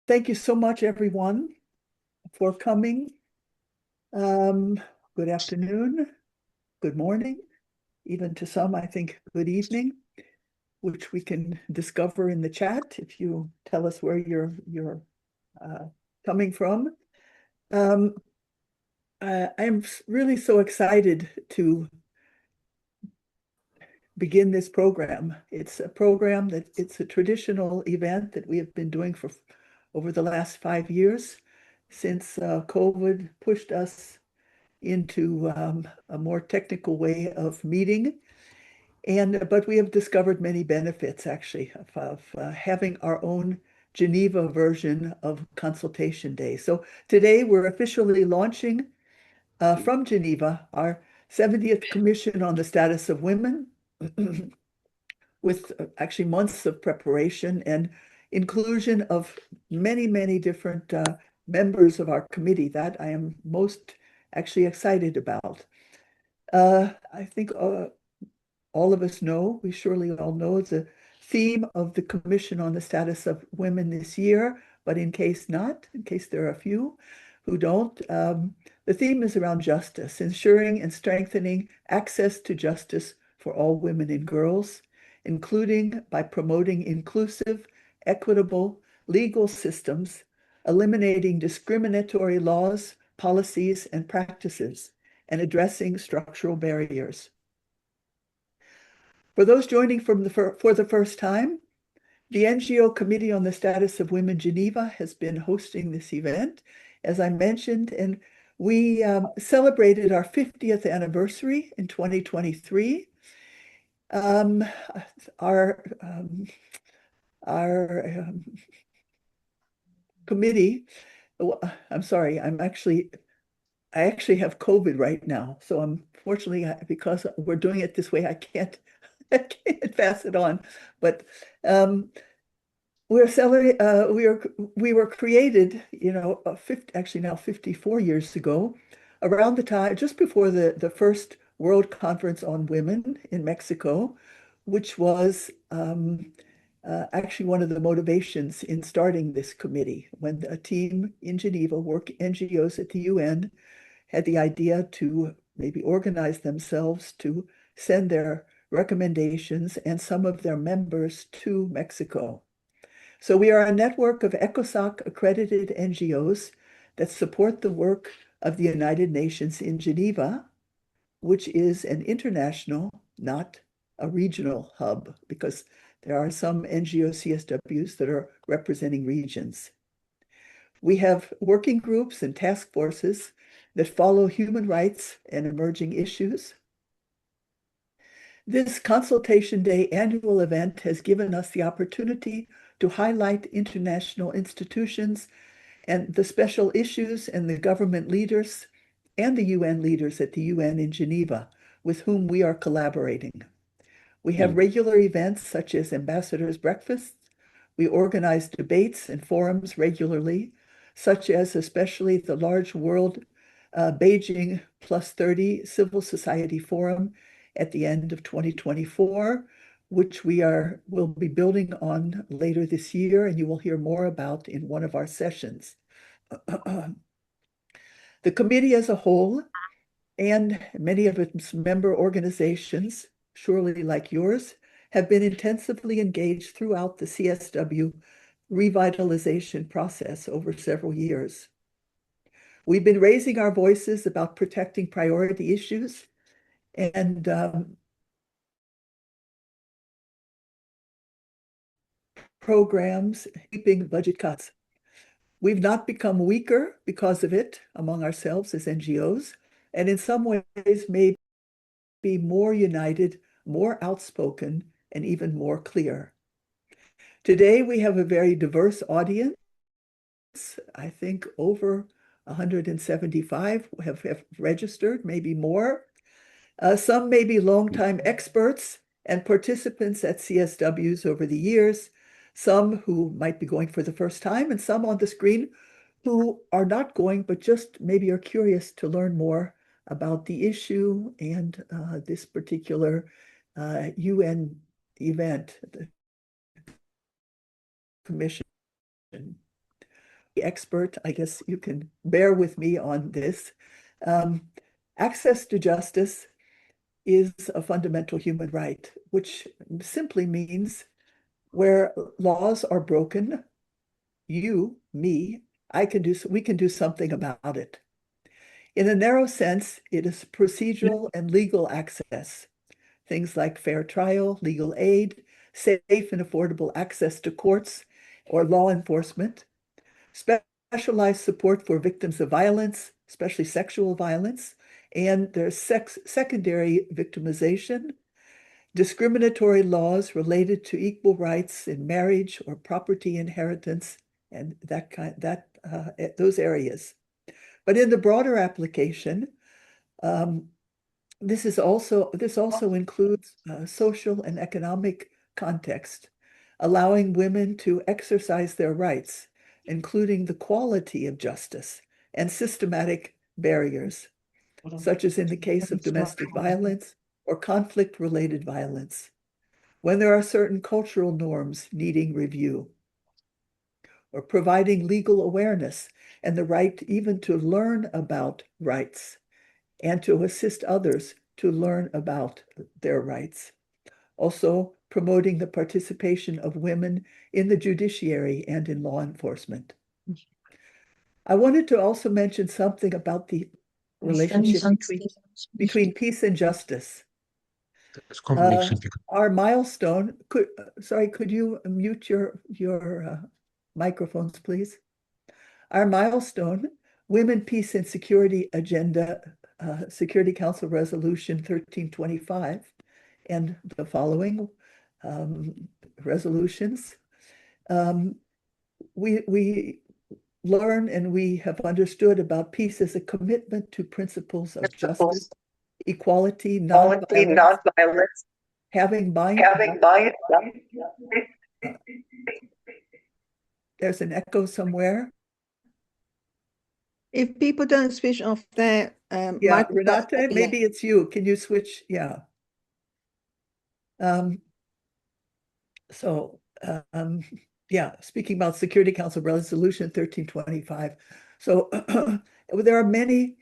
Thank you so much, everyone, for coming. Good afternoon, good morning, even to some, I think, good evening, which we can discover in the chat if you tell us where you're coming from. I'm really so excited to begin this program. It's a program it's a traditional event that we have been doing for over the last 5 years since COVID pushed us into a more technical way of meeting. But we have discovered many benefits actually of having our own Geneva version of Consultation Day. So today we're officially launching from Geneva our 70th Commission on the Status of Women with actually months of preparation and inclusion of many, many different members of our committee that I am most actually excited about. I think all of us know, we surely all know the theme of the Commission on the Status of Women this year, but in case not, in case there are a few who don't, the theme is around justice, ensuring and strengthening access to justice for all women and girls, including by promoting inclusive, equitable legal systems, eliminating discriminatory laws, policies, and practices, and addressing structural barriers. For those joining for the first time, the NGO Committee on the Status of Women Geneva has been hosting this event, as I mentioned, and we celebrated our 50th anniversary in 2023. Our committee, I'm sorry, I actually have COVID right now. So unfortunately, because we're doing it this way, I can't pass it on. But we were created, actually now 54 years ago, around the time, just before the first World Conference on Women in Mexico, which was actually one of the motivations in starting this committee, when a team in Geneva, NGOs at the UN, had the idea to maybe organize themselves to send their recommendations and some of their members to Mexico. So we are a network of ECOSOC accredited NGOs that support the work of the United Nations in Geneva, which is an international, not a regional hub, because there are some NGO CSWs that are representing regions. We have working groups and task forces that follow human rights and emerging issues. This Consultation Day annual event has given us the opportunity to highlight international institutions and the special issues and the government leaders and the UN leaders at the UN in Geneva with whom we are collaborating. We have regular events such as ambassadors' breakfasts. We organize debates and forums regularly, such as especially the large World Beijing +30 Civil Society Forum at the end of 2024, which will be building on later this year, and you will hear more about in one of our sessions. The committee as a whole and many of its member organizations, surely like yours, have been intensively engaged throughout the CSW revitalization process over several years. We've been raising our voices about protecting priority issues and programs, keeping budget cuts. We've not become weaker because of it among ourselves as NGOs, and in some ways may be more united, more outspoken, and even more clear. Today, we have a very diverse audience. I think over 175 have registered, maybe more. Some may be longtime experts and participants at CSWs over the years, some who might be going for the first time, and some on the screen who are not going, but just maybe are curious to learn more about the issue and this particular UN event, the commission. expert. I guess you can bear with me on this. Um, Access to justice is a fundamental human right, which simply means where laws are broken, you, me, we can do something about it. In a narrow sense, it is procedural and legal access, things like fair trial, legal aid, safe and affordable access to courts or law enforcement, specialized support for victims of violence, especially sexual violence, and there's secondary victimization, discriminatory laws related to equal rights in marriage or property inheritance, and those areas. But in the broader application, um, this also includes social and economic context, allowing women to exercise their rights, including the quality of justice and systematic barriers, such as in the case of domestic violence or conflict-related violence, when there are certain cultural norms needing review, or providing legal awareness and the right even to learn about rights and to assist others to learn about their rights. Also, promoting the participation of women in the judiciary and in law enforcement. I wanted to also mention something about the relationship between peace and justice. Our milestone, could you mute your microphones, please? Our milestone, Women, Peace, and Security Agenda, Security Council Resolution 1325, and the following resolutions. We learn and we have understood about peace as a commitment to principles of justice, equality, nonviolence, having mind. There's an echo somewhere. If people don't switch off their yeah, Renate, maybe it's you. Can you switch? Yeah. Yeah, speaking about Security Council Resolution 1325. So there are many,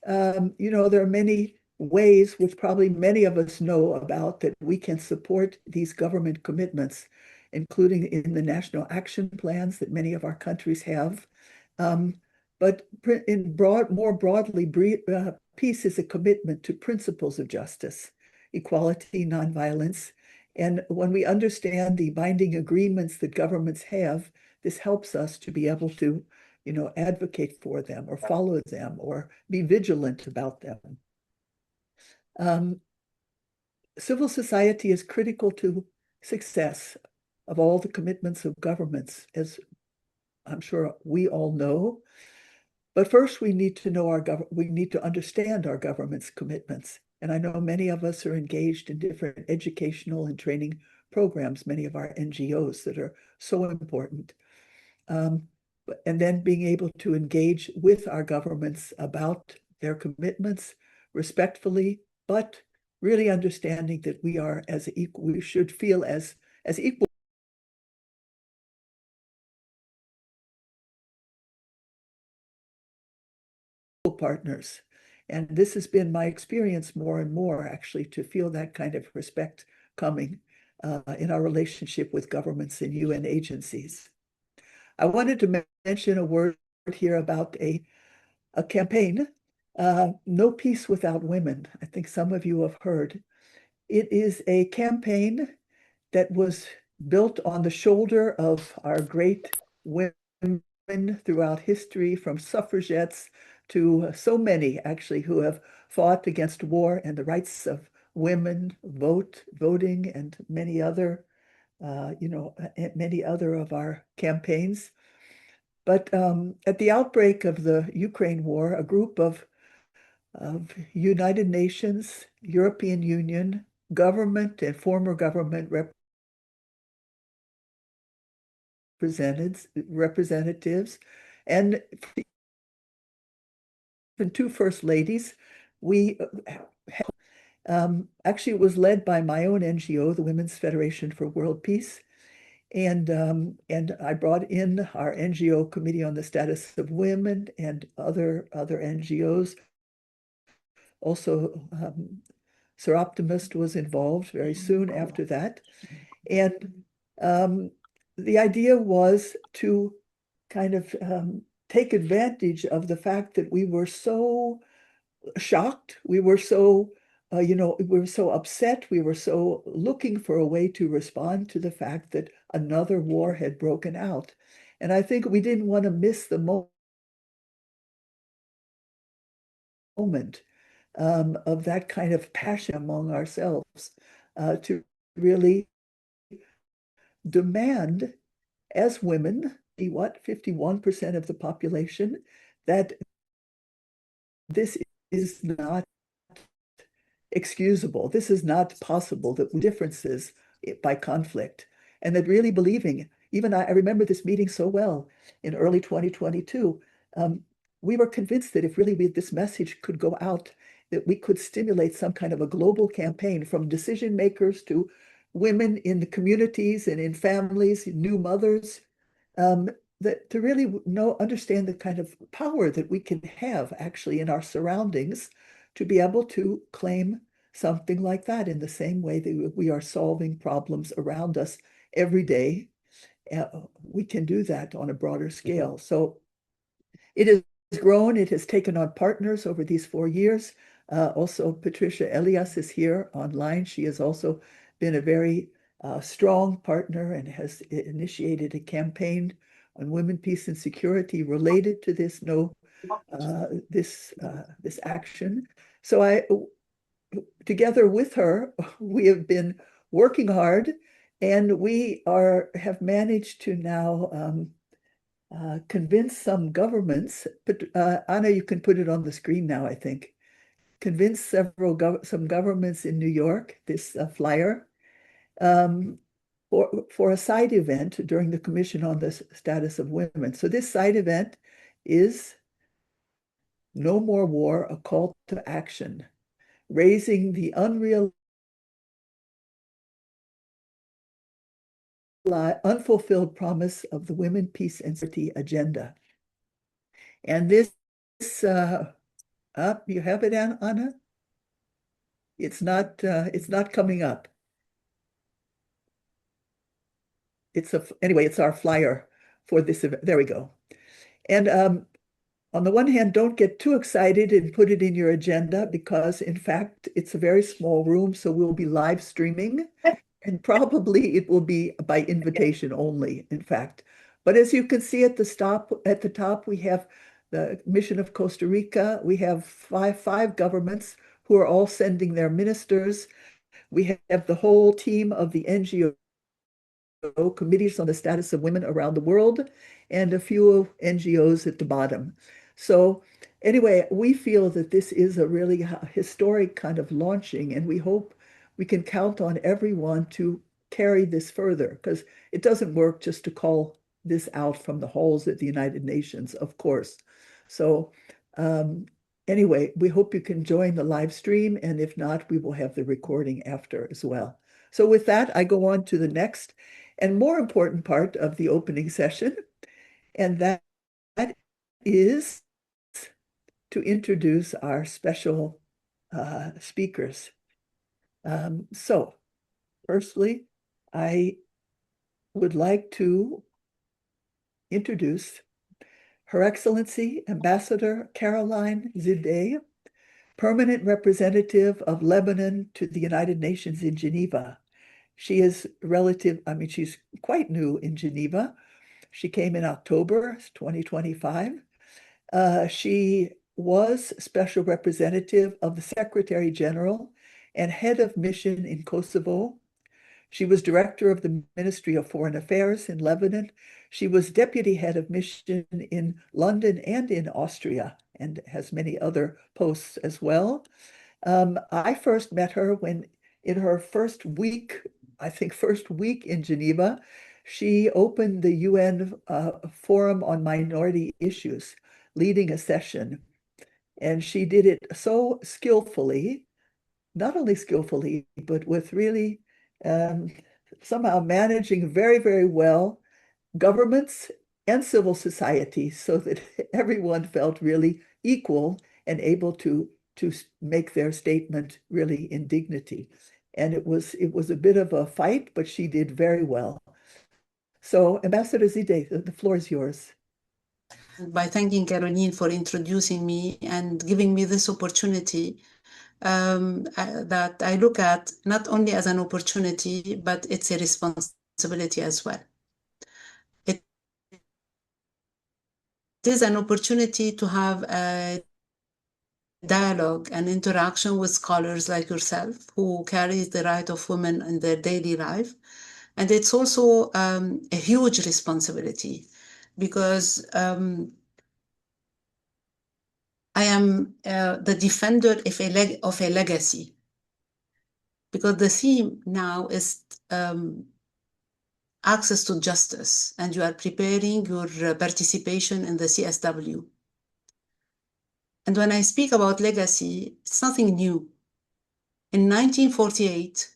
there are many ways which probably many of us know about that we can support these government commitments, including in the national action plans that many of our countries have. But more broadly, peace is a commitment to principles of justice, equality, nonviolence. And when we understand the binding agreements that governments have, this helps us to be able to, advocate for them or follow them or be vigilant about them. Civil society is critical to success of all the commitments of governments, as I'm sure we all know. But first, we need to understand our government's commitments. And I know many of us are engaged in different educational and training programs, many of our NGOs that are so important. And then being able to engage with our governments about their commitments respectfully, but really understanding that we are as equal, we should feel as equal partners. And this has been my experience more and more, actually, to feel that kind of respect coming in our relationship with governments and UN agencies. I wanted to mention a word here about a campaign, No Peace Without Women. I think some of you have heard. It is a campaign that was built on the shoulder of our great women throughout history, from suffragettes to so many actually who have fought against war and the rights of women, voting, and many other, many other of our campaigns. But at the outbreak of the Ukraine war, a group of United Nations, European Union, government and former government representatives, and two first ladies, we actually it was led by my own NGO, the Women's Federation for World Peace, And I brought in our NGO Committee on the Status of Women and other NGOs. Also, Sir Optimist was involved very soon after that. And the idea was to kind of take advantage of the fact that we were so shocked. We were so, we were so upset. We were so looking for a way to respond to the fact that another war had broken out. And I think we didn't want to miss the moment of that kind of passion among ourselves to really demand as women, what, 51% of the population, that this is not excusable. This is not possible, that differences by conflict, and that really believing, even I remember this meeting so well in early 2022, we were convinced that if really this message could go out, that we could stimulate some kind of a global campaign from decision makers to women in the communities and in families, new mothers, um, that to really understand the kind of power that we can have actually in our surroundings to be able to claim something like that in the same way that we are solving problems around us every day. We can do that on a broader scale. So it has grown. It has taken on partners over these 4 years. Also, Patricia Elias is here online. She has also been a very strong partner and has initiated a campaign on women, peace, and security related to this this action. So together with her, we have been working hard, and we have managed to now convince some governments. But Anna, you can put it on the screen now, I think. Convince some governments in New York, this flyer, um, for a side event during the Commission on the Status of Women. So this side event is No More War, a call to action, raising the unfulfilled promise of the Women, Peace, and Security agenda. And this, up, you have it, Anna? It's not coming up. Anyway, it's our flyer for this event. There we go. And on the one hand, don't get too excited and put it in your agenda, because in fact, it's a very small room, so we'll be live streaming, and probably it will be by invitation only, in fact. But as you can see at the top, we have the mission of Costa Rica. We have five governments who are all sending their ministers. We have the whole team of the NGO committees on the status of women around the world, and a few NGOs at the bottom. So anyway, we feel that this is a really historic kind of launching, and we hope we can count on everyone to carry this further, because it doesn't work just to call this out from the halls at the United Nations, of course. So anyway, we hope you can join the live stream, and if not, we will have the recording after as well. So with that, I go on to the next and more important part of the opening session, and that is to introduce our special speakers. So firstly, I would like to introduce Her Excellency Ambassador Caroline Zideh, Permanent Representative of Lebanon to the United Nations in Geneva. She is she's quite new in Geneva. She came in October 2025. She was Special Representative of the Secretary General and Head of Mission in Kosovo. She was Director of the Ministry of Foreign Affairs in Lebanon. She was Deputy Head of Mission in London and in Austria, and has many other posts as well. I first met her when, in her first week in Geneva, she opened the UN Forum on Minority Issues, leading a session. And she did it so skillfully, not only skillfully, but with really somehow managing very, very well governments and civil society so that everyone felt really equal and able to make their statement really in dignity. And it was a bit of a fight, but she did very well. So, Ambassador Zide, the floor is yours. By thanking Caroline for introducing me and giving me this opportunity that I look at not only as an opportunity, but it's a responsibility as well. It is an opportunity to have a dialogue and interaction with scholars like yourself who carry the right of women in their daily life. And it's also a huge responsibility because I am the defender of a legacy, because the theme now is access to justice, and you are preparing your participation in the CSW. And when I speak about legacy, it's nothing new. In 1948,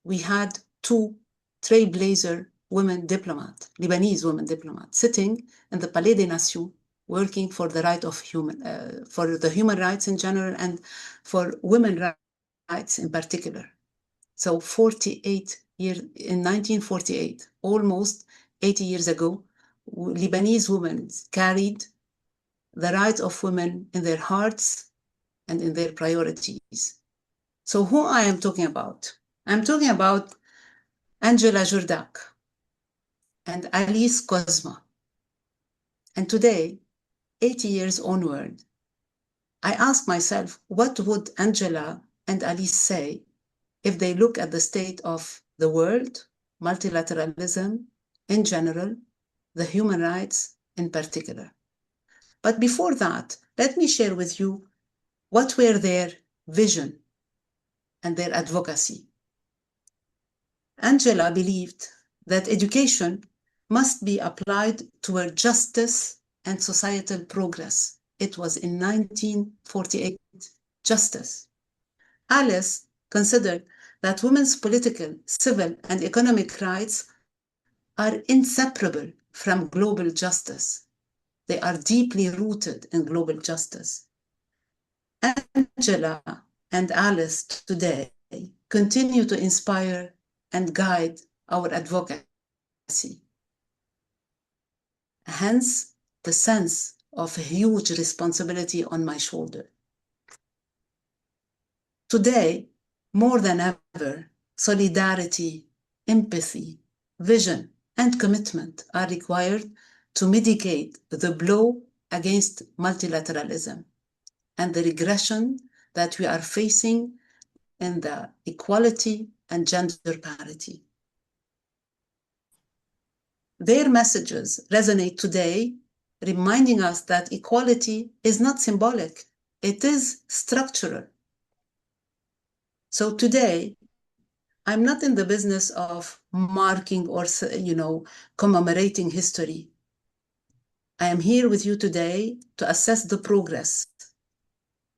we had two trailblazer women diplomats, Lebanese women diplomats, sitting in the Palais des Nations, working for the right of for the human rights in general and for women rights in particular. So 48 years, in 1948, almost 80 years ago, Lebanese women carried the rights of women in their hearts and in their priorities. So who I am talking about? I'm talking about Angela Jordak and Alice Kozma. And today, 80 years onward, I ask myself, what would Angela and Alice say if they look at the state of the world, multilateralism in general, the human rights in particular? But before that, let me share with you what were their vision and their advocacy. Angela believed that education must be applied toward justice and societal progress. It was in 1948, justice. Alice considered that women's political, civil, and economic rights are inseparable from global justice. They are deeply rooted in global justice. Angela and Alice today continue to inspire and guide our advocacy. Hence, the sense of a huge responsibility on my shoulder. Today, more than ever, solidarity, empathy, vision, and commitment are required to mitigate the blow against multilateralism and the regression that we are facing in the equality and gender parity. Their messages resonate today, reminding us that equality is not symbolic, it is structural. So today, I'm not in the business of marking or, commemorating history. I am here with you today to assess the progress,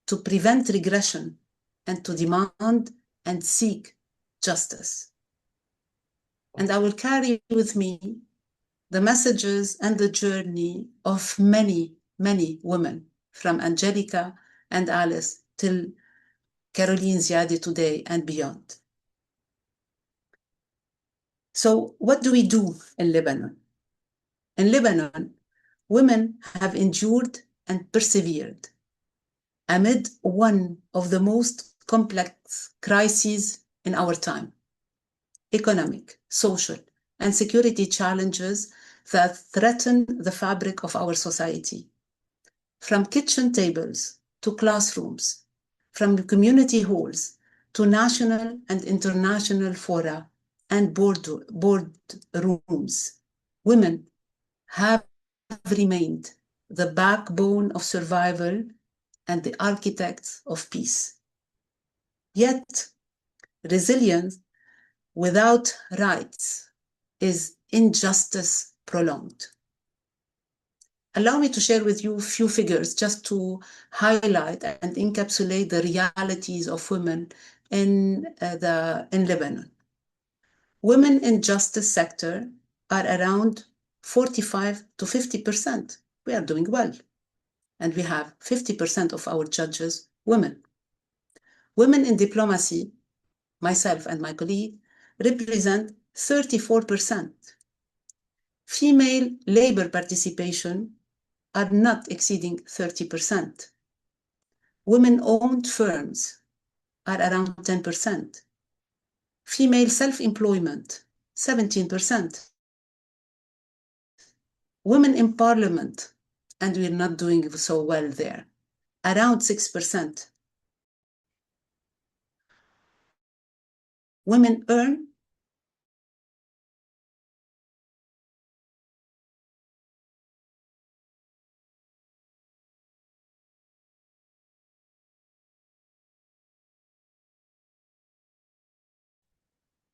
to prevent regression, and to demand and seek justice. And I will carry with me the messages and the journey of many, many women, from Angelica and Alice till Caroline Ziadi today and beyond. So what do we do in Lebanon? In Lebanon, women have endured and persevered amid one of the most complex crises in our time: economic, social, and security challenges that threaten the fabric of our society. From kitchen tables to classrooms, from community halls to national and international fora and board rooms, women have remained the backbone of survival and the architects of peace. Yet, resilience without rights is injustice prolonged. Allow me to share with you a few figures just to highlight and encapsulate the realities of women in Lebanon. Women in justice sector are around 45 to 50%. We are doing well. And we have 50% of our judges women. Women in diplomacy, myself and my colleague, represent 34%. Female labor participation are not exceeding 30%. Women-owned firms are around 10%. Female self-employment, 17%. Women in parliament, and we're not doing so well there, around 6%. Women earn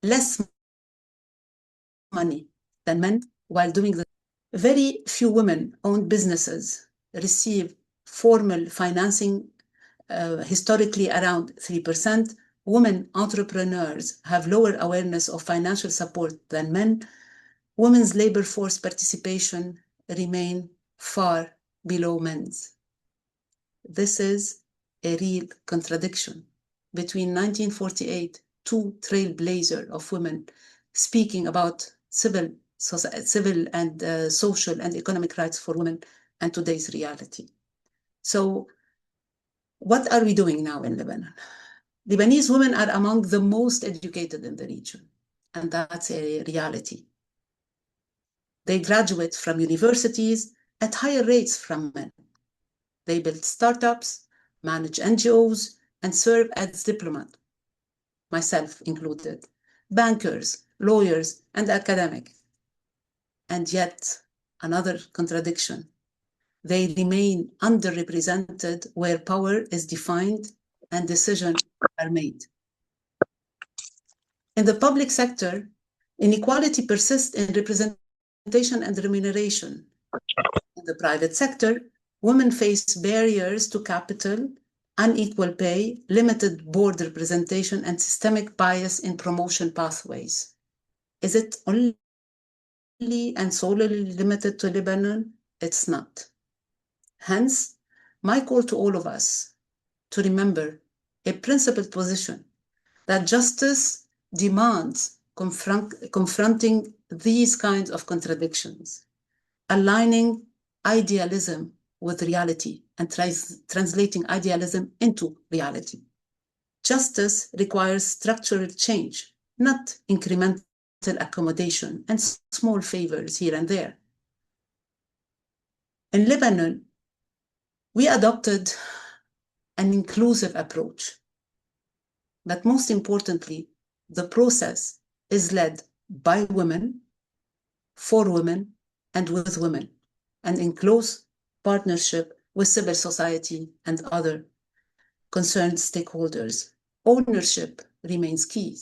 less money than men while doing the very few women-owned businesses receive formal financing, historically around 3%. Women entrepreneurs have lower awareness of financial support than men. Women's labor force participation remain far below men's. This is a real contradiction between 1948, two trailblazers of women speaking about civil and social and economic rights for women, and today's reality. So what are we doing now in Lebanon? Lebanese women are among the most educated in the region, and that's a reality. They graduate from universities at higher rates from men. They build startups, manage NGOs, and serve as diplomats, myself included, bankers, lawyers, and academics. And yet, another contradiction, they remain underrepresented where power is defined and decisions are made. In the public sector, inequality persists in representation and remuneration. In the private sector, women face barriers to capital, unequal pay, limited board representation, and systemic bias in promotion pathways. Is it only and solely limited to Lebanon? It's not. Hence, my call to all of us to remember a principled position that justice demands confronting these kinds of contradictions, aligning idealism with reality and translating idealism into reality. Justice requires structural change, not incremental accommodation and small favors here and there. In Lebanon, we adopted an inclusive approach, but most importantly, the process is led by women, for women, and with women, and in close partnership with civil society and other concerned stakeholders. Ownership remains key.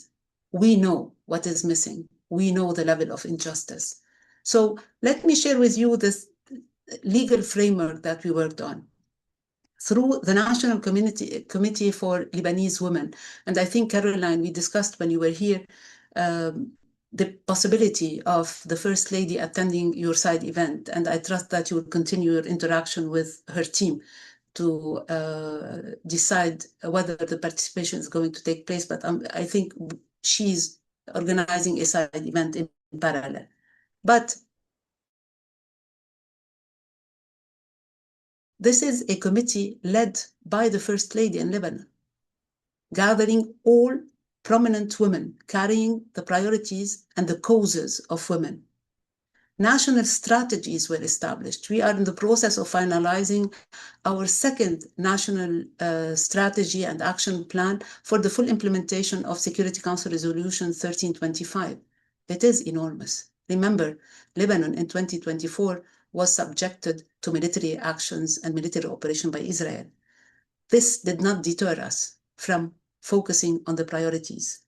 We know what is missing. We know the level of injustice. So let me share with you this legal framework that we worked on through the National Committee for Lebanese Women. And I think, Caroline, we discussed when you were here the possibility of the First Lady attending your side event. And I trust that you will continue your interaction with her team to decide whether the participation is going to take place. But I think she's organizing a side event in parallel. But this is a committee led by the First Lady in Lebanon, gathering all prominent women carrying the priorities and the causes of women. National strategies were established. We are in the process of finalizing our second national strategy and action plan for the full implementation of Security Council Resolution 1325. It is enormous. Remember, Lebanon in 2024 was subjected to military actions and military operation by Israel. This did not deter us from focusing on the priorities.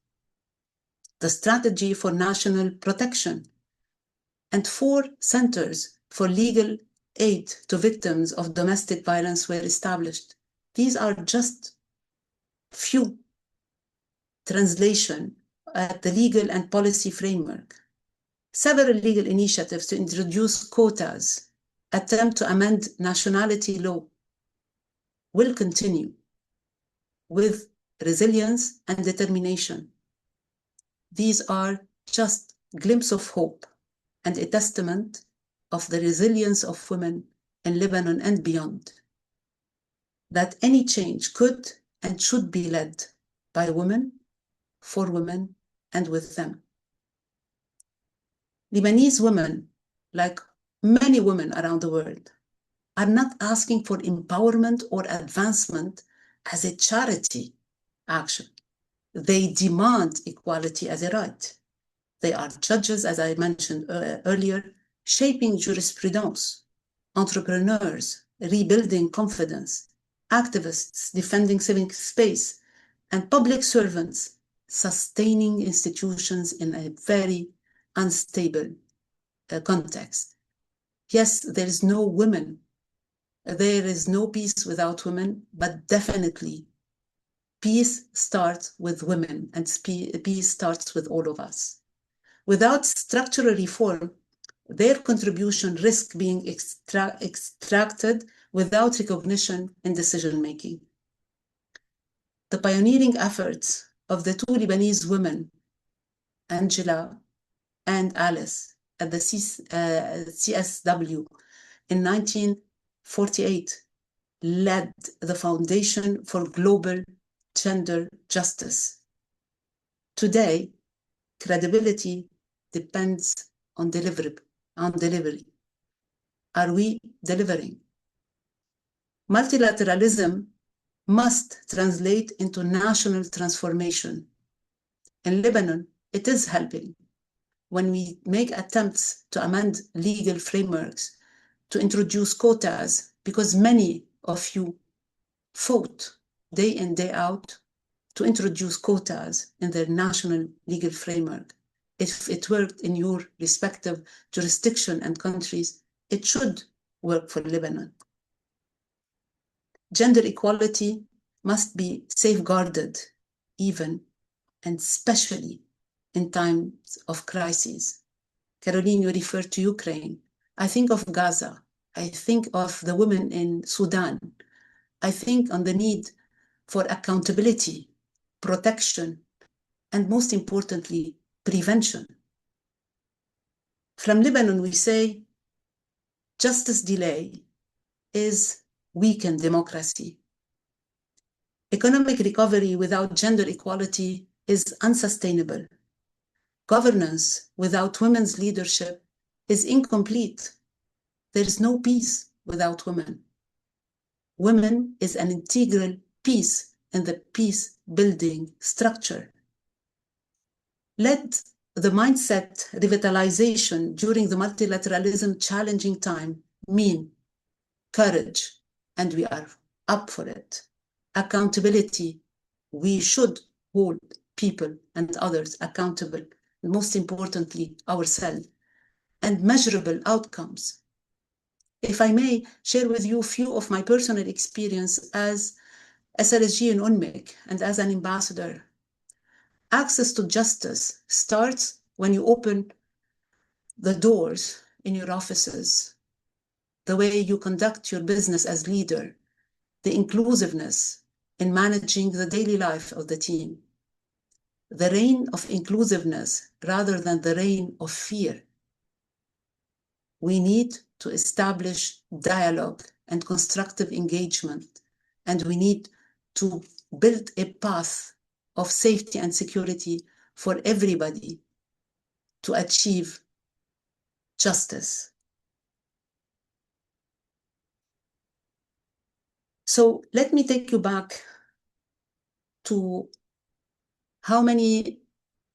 The strategy for national protection and 4 centers for legal aid to victims of domestic violence were established. These are just few translation at the legal and policy framework. Several legal initiatives to introduce quotas, attempt to amend nationality law will continue with resilience and determination. These are just a glimpse of hope and a testament of the resilience of women in Lebanon and beyond, that any change could and should be led by women, for women, and with them. Lebanese women, like many women around the world, are not asking for empowerment or advancement as a charity action. They demand equality as a right. They are judges, as I mentioned earlier, shaping jurisprudence, entrepreneurs, rebuilding confidence, activists defending civic space, and public servants sustaining institutions in a very unstable context. Yes, there is no women, there is no peace without women, but definitely peace starts with women, and peace starts with all of us. Without structural reform, their contribution risks being extracted without recognition in decision-making. The pioneering efforts of the two Lebanese women, Angela and Alice, at the CSW in 1948 led the foundation for global gender justice. Today, credibility depends on delivery. Are we delivering? Multilateralism must translate into national transformation. In Lebanon, it is helping when we make attempts to amend legal frameworks, to introduce quotas, because many of you fought day in, day out to introduce quotas in their national legal framework. If it worked in your respective jurisdiction and countries, it should work for Lebanon. Gender equality must be safeguarded, even and especially in times of crises. Caroline, you referred to Ukraine. I think of Gaza. I think of the women in Sudan. I think on the need for accountability, protection, and most importantly, prevention. From Lebanon, we say, justice delay is weakened democracy. Economic recovery without gender equality is unsustainable. Governance without women's leadership is incomplete. There is no peace without women. Women is an integral piece in the peace-building structure. Let the mindset revitalization during the multilateralism challenging time mean courage, and we are up for it. Accountability, we should hold people and others accountable, and most importantly, ourselves, and measurable outcomes. If I may share with you a few of my personal experience as SRSG in UNMIC and as an ambassador. Access to justice starts when you open the doors in your offices, the way you conduct your business as leader, the inclusiveness in managing the daily life of the team, the reign of inclusiveness rather than the reign of fear. We need to establish dialogue and constructive engagement, and we need to build a path of safety and security for everybody to achieve justice. So let me take you back to how many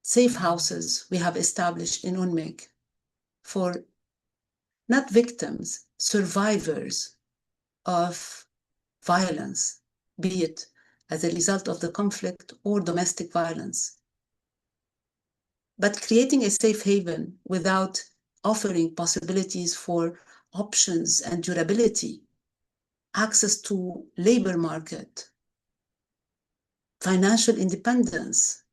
safe houses we have established in UNMIC for not victims, survivors of violence, be it as a result of the conflict or domestic violence. But creating a safe haven without offering possibilities for options and durability, access to labor market, financial independence,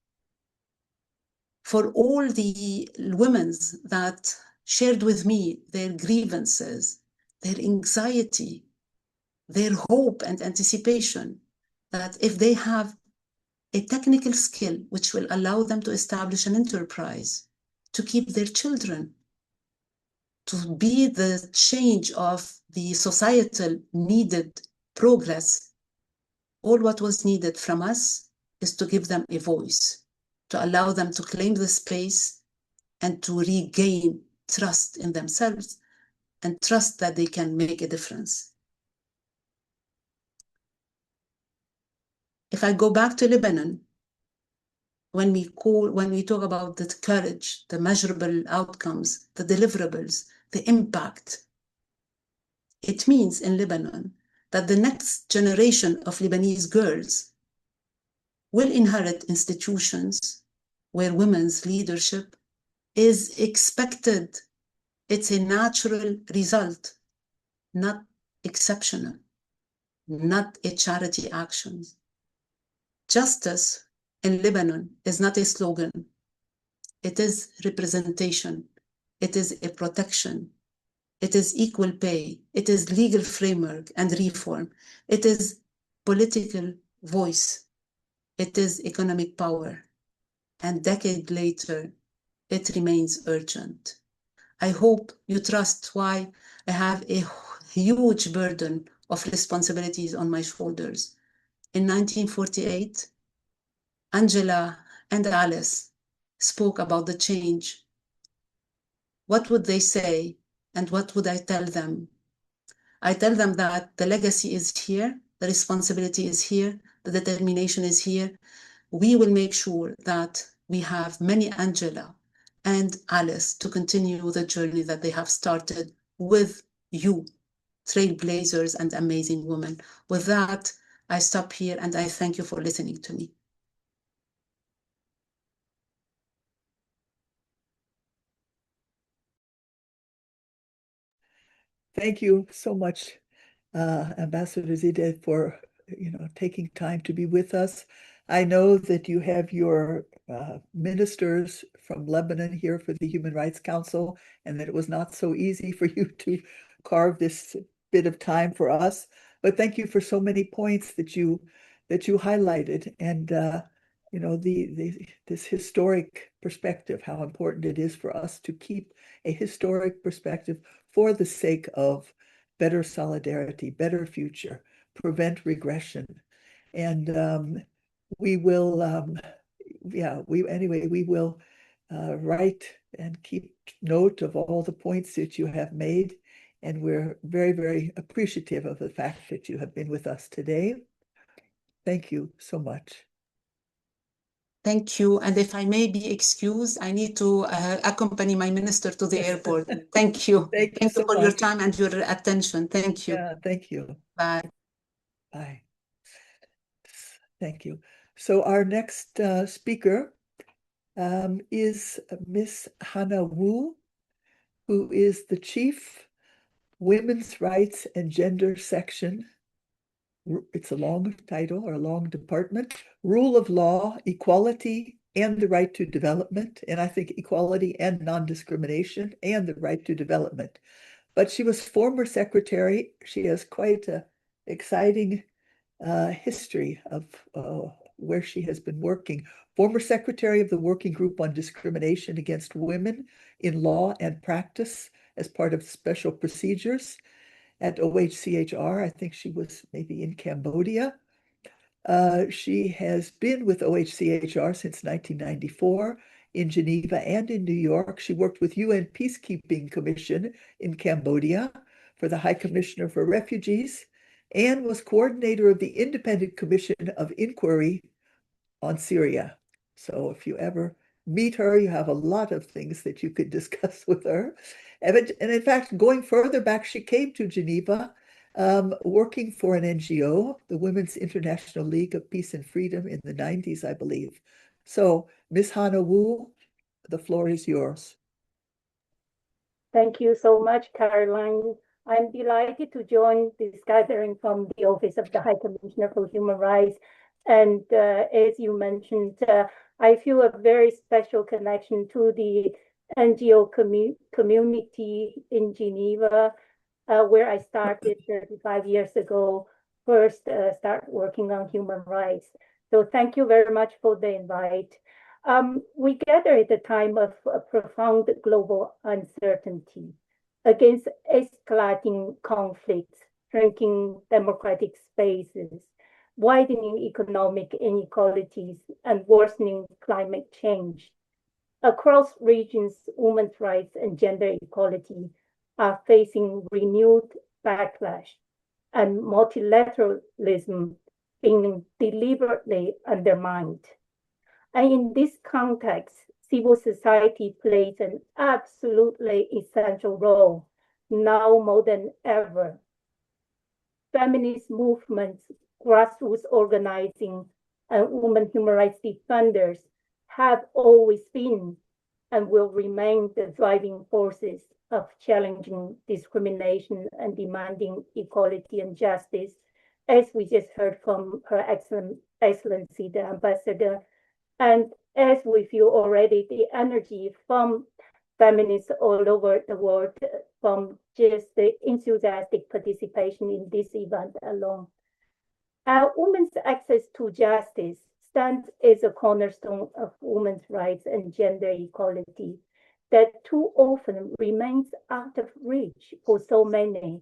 for all the women that shared with me their grievances, their anxiety, their hope and anticipation that if they have a technical skill which will allow them to establish an enterprise, to keep their children, to be the change of the societal needed progress, all what was needed from us is to give them a voice, to allow them to claim the space and to regain trust in themselves and trust that they can make a difference. If I go back to Lebanon, when we talk about the courage, the measurable outcomes, the deliverables, the impact, it means in Lebanon that the next generation of Lebanese girls will inherit institutions where women's leadership is expected. It's a natural result, not exceptional, not a charity action. Justice in Lebanon is not a slogan. It is representation. It is a protection. It is equal pay. It is legal framework and reform. It is political voice. It is economic power. And decade later, it remains urgent. I hope you trust why I have a huge burden of responsibilities on my shoulders. In 1948, Angela and Alice spoke about the change. What would they say and what would I tell them? I tell them that the legacy is here, the responsibility is here, the determination is here. We will make sure that we have many Angela and Alice to continue the journey that they have started with you, trailblazers and amazing women. With that, I stop here and I thank you for listening to me. Thank you so much, Ambassador Zideh, for taking time to be with us. I know that you have your ministers from Lebanon here for the Human Rights Council, and that it was not so easy for you to carve this bit of time for us. But thank you for so many points that you highlighted, and this historic perspective, how important it is for us to keep a historic perspective for the sake of better solidarity, better future, prevent regression. And we will, we will write and keep note of all the points that you have made. And we're very, very appreciative of the fact that you have been with us today. Thank you so much. Thank you. And if I may be excused, I need to accompany my minister to the airport. Thank you. Thank you so for much. your time and your attention. Thank you. Yeah, thank you. Bye. Bye. Thank you. So our next speaker is Miss Hannah Wu, who is the Chief Women's Rights and Gender Section. It's a long title or a long department. Rule of Law, Equality, and the Right to Development. And I think equality and non-discrimination and the right to development. But she was former secretary. She has quite an exciting history of where she has been working. Former secretary of the Working Group on Discrimination Against Women in Law and Practice as part of special procedures at OHCHR. I think she was maybe in Cambodia. She has been with OHCHR since 1994 in Geneva and in New York. She worked with UN Peacekeeping Commission in Cambodia for the High Commissioner for Refugees and was coordinator of the Independent Commission of Inquiry on Syria. So if you ever meet her, you have a lot of things that you could discuss with her. And in fact, going further back, she came to Geneva working for an NGO, the Women's International League of Peace and Freedom in the 90s, I believe. So Ms. Hannah Wu, the floor is yours. Thank you so much, Caroline. I'm delighted to join this gathering from the Office of the High Commissioner for Human Rights. And as you mentioned, I feel a very special connection to the NGO community in Geneva, where I started 35 years ago, first start working on human rights. So thank you very much for the invite. We gather at a time of profound global uncertainty against escalating conflicts, shrinking democratic spaces, widening economic inequalities, and worsening climate change. Across regions, women's rights and gender equality are facing renewed backlash, and multilateralism being deliberately undermined. And in this context, civil society plays an absolutely essential role now more than ever. Feminist movements, grassroots organizing, and women human rights defenders have always been and will remain the driving forces of challenging discrimination and demanding equality and justice, as we just heard from Her Excellency, the Ambassador. And as we feel already, the energy from feminists all over the world from just the enthusiastic participation in this event alone. Women's access to justice stands as a cornerstone of women's rights and gender equality that too often remains out of reach for so many,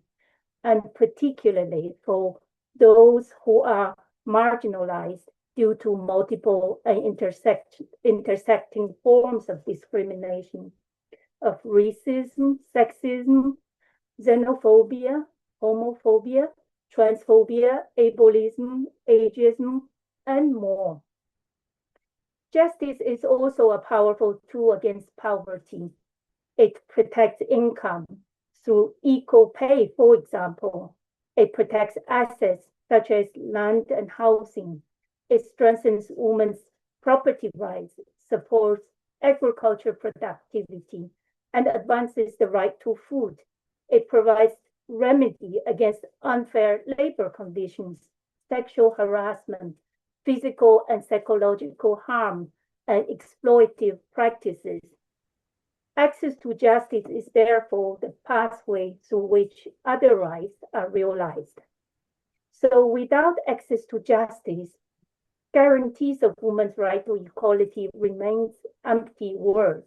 and particularly for those who are marginalized due to multiple and intersecting forms of discrimination, of racism, sexism, xenophobia, homophobia, transphobia, ableism, ageism, and more. Justice is also a powerful tool against poverty. It protects income through equal pay, for example. It protects assets such as land and housing. It strengthens women's property rights, supports agriculture productivity, and advances the right to food. It provides remedy against unfair labor conditions, sexual harassment, physical and psychological harm, and exploitative practices. Access to justice is therefore the pathway through which other rights are realized. So without access to justice, guarantees of women's right to equality remains empty words.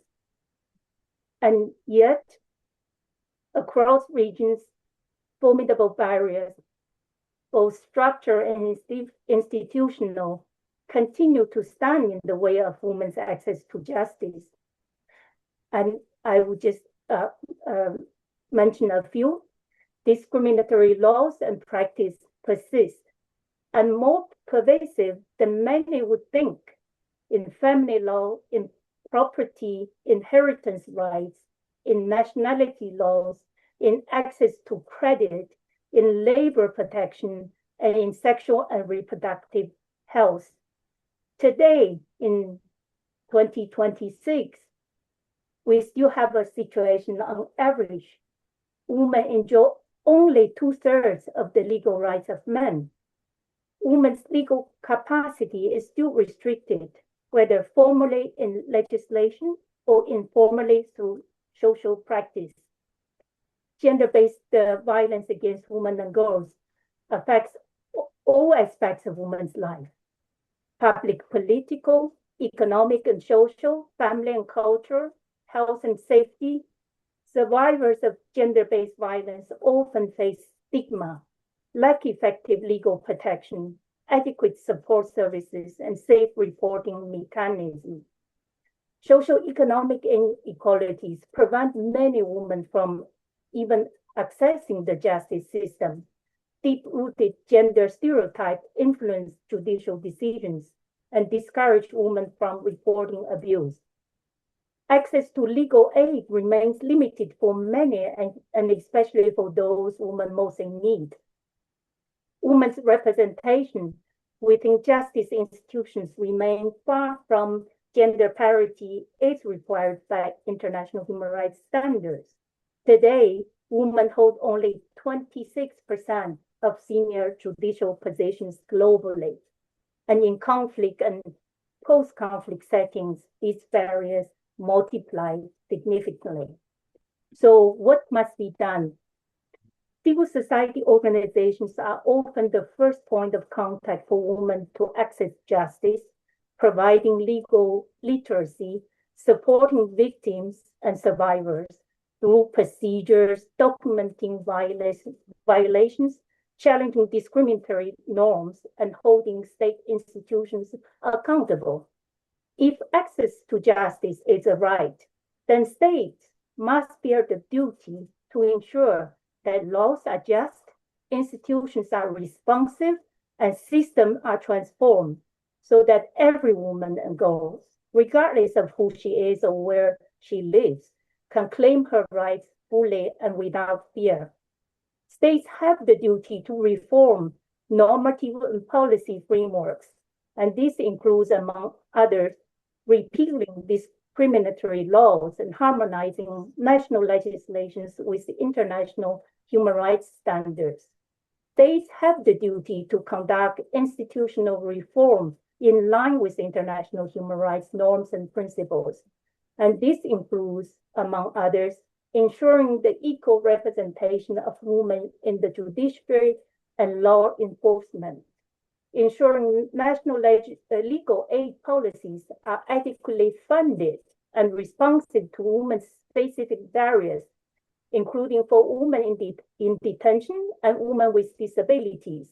And yet, across regions, formidable barriers, both structural and institutional, continue to stand in the way of women's access to justice. And I would just mention a few. Discriminatory laws and practice persist, and more pervasive than many would think, in family law, in property, inheritance rights, in nationality laws, in access to credit, in labor protection, and in sexual and reproductive health. Today, in 2026, we still have a situation on average, women enjoy only 2/3 of the legal rights of men. Women's legal capacity is still restricted, whether formally in legislation or informally through social practice. Gender-based violence against women and girls affects all aspects of women's life: public, political, economic and social, family and culture, health and safety. Survivors of gender-based violence often face stigma, lack effective legal protection, adequate support services, and safe reporting mechanisms. Social-economic inequalities prevent many women from even accessing the justice system. Deep-rooted gender stereotypes influence judicial decisions and discourage women from reporting abuse. Access to legal aid remains limited for many, and especially for those women most in need. Women's representation within justice institutions remain far from gender parity as required by international human rights standards. Today, women hold only 26% of senior judicial positions globally, and in conflict and post-conflict settings, these barriers multiply significantly. So what must be done? Civil society organizations are often the first point of contact for women to access justice, providing legal literacy, supporting victims and survivors through procedures, documenting violations, challenging discriminatory norms, and holding state institutions accountable. If access to justice is a right, then states must bear the duty to ensure that laws are just, institutions are responsive, and systems are transformed so that every woman and girl, regardless of who she is or where she lives, can claim her rights fully and without fear. States have the duty to reform normative and policy frameworks, and this includes, among others, repealing discriminatory laws and harmonizing national legislations with international human rights standards. States have the duty to conduct institutional reform in line with international human rights norms and principles. And this includes, among others, ensuring the equal representation of women in the judiciary and law enforcement, ensuring national legal aid policies are adequately funded and responsive to women's specific barriers, including for women in detention and women with disabilities,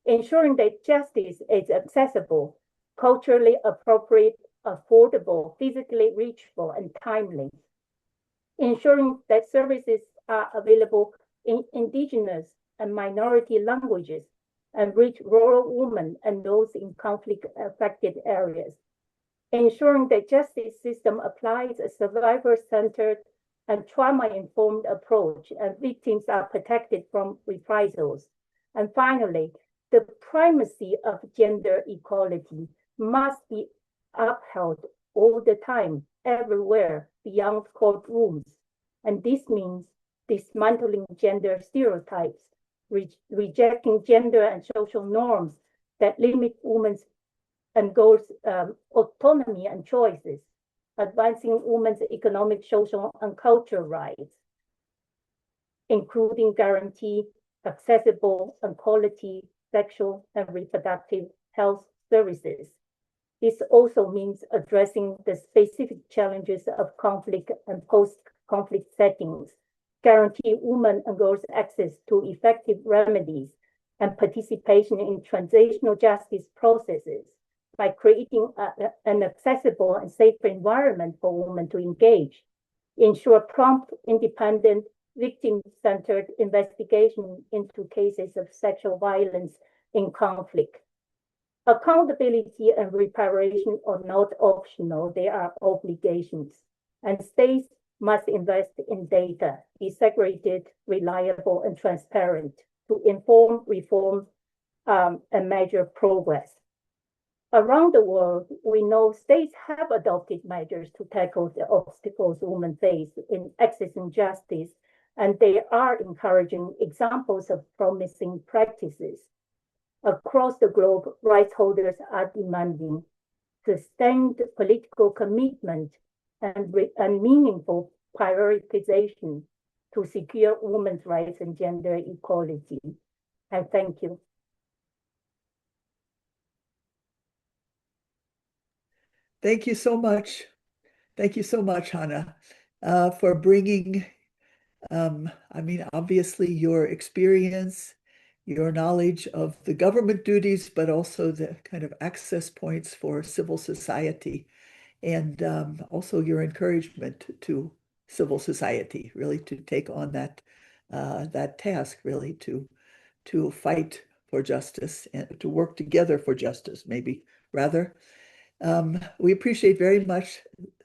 ensuring that justice is accessible, culturally appropriate, affordable, physically reachable, and timely, ensuring that services are available in indigenous and minority languages and reach rural women and those in conflict-affected areas, ensuring that justice system applies a survivor-centered and trauma-informed approach and victims are protected from reprisals. And finally, the primacy of gender equality must be upheld all the time, everywhere, beyond courtrooms. And this means dismantling gender stereotypes, rejecting gender and social norms that limit women's and girls' autonomy and choices, advancing women's economic, social, and cultural rights, including guarantee accessible and quality sexual and reproductive health services. This also means addressing the specific challenges of conflict and post-conflict settings, guarantee women and girls access to effective remedies and participation in transitional justice processes by creating an accessible and safe environment for women to engage, ensure prompt, independent, victim-centered investigation into cases of sexual violence in conflict. Accountability and reparation are not optional, they are obligations. And states must invest in data, be segregated, reliable, and transparent to inform, reform, and measure progress. Around the world, we know states have adopted measures to tackle the obstacles women face in accessing justice, and they are encouraging examples of promising practices. Across the globe, rights holders are demanding sustained political commitment and meaningful prioritization to secure women's rights and gender equality. And thank you. Thank you so much. Thank you so much, Hannah, for bringing, obviously your experience, your knowledge of the government duties, but also the kind of access points for civil society, and also your encouragement to civil society, really to take on that task, really to fight for justice and to work together for justice, maybe rather. We appreciate very much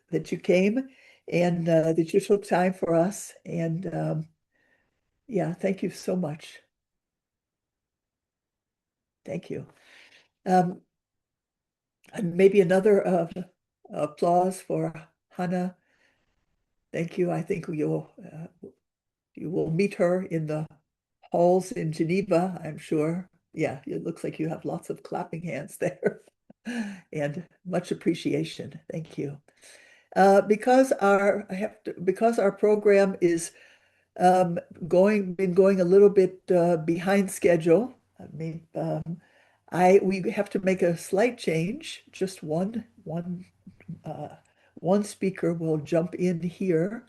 that you came and that you took time for us. And yeah, thank you so much. Thank you. And maybe another applause for Hannah. Thank you. I think you will meet her in the halls in Geneva, I'm sure. Yeah, it looks like you have lots of clapping hands there. and much appreciation. Thank you. Because our program is been going a little bit behind schedule. I mean, we have to make a slight change. Just one speaker will jump in here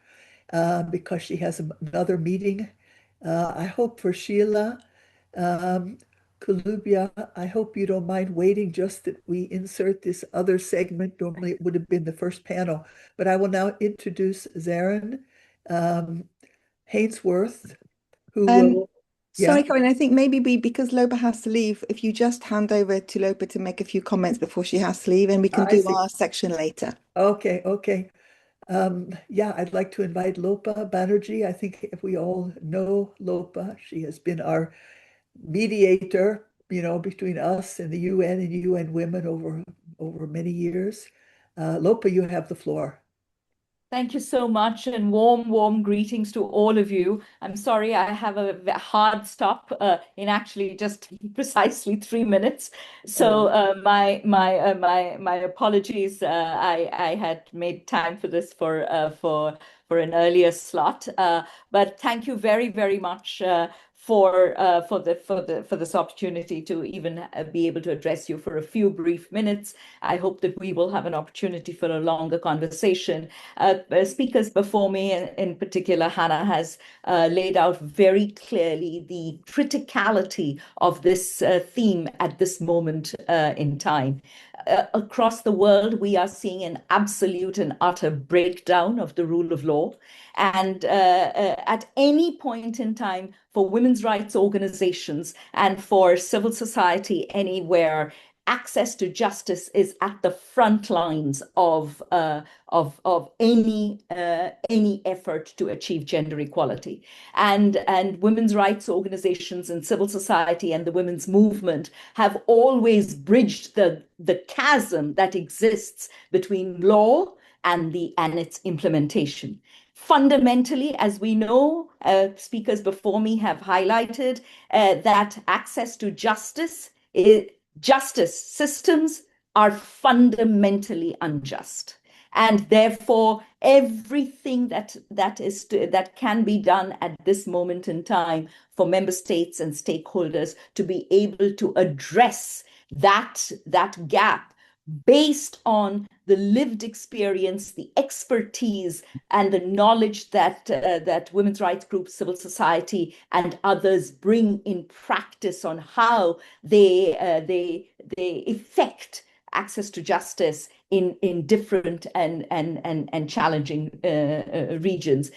because she has another meeting. I hope for Sheila Kulubia, I hope you don't mind waiting just that we insert this other segment. Normally it would have been the first panel, but I will now introduce Zarin Hainsworth, who will, yeah. Sorry, Corinne, I think maybe because Lopa has to leave, if you just hand over to Lopa to make a few comments before she has to leave, and we can I do see. our section later. Okay, okay. Yeah, I'd like to invite Lopa Banerjee. I think if we all know Lopa, she has been our mediator, between us and the UN and UN Women over many years. Lopa, you have the floor. Thank you so much, and warm greetings to all of you. I'm sorry I have a hard stop in actually just precisely 3 minutes. So my apologies. I had made time for this for an earlier slot. But thank you very much for this opportunity to even be able to address you for a few brief minutes. I hope that we will have an opportunity for a longer conversation. Speakers before me, in particular, Hannah has laid out very clearly the criticality of this theme at this moment in time. Across the world, we are seeing an absolute and utter breakdown of the rule of law. And at any point in time, for women's rights organizations and for civil society anywhere, access to justice is at the front lines of any effort to achieve gender equality, and women's rights organizations and civil society and the women's movement have always bridged the chasm that exists between law and its implementation. Fundamentally, as we know, speakers before me have highlighted that access to justice systems are fundamentally unjust. And therefore, everything that can be done at this moment in time for member states and stakeholders to be able to address that gap based on the lived experience, the expertise, and the knowledge that women's rights groups, civil society, and others bring in practice on how they effect access to justice in different and challenging regions.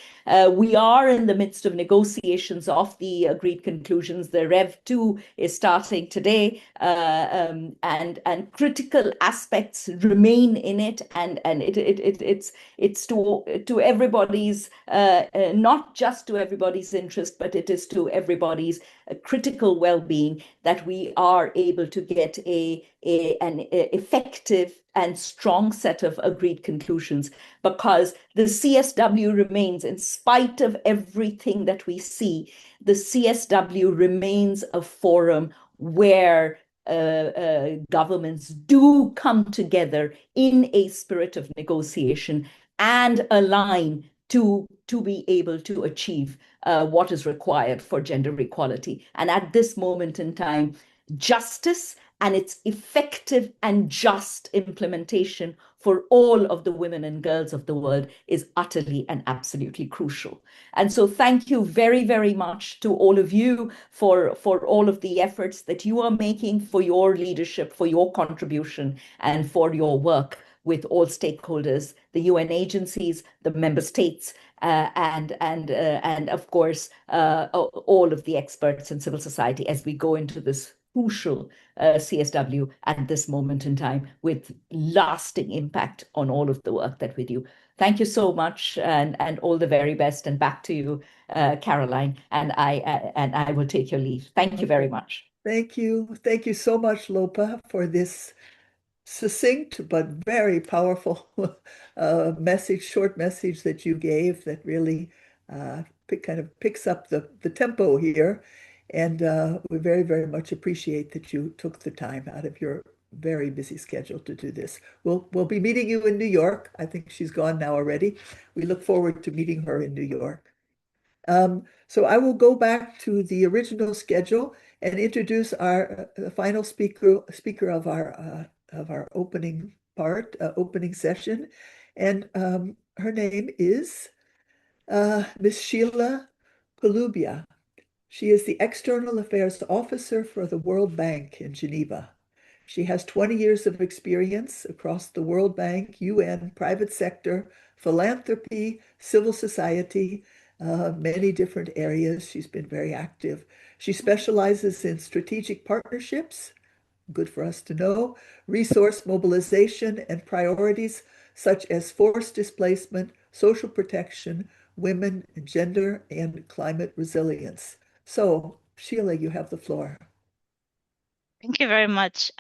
We are in the midst of negotiations of the agreed conclusions. The Rev 2 is starting today, and critical aspects remain in it, and it's to everybody's, not just to everybody's interest, but it is to everybody's critical well-being that we are able to get an effective and strong set of agreed conclusions, because the CSW remains, in spite of everything that we see, the CSW remains a forum where governments do come together in a spirit of negotiation and align to be able to achieve what is required for gender equality. And at this moment in time, justice and its effective and just implementation for all of the women and girls of the world is utterly and absolutely crucial. And so thank you very much to all of you for all of the efforts that you are making, for your leadership, for your contribution, and for your work with all stakeholders, the UN agencies, the member states, and of course all of the experts in civil society as we go into this crucial CSW at this moment in time, with lasting impact on all of the work that we do. Thank you so much, and all the very best. And back to you, Caroline. And I will take your leave. Thank you very much. Thank you so much, Lopa, for this succinct but very powerful short message that you gave that really kind of picks up the tempo here. And we very much appreciate that you took the time out of your very busy schedule to do this. We'll be meeting you in New York. I think she's gone now already. We look forward to meeting her in New York. So I will go back to the original schedule and introduce our final speaker of our opening part, opening session, and her name is Miss Sheila Palubia. She is the External Affairs Officer for the World Bank in Geneva. She has 20 years of experience across the World Bank, UN, private sector, philanthropy, civil society, many different areas. She's been very active. She specializes in strategic partnerships, good for us to know, resource mobilization, and priorities such as forced displacement, social protection, women, gender, and climate resilience. So, Sheila, you have the floor. Thank you very much,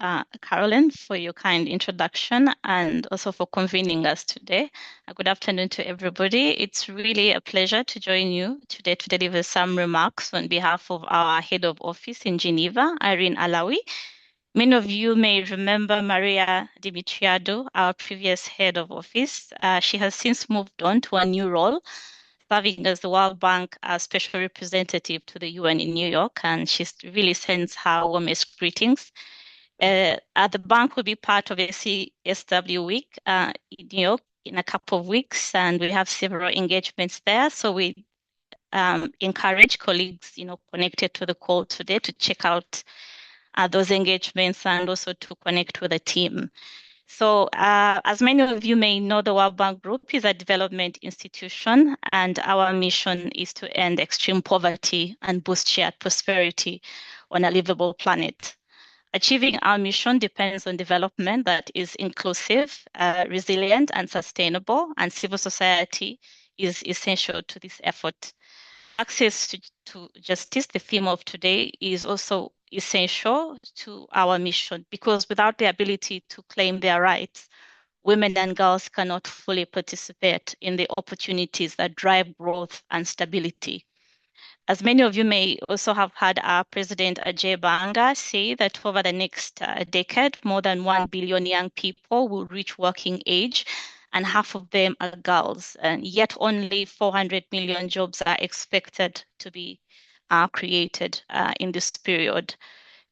Carolyn, for your kind introduction and also for convening us today. Good afternoon to everybody. It's really a pleasure to join you today to deliver some remarks on behalf of our head of office in Geneva, Irene Alawi. Many of you may remember Maria Dimitriado, our previous head of office. She has since moved on to a new role, serving as the World Bank Special Representative to the UN in New York, and she really sends her warmest greetings. The bank will be part of a CSW week in New York in a couple of weeks, and we have several engagements there. So we encourage colleagues, connected to the call today to check out those engagements and also to connect with the team. So as many of you may know, the World Bank Group is a development institution, and our mission is to end extreme poverty and boost shared prosperity on a livable planet. Achieving our mission depends on development that is inclusive, resilient, and sustainable, and civil society is essential to this effort. Access to justice, the theme of today, is also essential to our mission because without the ability to claim their rights, women and girls cannot fully participate in the opportunities that drive growth and stability. As many of you may also have heard our President Ajay Banga say that over the next decade, more than 1 billion young people will reach working age, and half of them are girls. And yet only 400 million jobs are expected to be created in this period.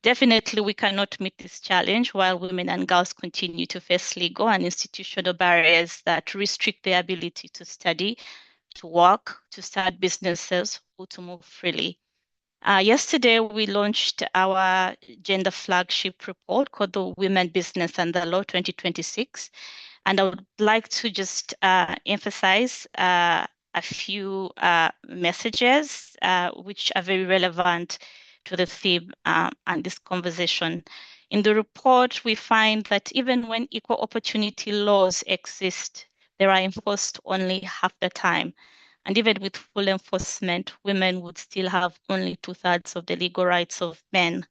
Definitely, we cannot meet this challenge while women and girls continue to face legal and institutional barriers that restrict their ability to study, to work, to start businesses, or to move freely. Yesterday, we launched our gender flagship report called the Women, Business and the Law 2026. And I would like to just emphasize a few messages which are very relevant to the theme and this conversation. In the report, we find that even when equal opportunity laws exist, they are enforced only half the time. And even with full enforcement, women would still have only 2/3 of the legal rights of men.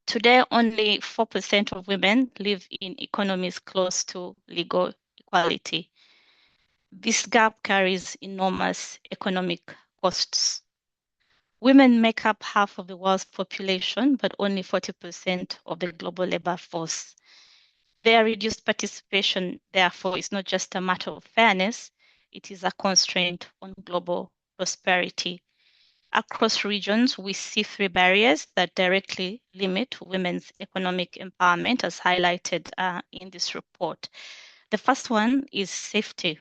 Today, only 4% of women live in economies close to legal equality. This gap carries enormous economic costs. Women make up half of the world's population, but only 40% of the global labor force. Their reduced participation, therefore, is not just a matter of fairness, it is a constraint on global prosperity. Across regions, we see three barriers that directly limit women's economic empowerment, as highlighted in this report. The first one is safety.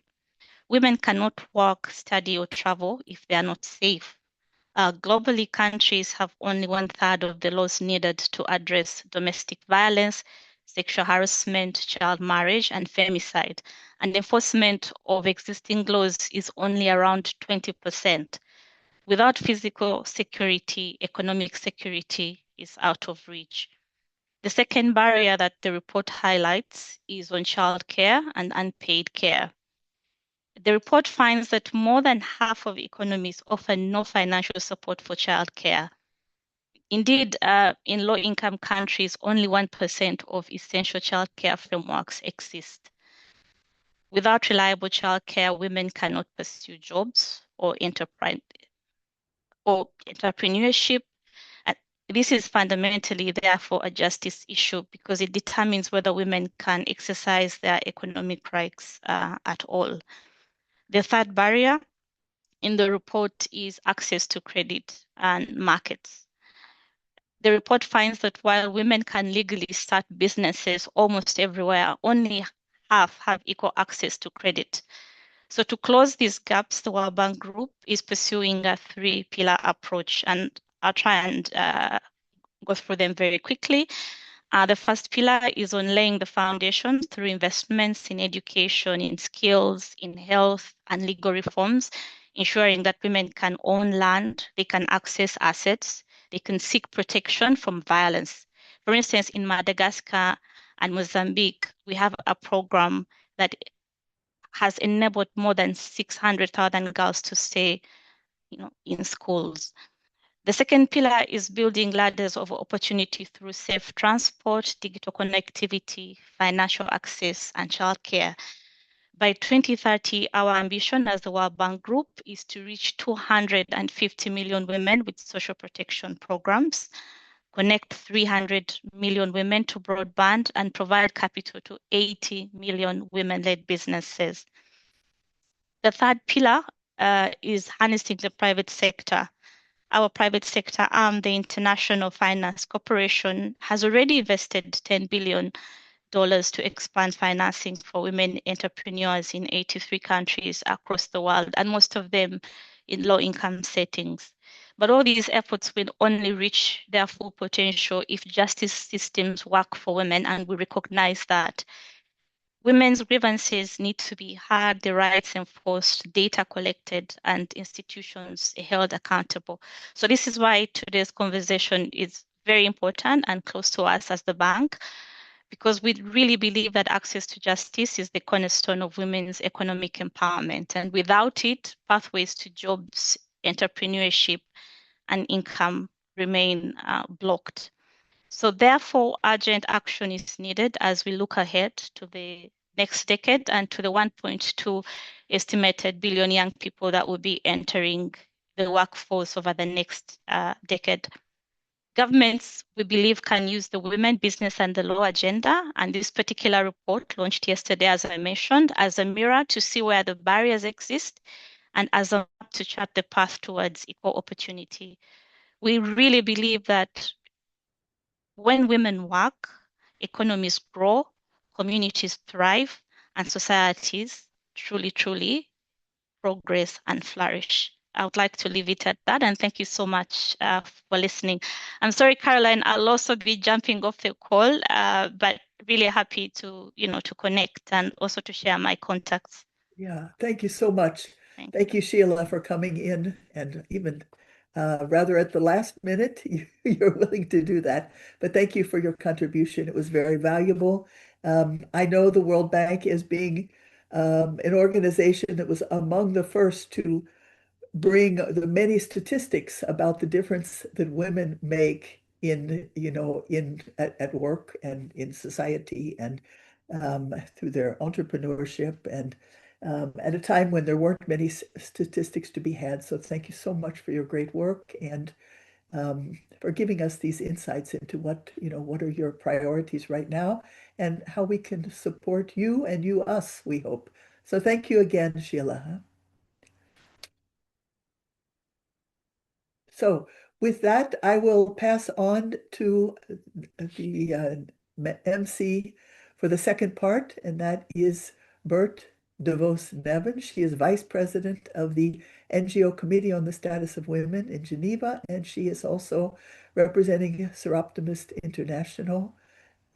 Women cannot work, study, or travel if they are not safe. Globally, countries have only 1/3 of the laws needed to address domestic violence, sexual harassment, child marriage, and femicide. And enforcement of existing laws is only around 20%. Without physical security, economic security is out of reach. The second barrier that the report highlights is on childcare and unpaid care. The report finds that more than half of economies offer no financial support for childcare. Indeed, in low-income countries, only 1% of essential childcare frameworks exist. Without reliable childcare, women cannot pursue jobs or entrepreneurship. This is fundamentally, therefore, a justice issue because it determines whether women can exercise their economic rights at all. The third barrier in the report is access to credit and markets. The report finds that while women can legally start businesses almost everywhere, only half have equal access to credit. So to close these gaps, the World Bank Group is pursuing a three-pillar approach, and I'll try and go through them very quickly. The first pillar is on laying the foundation through investments in education, in skills, in health, and legal reforms, ensuring that women can own land, they can access assets, they can seek protection from violence. For instance, in Madagascar and Mozambique, we have a program that has enabled more than 600,000 girls to stay, in schools. The second pillar is building ladders of opportunity through safe transport, digital connectivity, financial access, and childcare. By 2030, our ambition as the World Bank Group is to reach 250 million women with social protection programs, connect 300 million women to broadband, and provide capital to 80 million women-led businesses. The third pillar is harnessing the private sector. Our private sector arm, the International Finance Corporation, has already invested $10 billion to expand financing for women entrepreneurs in 83 countries across the world, and most of them in low-income settings. But all these efforts will only reach their full potential if justice systems work for women, and we recognize that. Women's grievances need to be heard, the rights enforced, data collected, and institutions held accountable. So this is why today's conversation is very important and close to us as the bank, because we really believe that access to justice is the cornerstone of women's economic empowerment. And without it, pathways to jobs, entrepreneurship, and income remain blocked. So therefore, urgent action is needed as we look ahead to the next decade and to the 1.2 estimated billion young people that will be entering the workforce over the next decade. Governments, we believe, can use the women, business, and the law agenda, and this particular report launched yesterday, as I mentioned, as a mirror to see where the barriers exist and as a map to chart the path towards equal opportunity. We really believe that when women work, economies grow, communities thrive, and societies truly progress and flourish. I would like to leave it at that, and thank you so much for listening. I'm sorry, Caroline, I'll also be jumping off the call, but really happy to, to connect and also to share my contacts. Yeah, thank you so much. Thank you, Sheila, for coming in, and even rather at the last minute, you're willing to do that. But thank you for your contribution. It was very valuable. I know the World Bank is being an organization that was among the first to bring the many statistics about the difference that women make at work and in society, and through their entrepreneurship, and at a time when there weren't many statistics to be had. So thank you so much for your great work, and for giving us these insights into what are your priorities right now and how we can support you and you us, we hope. So thank you again, Sheila. So with that, I will pass on to the MC for the second part, and that is Bert de Vos Neven. She is Vice President of the NGO Committee on the Status of Women in Geneva, and she is also representing Seroptimist International.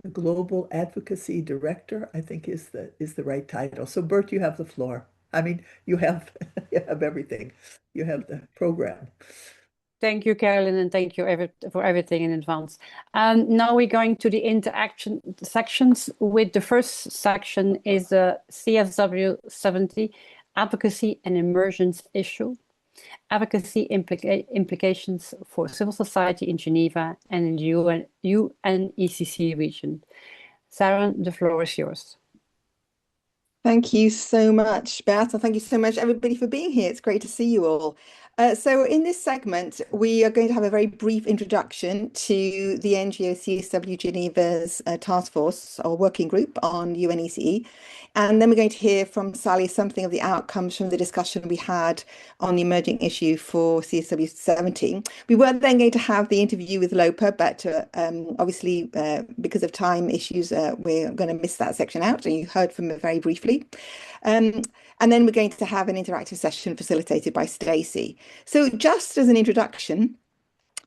The Global Advocacy Director, I think is the right title. So Bert, you have the floor. I mean, you have everything. You have the program. Thank you, Carolyn, and thank you for everything in advance. Now we're going to the interaction sections. With the first section is the CSW70, Advocacy and Emergence Issue. Advocacy implications for civil society in Geneva and in the UNECC region. Sharon, the floor is yours. Thank you so much, Beth, and thank you so much, everybody, for being here. It's great to see you all. So in this segment, we are going to have a very brief introduction to the NGO CSW Geneva's task force or working group on UNECE. And then we're going to hear from Sally something of the outcomes from the discussion we had on the emerging issue for CSW70. We were then going to have the interview with Lopa, but obviously, because of time issues, we're going to miss that section out. And you heard from her very briefly. And then we're going to have an interactive session facilitated by Stacey. So just as an introduction,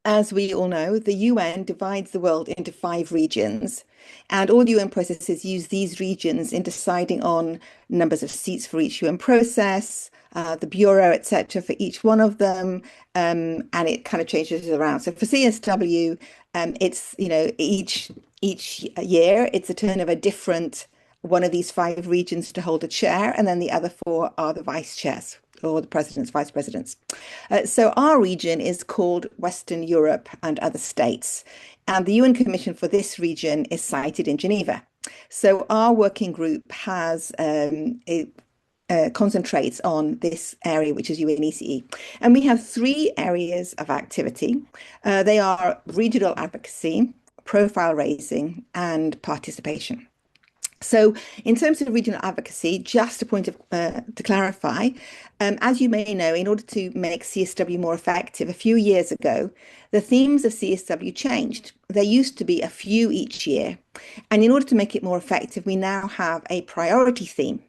as we all know, the UN divides the world into 5 regions, and all UN processes use these regions in deciding on numbers of seats for each UN process, the bureau, etc., for each one of them, and it kind of changes around. So for CSW, it's each year it's a turn of a different one of these 5 regions to hold a chair, and then the other 4 are the vice chairs or the presidents, vice presidents. So our region is called Western Europe and other states, and the UN Commission for this region is cited in Geneva. So our working group has concentrates on this area, which is UNECE. And we have 3 areas of activity. They are regional advocacy, profile raising, and participation. So in terms of regional advocacy, just a point to clarify, as you may know, in order to make CSW more effective, a few years ago, the themes of CSW changed. There used to be a few each year. And in order to make it more effective, we now have a priority theme.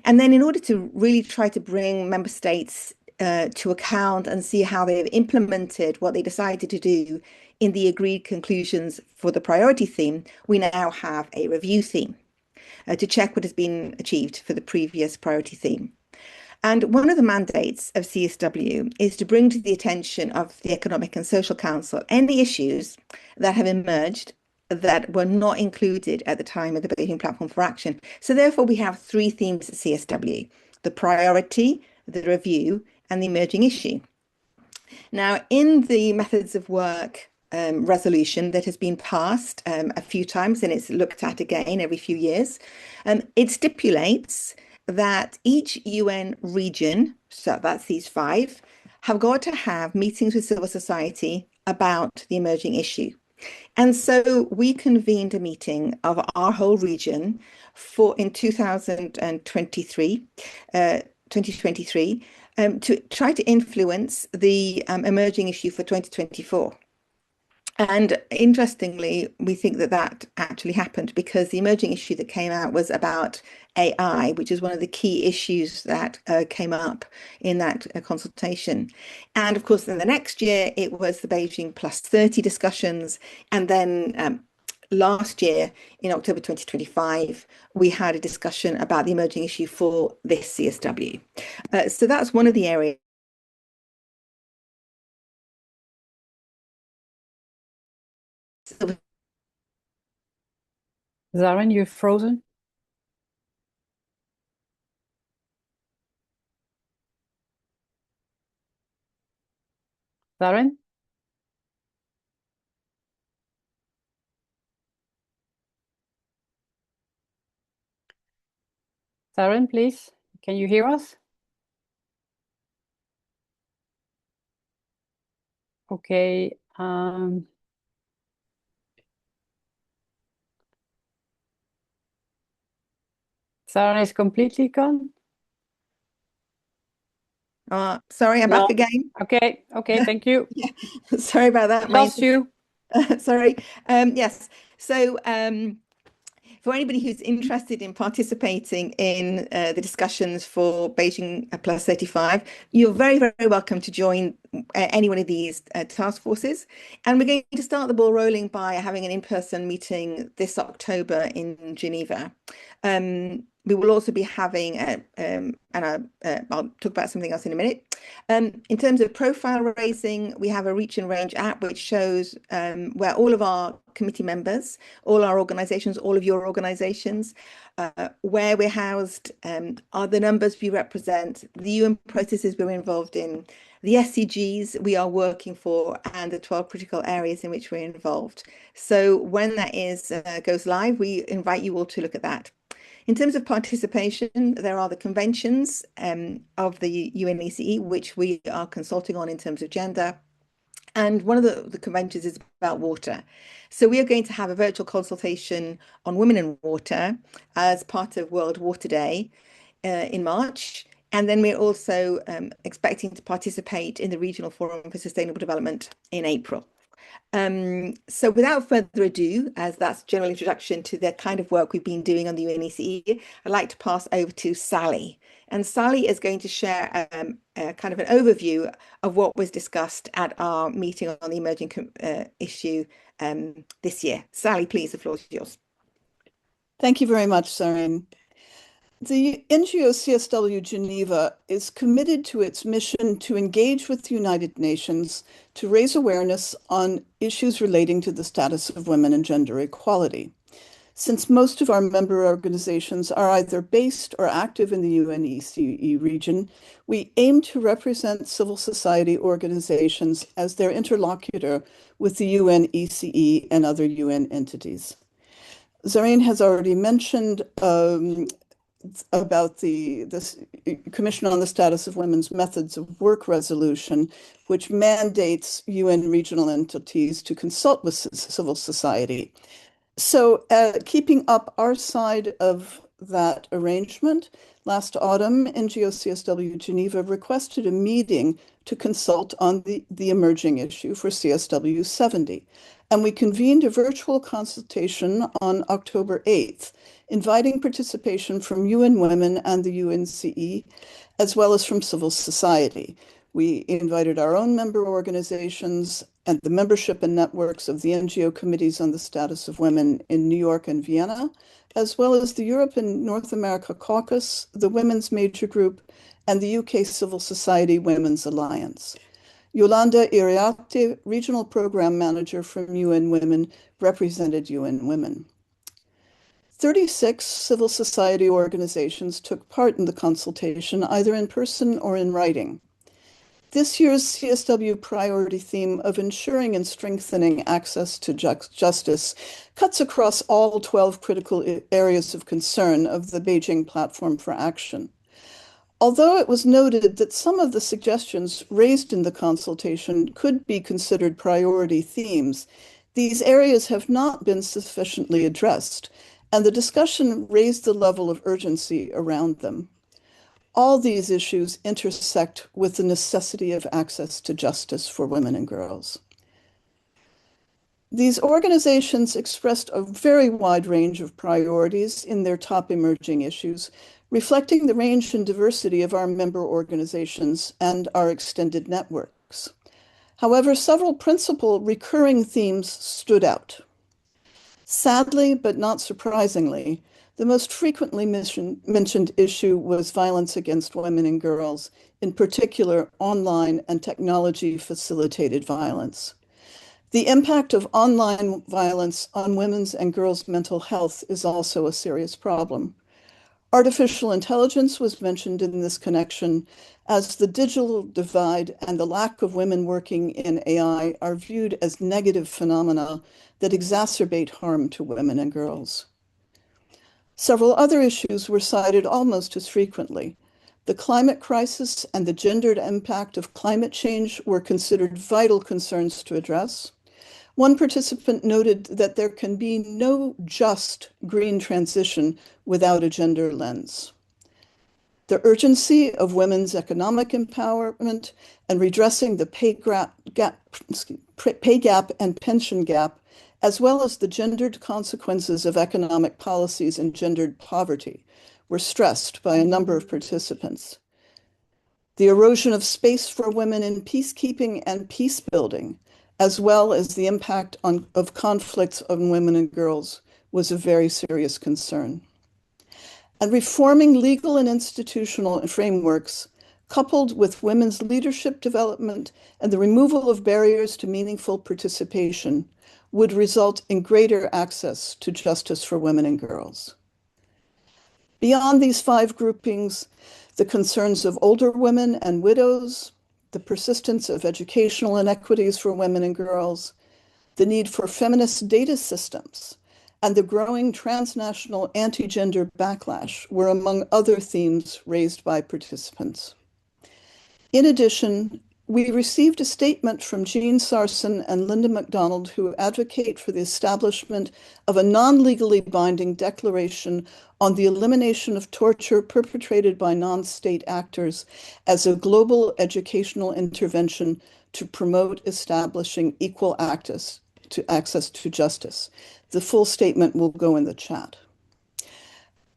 And then in order to really try to bring member states to account and see how they've implemented what they decided to do in the agreed conclusions for the priority theme, we now have a review theme to check what has been achieved for the previous priority theme. And one of the mandates of CSW is to bring to the attention of the Economic and Social Council any issues that have emerged that were not included at the time of the Beijing Platform for Action. So therefore, we have 3 themes at CSW: the priority, the review, and the emerging issue. Now, in the methods of work resolution that has been passed a few times, and it's looked at again every few years, it stipulates that each UN region, so that's these 5, have got to have meetings with civil society about the emerging issue. And so we convened a meeting of our whole region in 2023, to try to influence the emerging issue for 2024. And interestingly, we think that that actually happened because the emerging issue that came out was about AI, which is one of the key issues that came up in that consultation. And of course, in the next year, it was the Beijing +30 discussions. And then last year, in October 2025, we had a discussion about the emerging issue for this CSW. So that's one of the areas. Zaren, you're frozen. Zaren? Zaren, please, can you hear us? Okay. Zaren is completely gone. Sorry, I'm back again. Okay, thank you. Yeah, sorry about that. Lost you. Sorry. Yes. So for anybody who's interested in participating in the discussions for Beijing +35, you're very, very welcome to join any one of these task forces. And we're going to start the ball rolling by having an in-person meeting this October in Geneva. We will also be having, I'll talk about something else in a minute. In terms of profile raising, we have a Reach and Range app, which shows where all of our committee members, all our organizations, all of your organizations, where we're housed, are the numbers we represent, the UN processes we're involved in, the SDGs we are working for, and the 12 critical areas in which we're involved. So when that goes live, we invite you all to look at that. In terms of participation, there are the conventions of the UNECE, which we are consulting on in terms of gender. And one of the conventions is about water. So we are going to have a virtual consultation on women in water as part of World Water Day in March. And then we're also expecting to participate in the Regional Forum for Sustainable Development in April. So without further ado, as that's a general introduction to the kind of work we've been doing on the UNECE, I'd like to pass over to Sally. And Sally is going to share a kind of an overview of what was discussed at our meeting on the emerging issue this year. Sally, please, the floor is yours. Thank you very much, Sareen. The NGO CSW Geneva is committed to its mission to engage with the United Nations to raise awareness on issues relating to the status of women and gender equality. Since most of our member organizations are either based or active in the UNECE region, we aim to represent civil society organizations as their interlocutor with the UNECE and other UN entities. Zareen has already mentioned about the Commission on the Status of Women's Methods of Work resolution, which mandates UN regional entities to consult with civil society. So keeping up our side of that arrangement, last autumn, NGO CSW Geneva requested a meeting to consult on the emerging issue for CSW70. And we convened a virtual consultation on October 8th, inviting participation from UN Women and the UNCE, as well as from civil society. We invited our own member organizations and the membership and networks of the NGO committees on the status of women in New York and Vienna, as well as the Europe and North America Caucus, the Women's Major Group, and the UK Civil Society Women's Alliance. Yolanda Iriarte, Regional Program Manager from UN Women, represented UN Women. 36 civil society organizations took part in the consultation, either in person or in writing. This year's CSW priority theme of ensuring and strengthening access to justice cuts across all 12 critical areas of concern of the Beijing Platform for Action. Although it was noted that some of the suggestions raised in the consultation could be considered priority themes, these areas have not been sufficiently addressed, and the discussion raised the level of urgency around them. All these issues intersect with the necessity of access to justice for women and girls. These organizations expressed a very wide range of priorities in their top emerging issues, reflecting the range and diversity of our member organizations and our extended networks. However, several principal recurring themes stood out. Sadly, but not surprisingly, the most frequently mentioned issue was violence against women and girls, in particular online and technology-facilitated violence. The impact of online violence on women's and girls' mental health is also a serious problem. Artificial intelligence was mentioned in this connection, as the digital divide and the lack of women working in AI are viewed as negative phenomena that exacerbate harm to women and girls. Several other issues were cited almost as frequently. The climate crisis and the gendered impact of climate change were considered vital concerns to address. One participant noted that there can be no just green transition without a gender lens. The urgency of women's economic empowerment and redressing the pay gap and pension gap, as well as the gendered consequences of economic policies and gendered poverty, were stressed by a number of participants. The erosion of space for women in peacekeeping and peace building, as well as the impact of conflicts on women and girls, was a very serious concern. And reforming legal and institutional frameworks, coupled with women's leadership development and the removal of barriers to meaningful participation, would result in greater access to justice for women and girls. Beyond these 5 groupings, the concerns of older women and widows, the persistence of educational inequities for women and girls, the need for feminist data systems, and the growing transnational anti-gender backlash were among other themes raised by participants. In addition, we received a statement from Jean Sarson and Linda MacDonald, who advocate for the establishment of a non-legally binding declaration on the elimination of torture perpetrated by non-state actors as a global educational intervention to promote establishing equal access to justice. The full statement will go in the chat.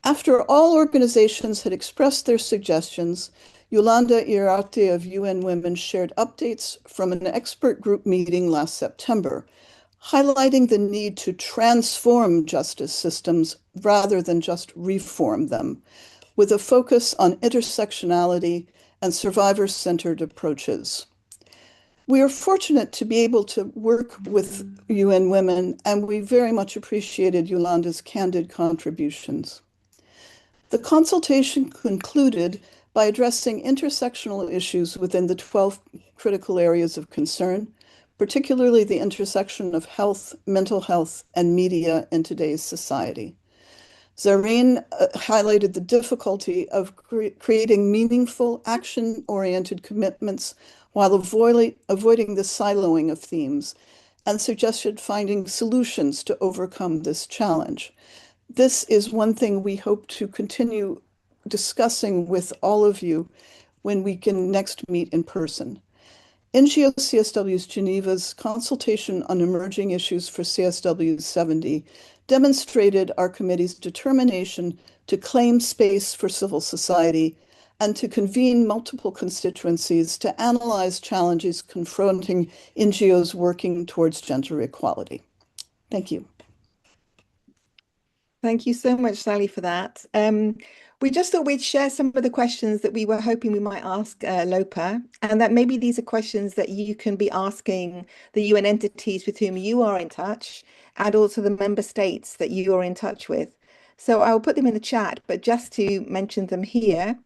After all organizations had expressed their suggestions, Yolanda Iriarte of UN Women shared updates from an expert group meeting last September, highlighting the need to transform justice systems rather than just reform them, with a focus on intersectionality and survivor-centered approaches. We are fortunate to be able to work with UN Women, and we very much appreciated Yolanda's candid contributions. The consultation concluded by addressing intersectional issues within the 12 critical areas of concern, particularly the intersection of health, mental health, and media in today's society. Zareen highlighted the difficulty of creating meaningful, action-oriented commitments while avoiding the siloing of themes, and suggested finding solutions to overcome this challenge. This is one thing we hope to continue discussing with all of you when we can next meet in person. NGO CSW's Geneva's Consultation on Emerging Issues for CSW70 demonstrated our committee's determination to claim space for civil society and to convene multiple constituencies to analyze challenges confronting NGOs working towards gender equality. Thank you. Thank you so much, Sally, for that. We just thought we'd share some of the questions that we were hoping we might ask Lopa, and that maybe these are questions that you can be asking the UN entities with whom you are in touch, and also the member states that you are in touch with. So I'll put them in the chat, but just to mention them here,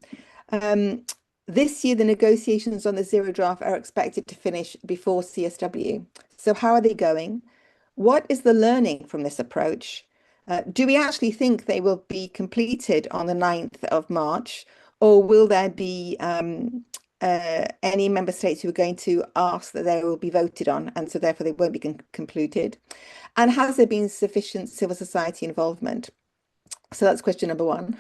this year the negotiations on the zero draft are expected to finish before CSW. So how are they going? What is the learning from this approach? Do we actually think they will be completed on the 9th of March, or will there be any member states who are going to ask that they will be voted on, and so therefore they won't be concluded? And has there been sufficient civil society involvement? So that's question number one.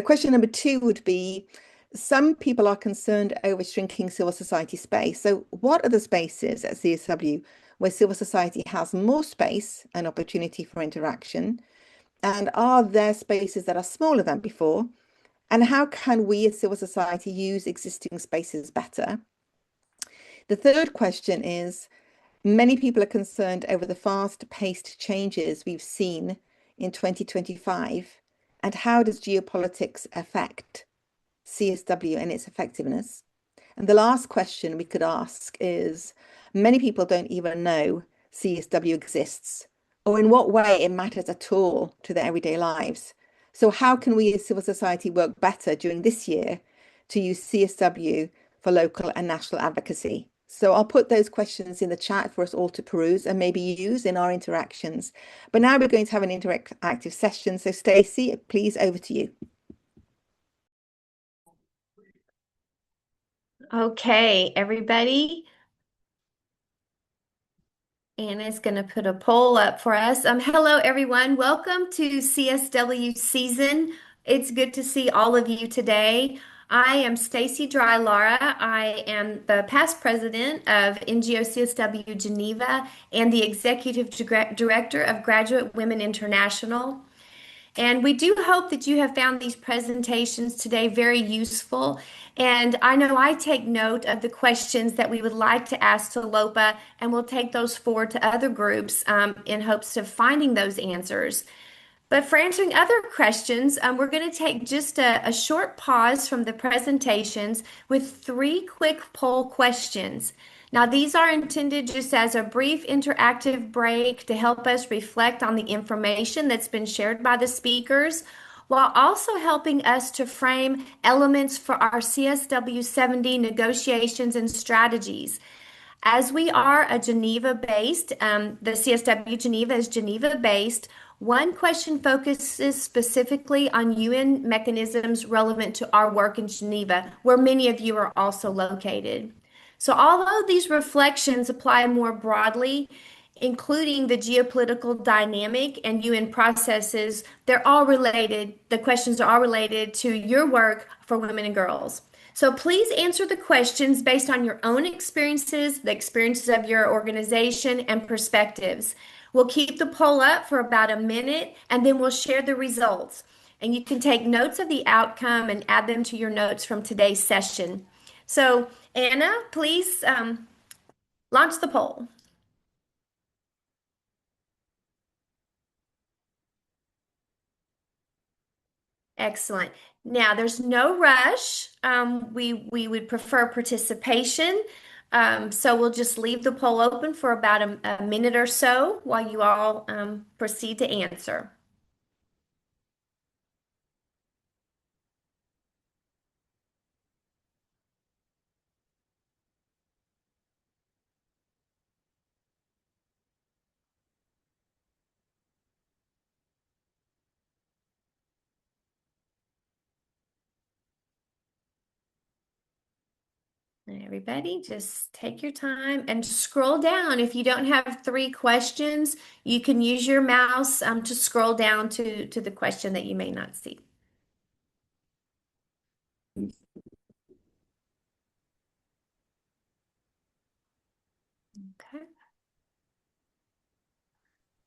Question number two would be, some people are concerned over shrinking civil society space. So what are the spaces at CSW where civil society has more space and opportunity for interaction? And are there spaces that are smaller than before? And how can we as civil society use existing spaces better? The third question is, many people are concerned over the fast-paced changes we've seen in 2025, and how does geopolitics affect CSW and its effectiveness? And the last question we could ask is, many people don't even know CSW exists, or in what way it matters at all to their everyday lives. So how can we as civil society work better during this year to use CSW for local and national advocacy? So I'll put those questions in the chat for us all to peruse and maybe use in our interactions. But now we're going to have an interactive session. So Stacey, please, over to you. Okay, everybody. Anna's going to put a poll up for us. Hello, everyone. Welcome to CSW season. It's good to see all of you today. I am Stacey Dry-Lara. I am the past president of NGO CSW Geneva and the executive director of Graduate Women International. And we do hope that you have found these presentations today very useful. And I know I take note of the questions that we would like to ask to LOPA, and we'll take those forward to other groups in hopes of finding those answers. But for answering other questions, we're going to take just a short pause from the presentations with 3 quick poll questions. Now, these are intended just as a brief interactive break to help us reflect on the information that's been shared by the speakers, while also helping us to frame elements for our CSW70 negotiations and strategies. As we are a Geneva-based, the CSW Geneva is Geneva-based, One question focuses specifically on UN mechanisms relevant to our work in Geneva, where many of you are also located. So although these reflections apply more broadly, including the geopolitical dynamic and UN processes, they're all related. The questions are all related to your work for women and girls. So please answer the questions based on your own experiences, the experiences of your organization, and perspectives. We'll keep the poll up for about a minute, and then we'll share the results. And you can take notes of the outcome and add them to your notes from today's session. So, Anna, please launch the poll. Excellent. Now, there's no rush. We would prefer participation. So we'll just leave the poll open for about a minute or so while you all proceed to answer. Everybody, just take your time and scroll down. If you don't have 3 questions, you can use your mouse to scroll down to the question that you may not see. Okay.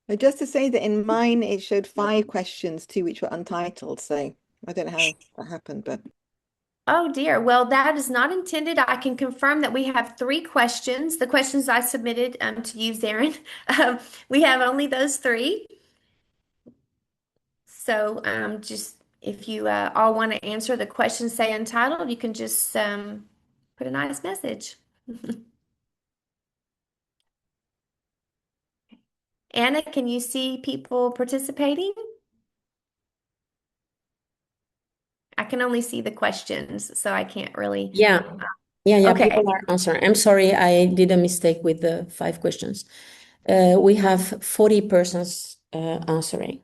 But just to say that in mine, it showed 5 questions too, which were untitled. So I don't know how that happened, but. Oh dear. Well, that is not intended. I can confirm that we have 3 questions. The questions I submitted to you, Zarin. We have only those 3. So just if you all want to answer the questions say untitled, you can just put a nice message. Anna, can you see people participating? I can only see the questions, so I can't really. Yeah. Okay. People are answering. I'm sorry, I did a mistake with the 5 questions. We have 40 persons answering.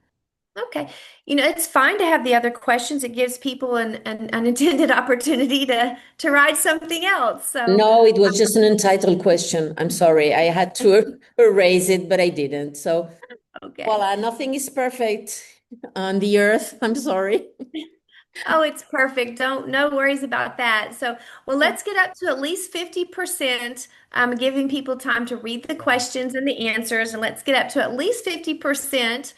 Okay. It's fine to have the other questions. It gives people an unintended opportunity to write something else. So No, it was just an entitled question. I'm sorry. I had to erase it, but I didn't. So, okay. voila, nothing is perfect on the earth. I'm sorry. Oh, it's perfect. No worries about that. So, well, let's get up to at least 50%, giving people time to read the questions and the answers, and let's get up to at least 50%.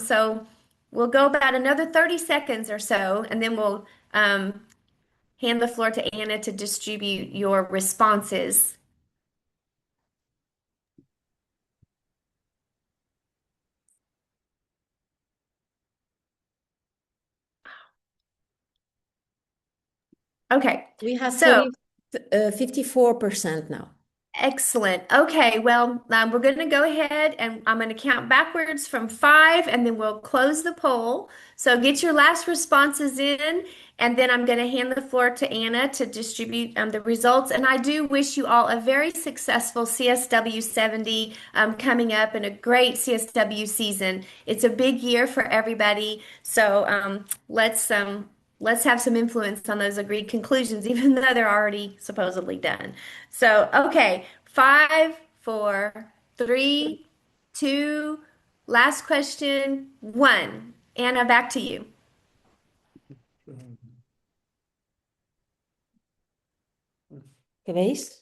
So we'll go about another 30 seconds or so, and then we'll hand the floor to Anna to distribute your responses. Okay. We have So 54% now. excellent. Okay, well, we're going to go ahead and I'm going to count backwards from 5 and then we'll close the poll. So get your last responses in and then I'm going to hand the floor to Anna to distribute the results. And I do wish you all a very successful CSW70 coming up and a great CSW season. It's a big year for everybody. So let's have some influence on those agreed conclusions, even though they're already supposedly done. So, okay, 5, 4, 3, 2, last question, 1. Anna, back to you. ¿Veis?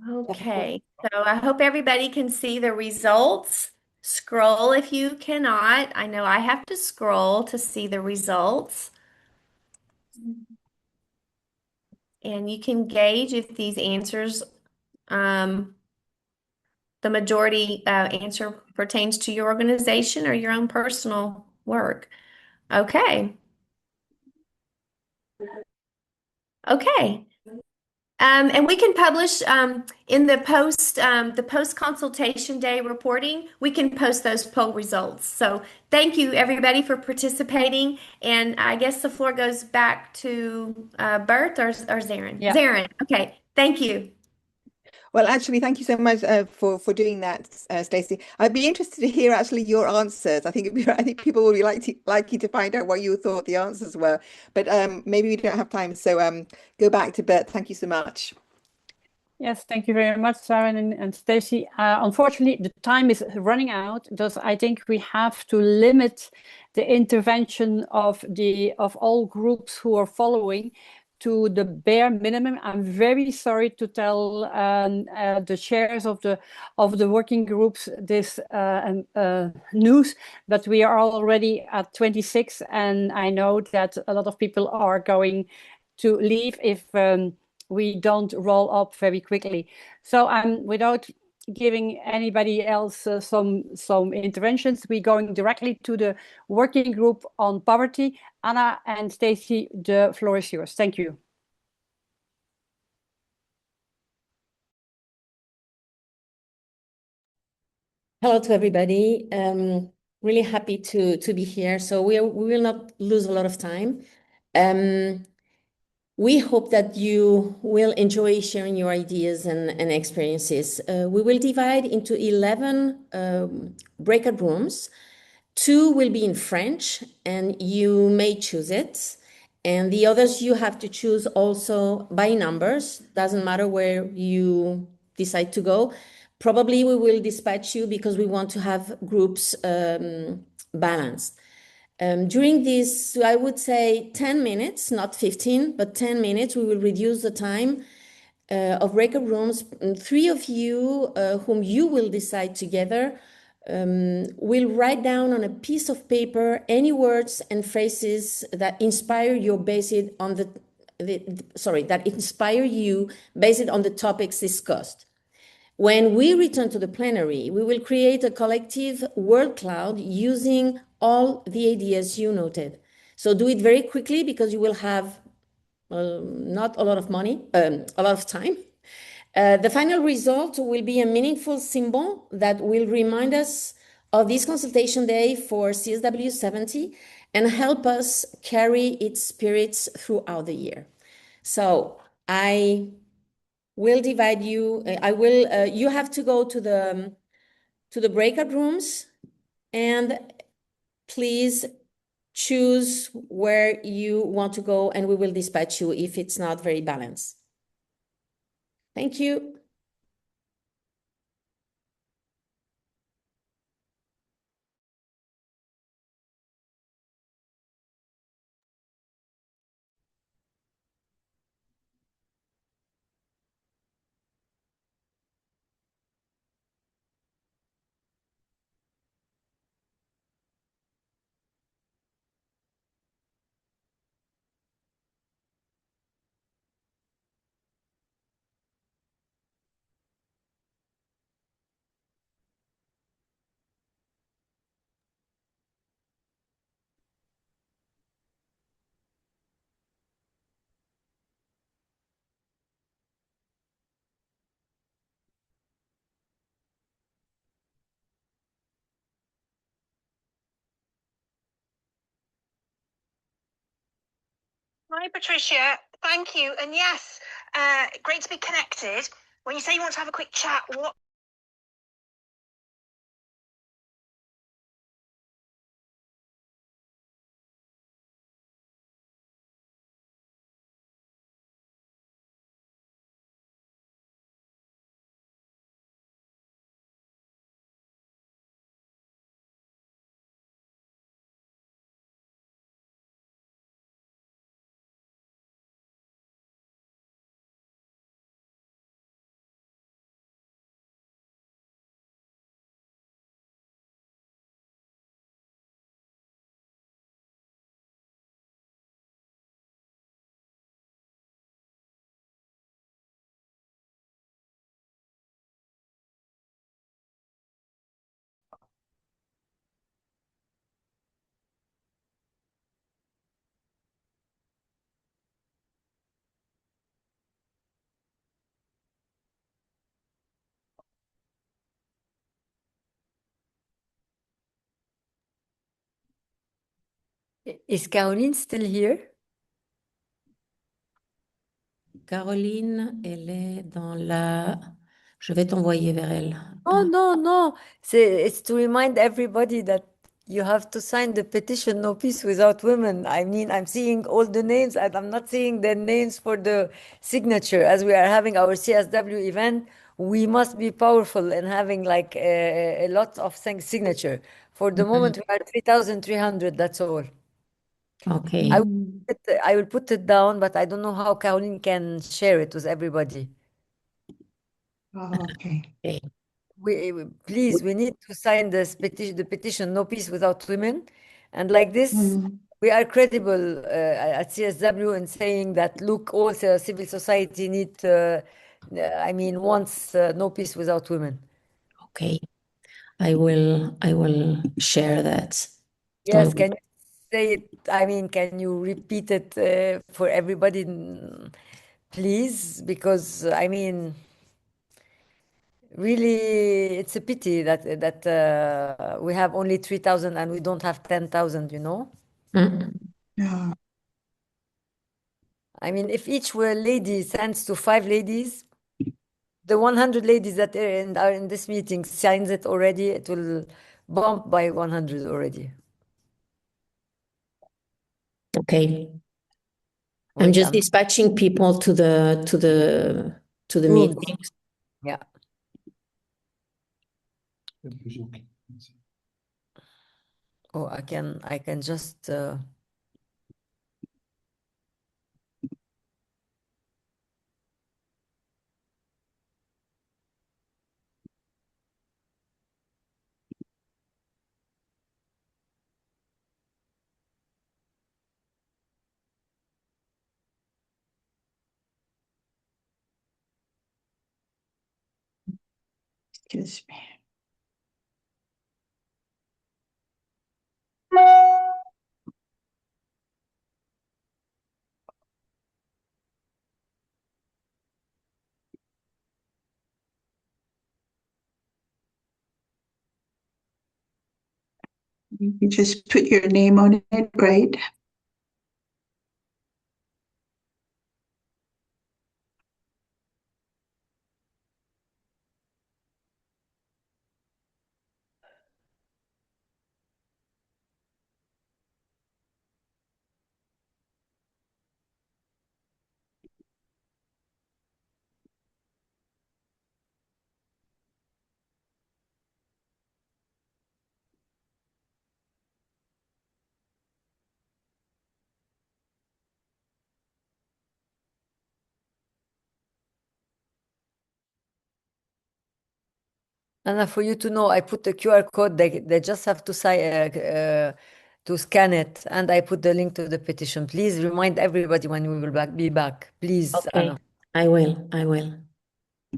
Okay, so I hope everybody can see the results. Scroll if you cannot. I know I have to scroll to see the results. And you can gauge if these answers, the majority answer pertains to your organization or your own personal work. Okay. Okay. And we can publish in the post consultation day reporting, we can post those poll results. So thank you everybody for participating. And I guess the floor goes back to Bert or Zarin. Yeah. Zarin, okay, thank you. Well, actually, thank you so much for doing that, Stacey. I'd be interested to hear actually your answers. I think people would be likely to find out what you thought the answers were, but maybe we don't have time. So go back to Bert. Thank you so much. Yes, thank you very much, Sharon and Stacey. Unfortunately, the time is running out. Thus, I think we have to limit the intervention of all groups who are following to the bare minimum. I'm very sorry to tell the chairs of the working groups this news, but we are already at 26, and I know that a lot of people are going to leave if we don't roll up very quickly. So without giving anybody else some interventions, we're going directly to the working group on poverty. Anna and Stacey, the floor is yours. Thank you. Hello to everybody. Really happy to be here. So we will not lose a lot of time. We hope that you will enjoy sharing your ideas and experiences. We will divide into 11 breakout rooms. 2 will be in French, and you may choose it. And the others you have to choose also by numbers. Doesn't matter where you decide to go. Probably we will dispatch you because we want to have groups balanced. During this, I would say 10 minutes, not 15, but 10 minutes, we will reduce the time of breakout rooms. 3 of you, whom you will decide together, will write down on a piece of paper any words and phrases that inspire you based on that inspire you based on the topics discussed. When we return to the plenary, we will create a collective word cloud using all the ideas you noted. So do it very quickly because you will have not a lot of money, a lot of time. The final result will be a meaningful symbol that will remind us of this consultation day for CSW70 and help us carry its spirits throughout the year. So I will divide you. You have to go to the breakout rooms, and please choose where you want to go, and we will dispatch you if it's not very balanced. Thank you. Hi, Patricia. Thank you. And yes, great to be connected. When you say you want to have a quick chat, what Is Caroline still here? Caroline, elle est dans la Je vais t'envoyer vers elle. Oh, no, no. It's to remind everybody that you have to sign the petition, no peace without women. I mean, I'm seeing all the names and I'm not seeing the names for the signature. As we are having our CSW event, we must be powerful in having like a lot of things signature. For the moment, we are 3,300, that's all. Okay. I will put it down, but I don't know how Caroline can share it with everybody. Okay. Okay. Please, we need to sign this petition, the petition, no peace without women. And like this, we are credible at CSW in saying that, look, all the civil society need, wants no peace without women. Okay. I will share that. Yes, can you say it? I mean, can you repeat it for everybody, please? Because, I mean, really, it's a pity that we have only 3,000 and we don't have 10,000, you know? Yeah. I mean, if each were lady sends to 5 ladies, the 100 ladies that are in this meeting signs it already, it will bump by 100 already. Okay. I'm Wait, just dispatching people to the Rooms. meeting. Yeah. Oh, I can just Excuse me. You just put your name on it, right? Anna, for you to know, I put the QR code. They just have to to scan it, and I put the link to the petition. Please remind everybody when we will be back. Please, Okay. Anna. I will.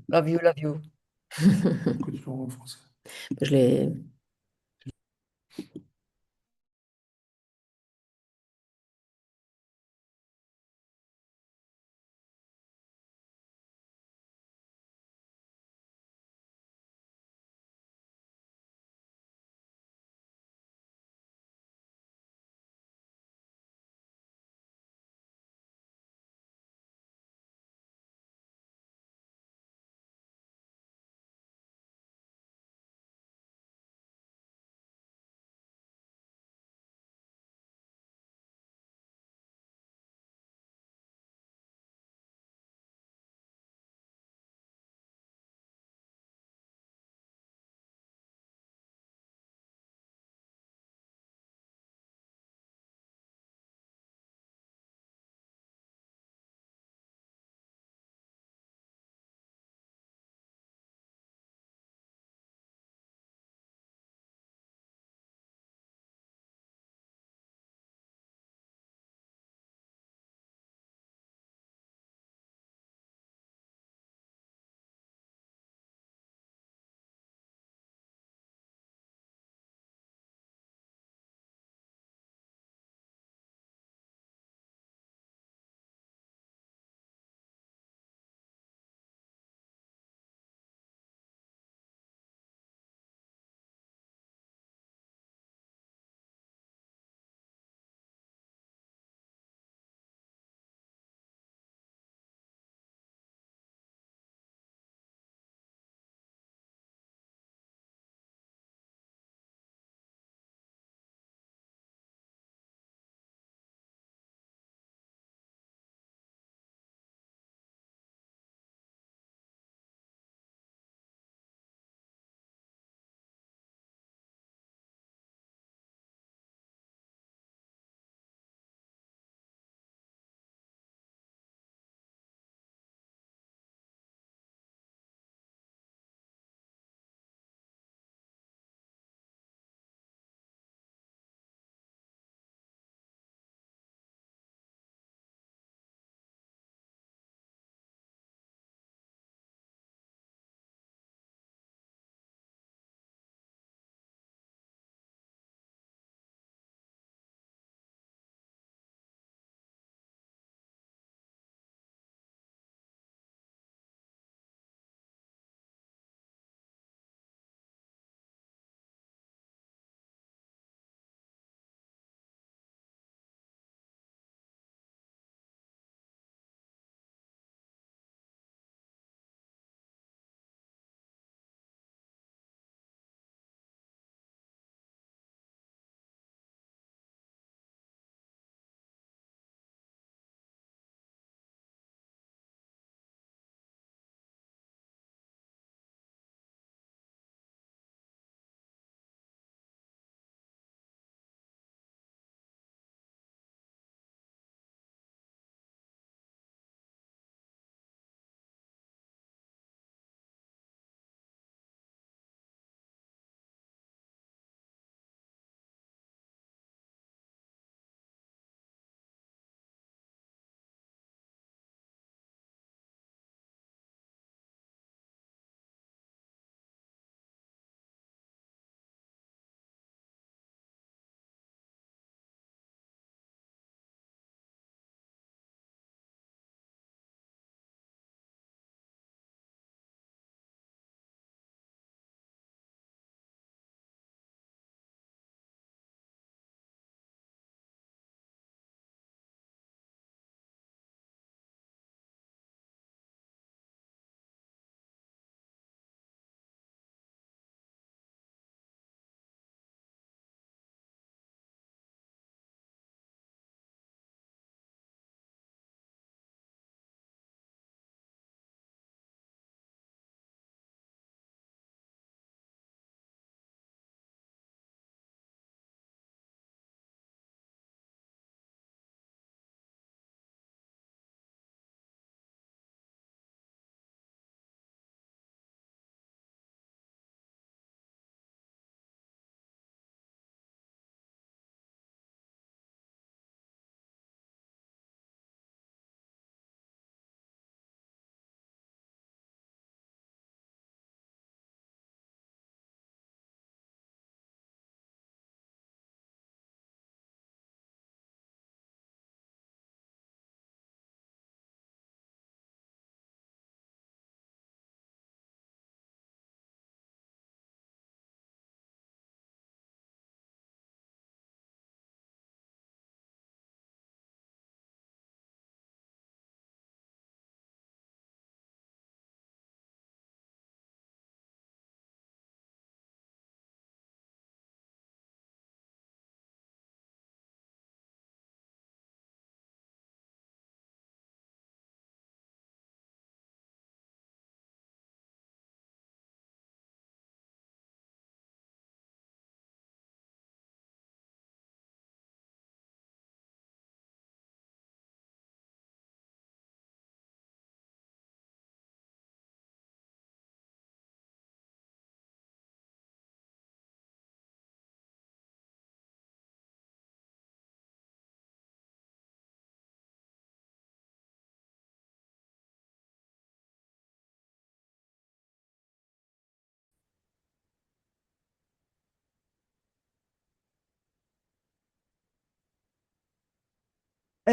Love you, love you. Je l'ai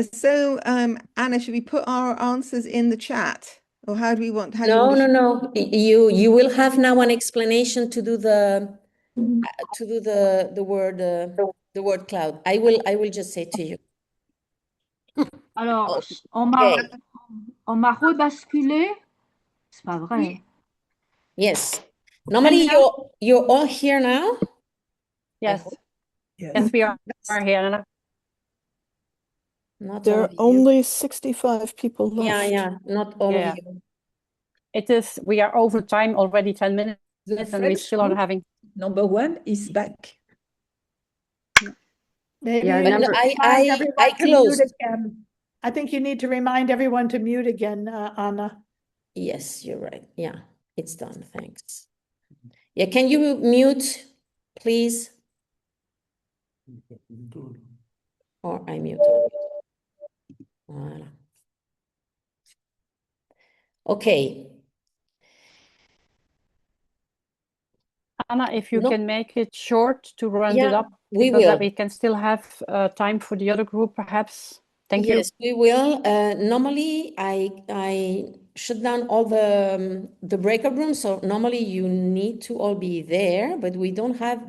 So, Anna, should we put our answers in the chat, or how do we want? How do you No, want to? no. You will have now an explanation to do the word cloud. I will just say to you. Alors, Okay. on m'a rebasculé. C'est pas vrai. Yes. Normally you're all here now. Yes. Yes. Yes, we are here, Anna. Not There all are of you. only 65 people Yeah, left. yeah. Not all Yeah. of you. It is, we are over time already 10 minutes, The and we French still are group, having. number one is back. Maybe Yeah, you need But to no, remind everyone I to mute closed. again. I think you need to remind everyone to mute again, Anna. Yes, you're right. Yeah, it's done. Thanks. Yeah, can you mute, please? Or I mute. Voilà. Okay. Anna, if you No. can make it short to round it Yeah, up, we because that will. we can still have time for the other group, perhaps. Thank you. Yes, we will. Normally, I shut down all the breakout rooms. So normally you need to all be there, but we don't have.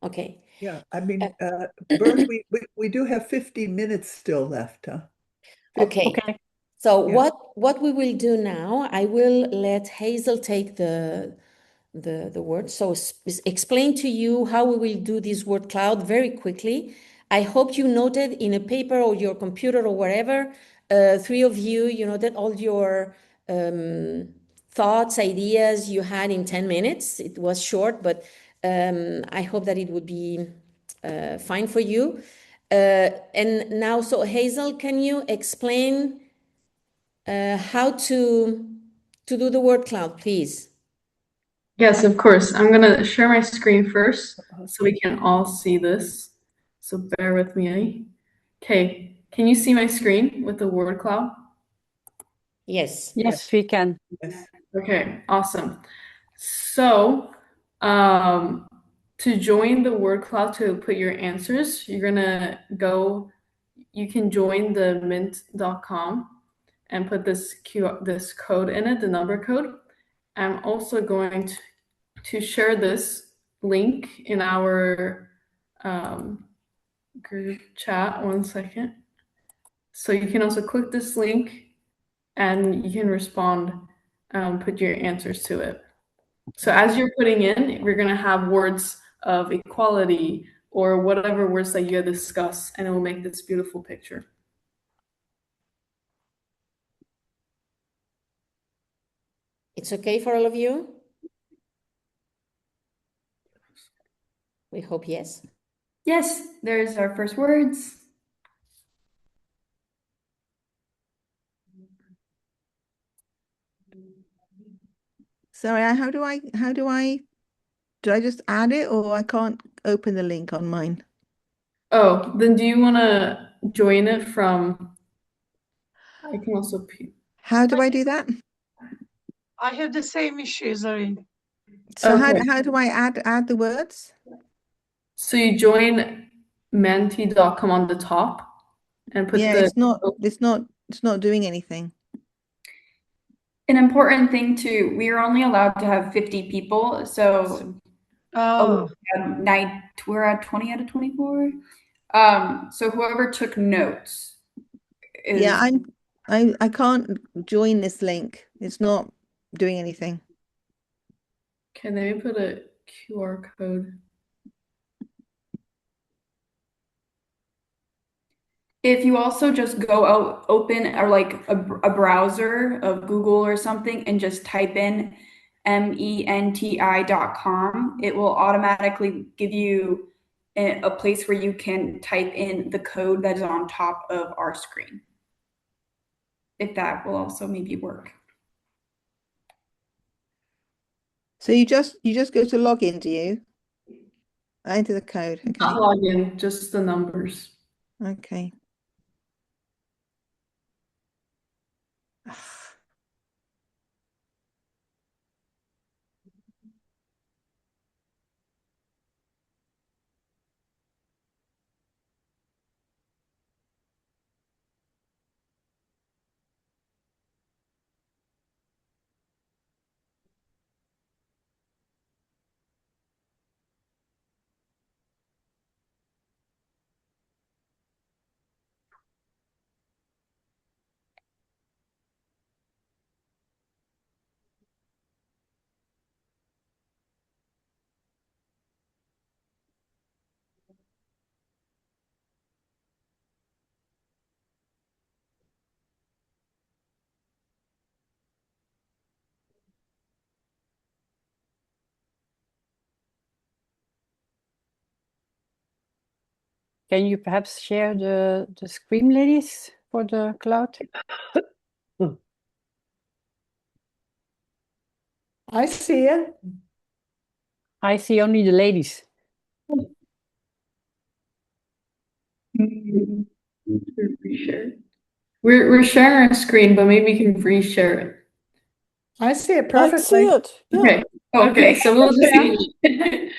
Okay. Yeah, I mean, Bert, we do have 50 minutes still left, huh? Okay. Okay. So Yeah. what we will do now, I will let Hazel take the word. So explain to you how we will do this word cloud very quickly. I hope you noted in a paper or your computer or wherever, three of you, you noted all your thoughts, ideas you had in 10 minutes. It was short, but I hope that it would be fine for you. And now, so Hazel, can you explain how to do the word cloud, please? Yes, of course. I'm going to share my screen first so we can all see this. So bear with me. Okay, can you see my screen with the word cloud? Yes. Yes, we can. Yes. Okay, awesome. So to join the word cloud to put your answers, you're going to go, you can join the mint.com and put this code in it, the number code. I'm also going to share this link in our group chat. 1 second. So you can also click this link and you can respond, put your answers to it. So as you're putting in, we're going to have words of equality or whatever words that you discuss, and it will make this beautiful picture. It's okay for all of you? We hope yes. Yes, there's our first words. Sorry, do I just add it, or I can't open the link on mine? Oh, then do you want to join it from, I can also, How do I do that? I have the same issue, Zoe. So Okay. how do I add the words? So you join menti.com on the top and put Yeah, it's not doing anything. An important thing too, we are only allowed to have 50 people, so we're at 20 out of 24. So whoever took notes is Yeah, I can't join this link. It's not doing anything. Can they put a QR code? if you also just go out, open or like a browser of Google or something and just type in menti.com, it will automatically give you a place where you can type in the code that is on top of our screen. If that will also maybe work. So you just go to login, do you? Enter the code. Okay. Not login, just the numbers. Okay. Can you perhaps share the screen, ladies, for the cloud? I see it. I see only the ladies. We're sharing our screen, but maybe you can reshare it. I see it I perfectly. see it. Yeah. Okay. Okay. So we'll just see.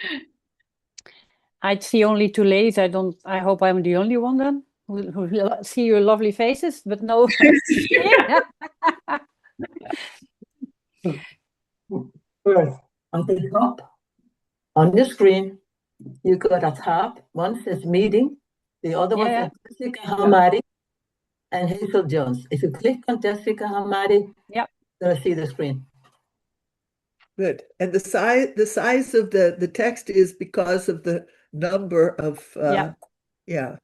I see only two ladies. I hope I'm the only one then who see your lovely faces, but no. First, on the top, on the screen, you got a tab. One says meeting, the other one says Jessica Hamari and Hazel Jones. If you click on Jessica Hamari, you're going to see the screen. Good. And the size of the text is because of the number of yeah.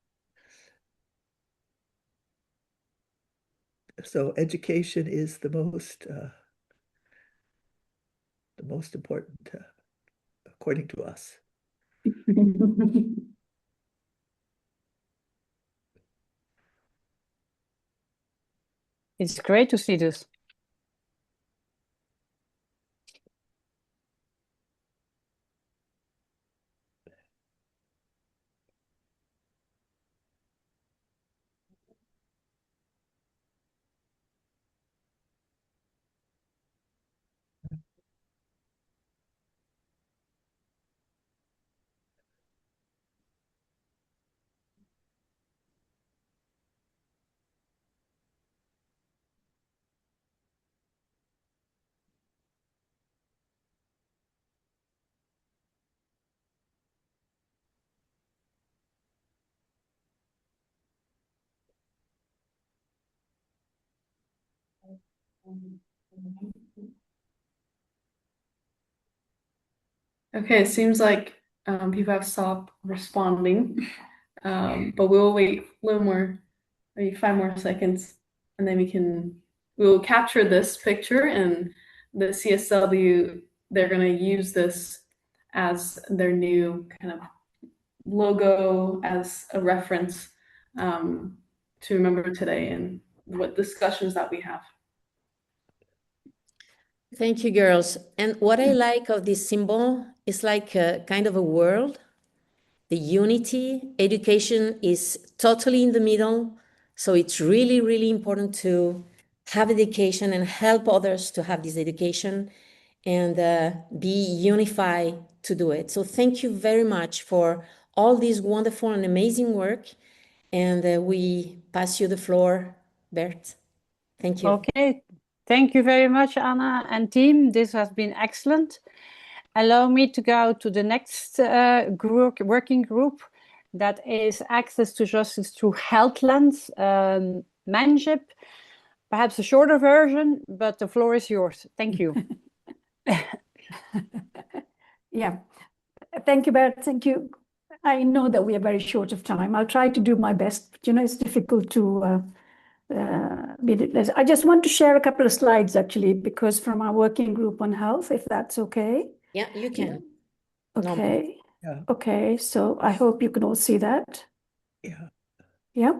So education is the most important, according to us. It's great to see this. Okay, it seems like people have stopped responding, but we'll wait a little more, maybe 5 more seconds, and then we'll capture this picture, and the CSW, they're going to use this as their new kind of logo, as a reference to remember today and what discussions that we have. Thank you, girls. And what I like of this symbol is like a kind of a world, the unity. Education is totally in the middle. So it's really, really important to have education and help others to have this education and be unified to do it. So thank you very much for all this wonderful and amazing work. And we pass you the floor, Bert. Thank you. Okay. Thank you very much, Anna and team. This has been excellent. Allow me to go to the next working group, that is access to justice through Healthlands, Manship. Perhaps a shorter version, but the floor is yours. Thank you. Yeah. Thank you, Bert. Thank you. I know that we are very short of time. I'll try to do my best, but it's difficult to I just want to share a couple of slides, actually, because from our working group on health, if that's okay. Yeah, you can. Okay. Yeah. Okay, so I hope you can all see that. Yeah. Yeah.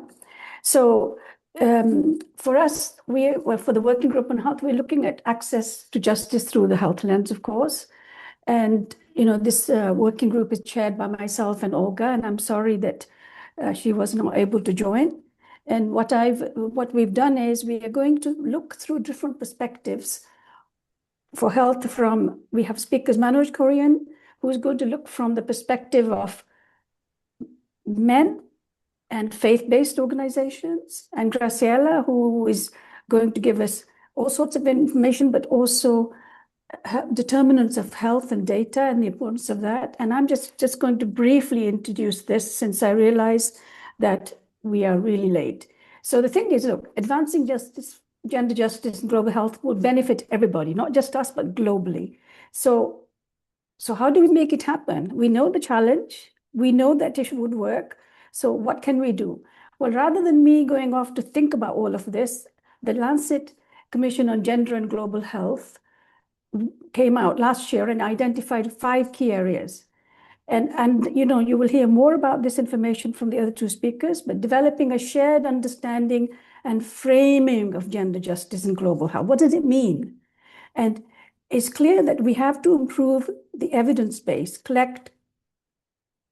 So for us, for the working group on health, we're looking at access to justice through the health lens, of course. And, this working group is chaired by myself and Olga, and I'm sorry that she was not able to join. And what we've done is we are going to look through different perspectives for health we have speakers, Manoj Korean, who's going to look from the perspective of men and faith-based organizations, and Graciela, who is going to give us all sorts of information, but also determinants of health and data and the importance of that. And I'm just going to briefly introduce this, since I realize that we are really late. So the thing is, look, advancing justice, gender justice, and global health will benefit everybody, not just us, but globally. So how do we make it happen? We know the challenge. We know that it would work. So what can we do? Well, rather than me going off to think about all of this, the Lancet Commission on Gender and Global Health came out last year and identified 5 key areas. And you will hear more about this information from the other two speakers, but developing a shared understanding and framing of gender justice in global health. What does it mean? And it's clear that we have to improve the evidence base,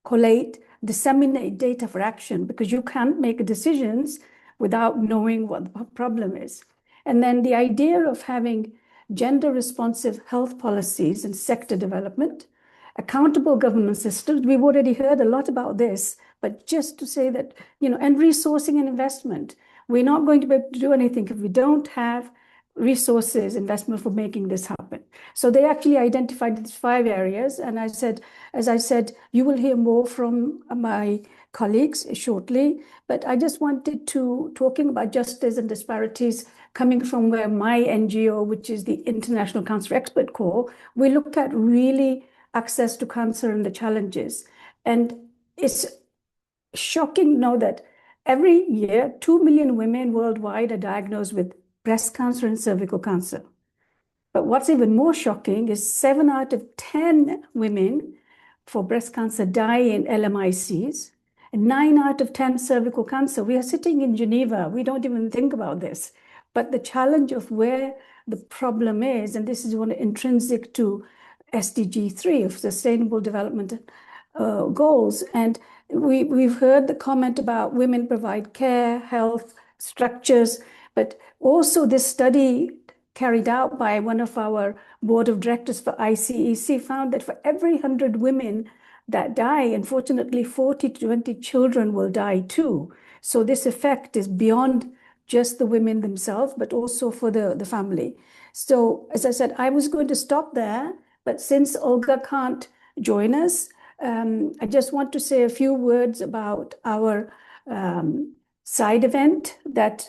collate, disseminate data for action, because you can't make decisions without knowing what the problem is. And then the idea of having gender responsive health policies and sector development, accountable government systems. We've already heard a lot about this, but just to say that, and resourcing and investment. We're not going to be able to do anything if we don't have resources, investment for making this happen. So they actually identified these 5 areas. And as I said, you will hear more from my colleagues shortly, but I just wanted to, talking about justice and disparities, coming from where my NGO, which is the International Cancer Expert Corps, we look at really access to cancer and the challenges. And it's shocking to know that every year, 2 million women worldwide are diagnosed with breast cancer and cervical cancer. But what's even more shocking is 7 out of 10 women for breast cancer die in LMICs, and 9 out of 10 cervical cancer. We are sitting in Geneva. We don't even think about this. But the challenge of where the problem is, and this is one intrinsic to SDG 3 of Sustainable Development Goals. And we've heard the comment about women provide care, health, structures, but also this study carried out by one of our board of directors for ICEC found that for every 100 women that die, unfortunately, 40 to 20 children will die too. So this effect is beyond just the women themselves, but also for the family. So as I said, I was going to stop there, but since Olga can't join us, I just want to say a few words about our side event that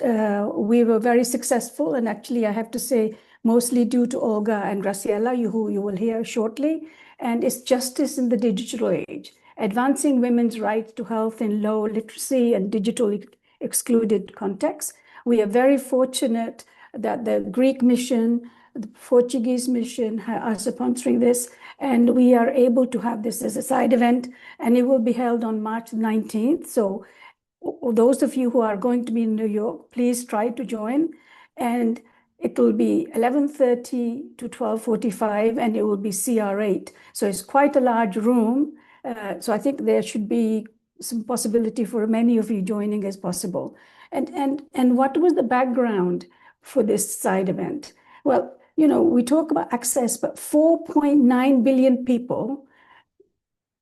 we were very successful. And actually, I have to say, mostly due to Olga and Graciela, who you will hear shortly. And it's justice in the digital age, advancing women's rights to health in low literacy and digital excluded contexts. We are very fortunate that the Greek mission, the Portuguese mission are sponsoring this, and we are able to have this as a side event, and it will be held on March 19th. So those of you who are going to be in New York, please try to join. And it will be 11:30 to 12:45, and it will be CR8. So it's quite a large room. So I think there should be some possibility for many of you joining as possible. And what was the background for this side event? Well, we talk about access, but 4.9 billion people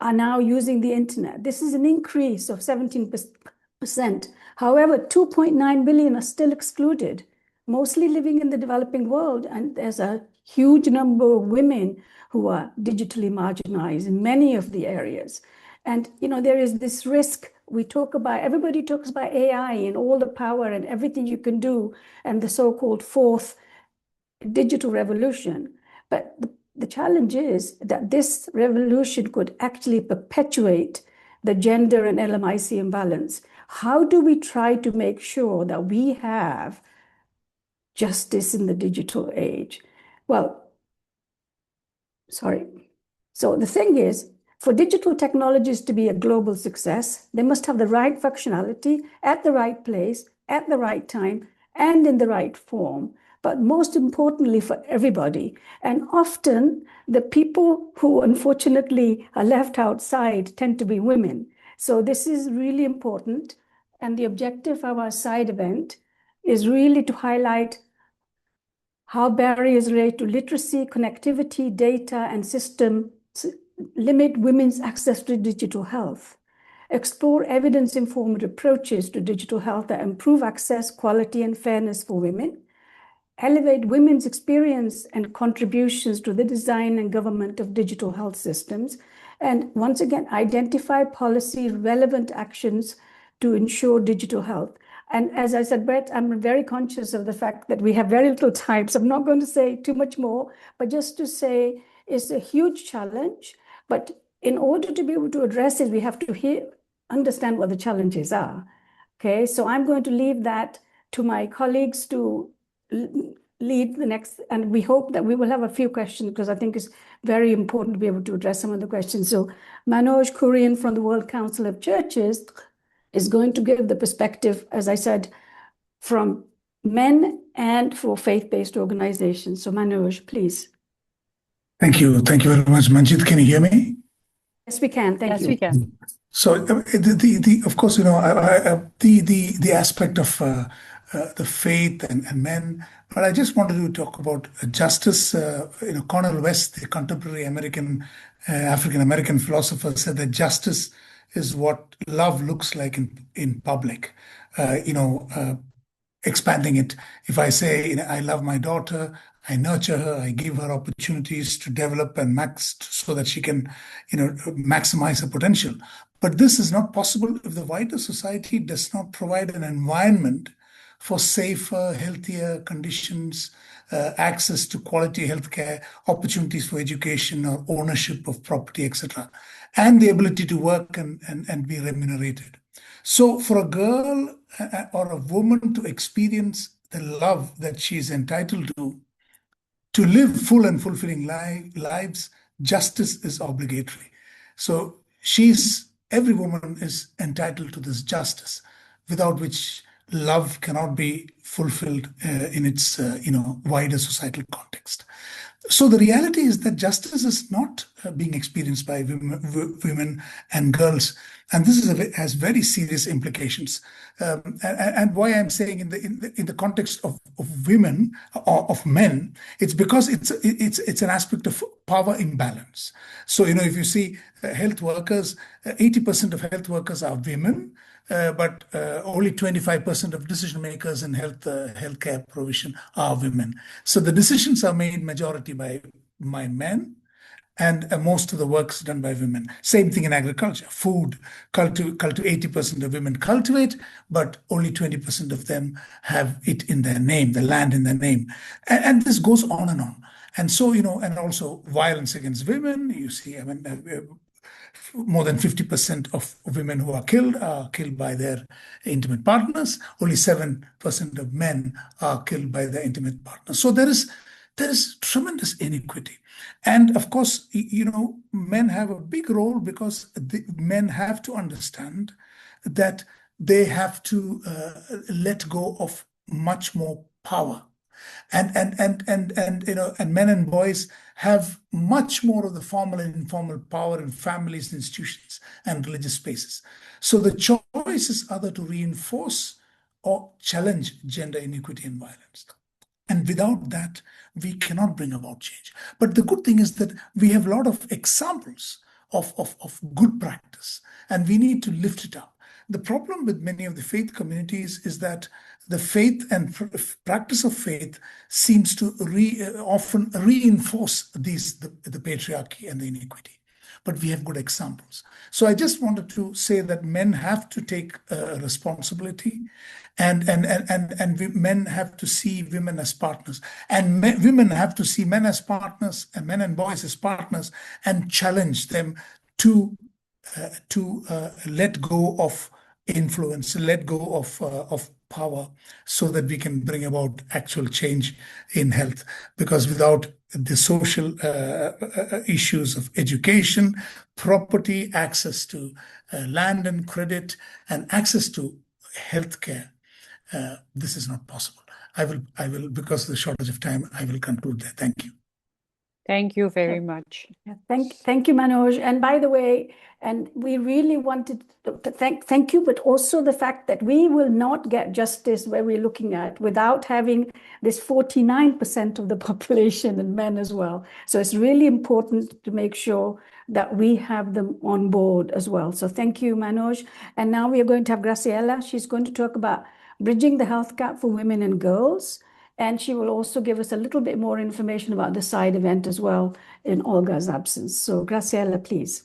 are now using the internet. This is an increase of 17%. However, 2.9 billion are still excluded, mostly living in the developing world. And there's a huge number of women who are digitally marginalized in many of the areas. And, there is this risk. Everybody talks about AI and all the power and everything you can do and the so-called fourth digital revolution. But the challenge is that this revolution could actually perpetuate the gender and LMIC imbalance. How do we try to make sure that we have justice in the digital age? Well, sorry. So the thing is, for digital technologies to be a global success, they must have the right functionality at the right place, at the right time, and in the right form. But most importantly for everybody. And often the people who unfortunately are left outside tend to be women. So this is really important. And the objective of our side event is really to highlight how barriers relate to literacy, connectivity, data, and systems limit women's access to digital health. Explore evidence-informed approaches to digital health that improve access, quality, and fairness for women. Elevate women's experience and contributions to the design and government of digital health systems. And once again, identify policy relevant actions to ensure digital health. And as I said, Brett, I'm very conscious of the fact that we have very little time, so I'm not going to say too much more, but just to say it's a huge challenge. But in order to be able to address it, we have to understand what the challenges are. Okay, so I'm going to leave that to my colleagues to lead the next, and we hope that we will have a few questions because I think it's very important to be able to address some of the questions. So Manoj Kurian from the World Council of Churches is going to give the perspective, as I said, from men and for faith-based organizations. So Manoj, please. Thank you. Thank you very much. Manjit, can you hear me? Yes, we can. Thank you. Yes, we can. So, of course, the aspect of the faith and men, but I just wanted to talk about justice. Cornel West, the contemporary African American philosopher, said that justice is what love looks like in public. Expanding it, if I say, I love my daughter, I nurture her, I give her opportunities to develop and so that she can, maximize her potential. But this is not possible if the wider society does not provide an environment for safer, healthier conditions, access to quality healthcare, opportunities for education or ownership of property, etc., and the ability to work and be remunerated. So for a girl or a woman to experience the love that she is entitled to live full and fulfilling lives, justice is obligatory. So every woman is entitled to this justice, without which love cannot be fulfilled in its wider societal context. So the reality is that justice is not being experienced by women and girls, and this has very serious implications. And why I'm saying in the context of women or of men, it's because it's an aspect of power imbalance. So if you see health workers, 80% of health workers are women. But only 25% of decision makers in healthcare provision are women. So the decisions are made majority by men, and most of the work is done by women. Same thing in agriculture. Food, 80% of women cultivate, but only 20% of them have it in their name, the land in their name. And this goes on and on. And so, and also violence against women, you see, more than 50% of women who are killed by their intimate partners. Only 7% of men are killed by their intimate partners. So there is tremendous inequity. And of course, men have a big role because men have to understand that they have to let go of much more power. And men and boys have much more of the formal and informal power in families, institutions, and religious spaces. So the choice is either to reinforce or challenge gender inequity and violence. And without that, we cannot bring about change. But the good thing is that we have a lot of examples of good practice, and we need to lift it up. The problem with many of the faith communities is that the faith and practice of faith seems to often reinforce the patriarchy and the inequity. But we have good examples. So I just wanted to say that men have to take responsibility, and men have to see women as partners, and women have to see men as partners, and men and boys as partners, and challenge them to let go of influence, let go of power, so that we can bring about actual change in health. Because without the social issues of education, property, access to land and credit, and access to healthcare, this is not possible. I will, because of the shortage of time, I will conclude there. Thank you. Thank you very much. Thank you, Manoj. And by the way, and we really wanted to thank you, but also the fact that we will not get justice where we're looking at without having this 49% of the population and men as well. So it's really important to make sure that we have them on board as well. So thank you, Manoj. And now we are going to have Graciela. She's going to talk about bridging the health gap for women and girls. And she will also give us a little bit more information about the side event as well in Olga's absence. So Graciela, please.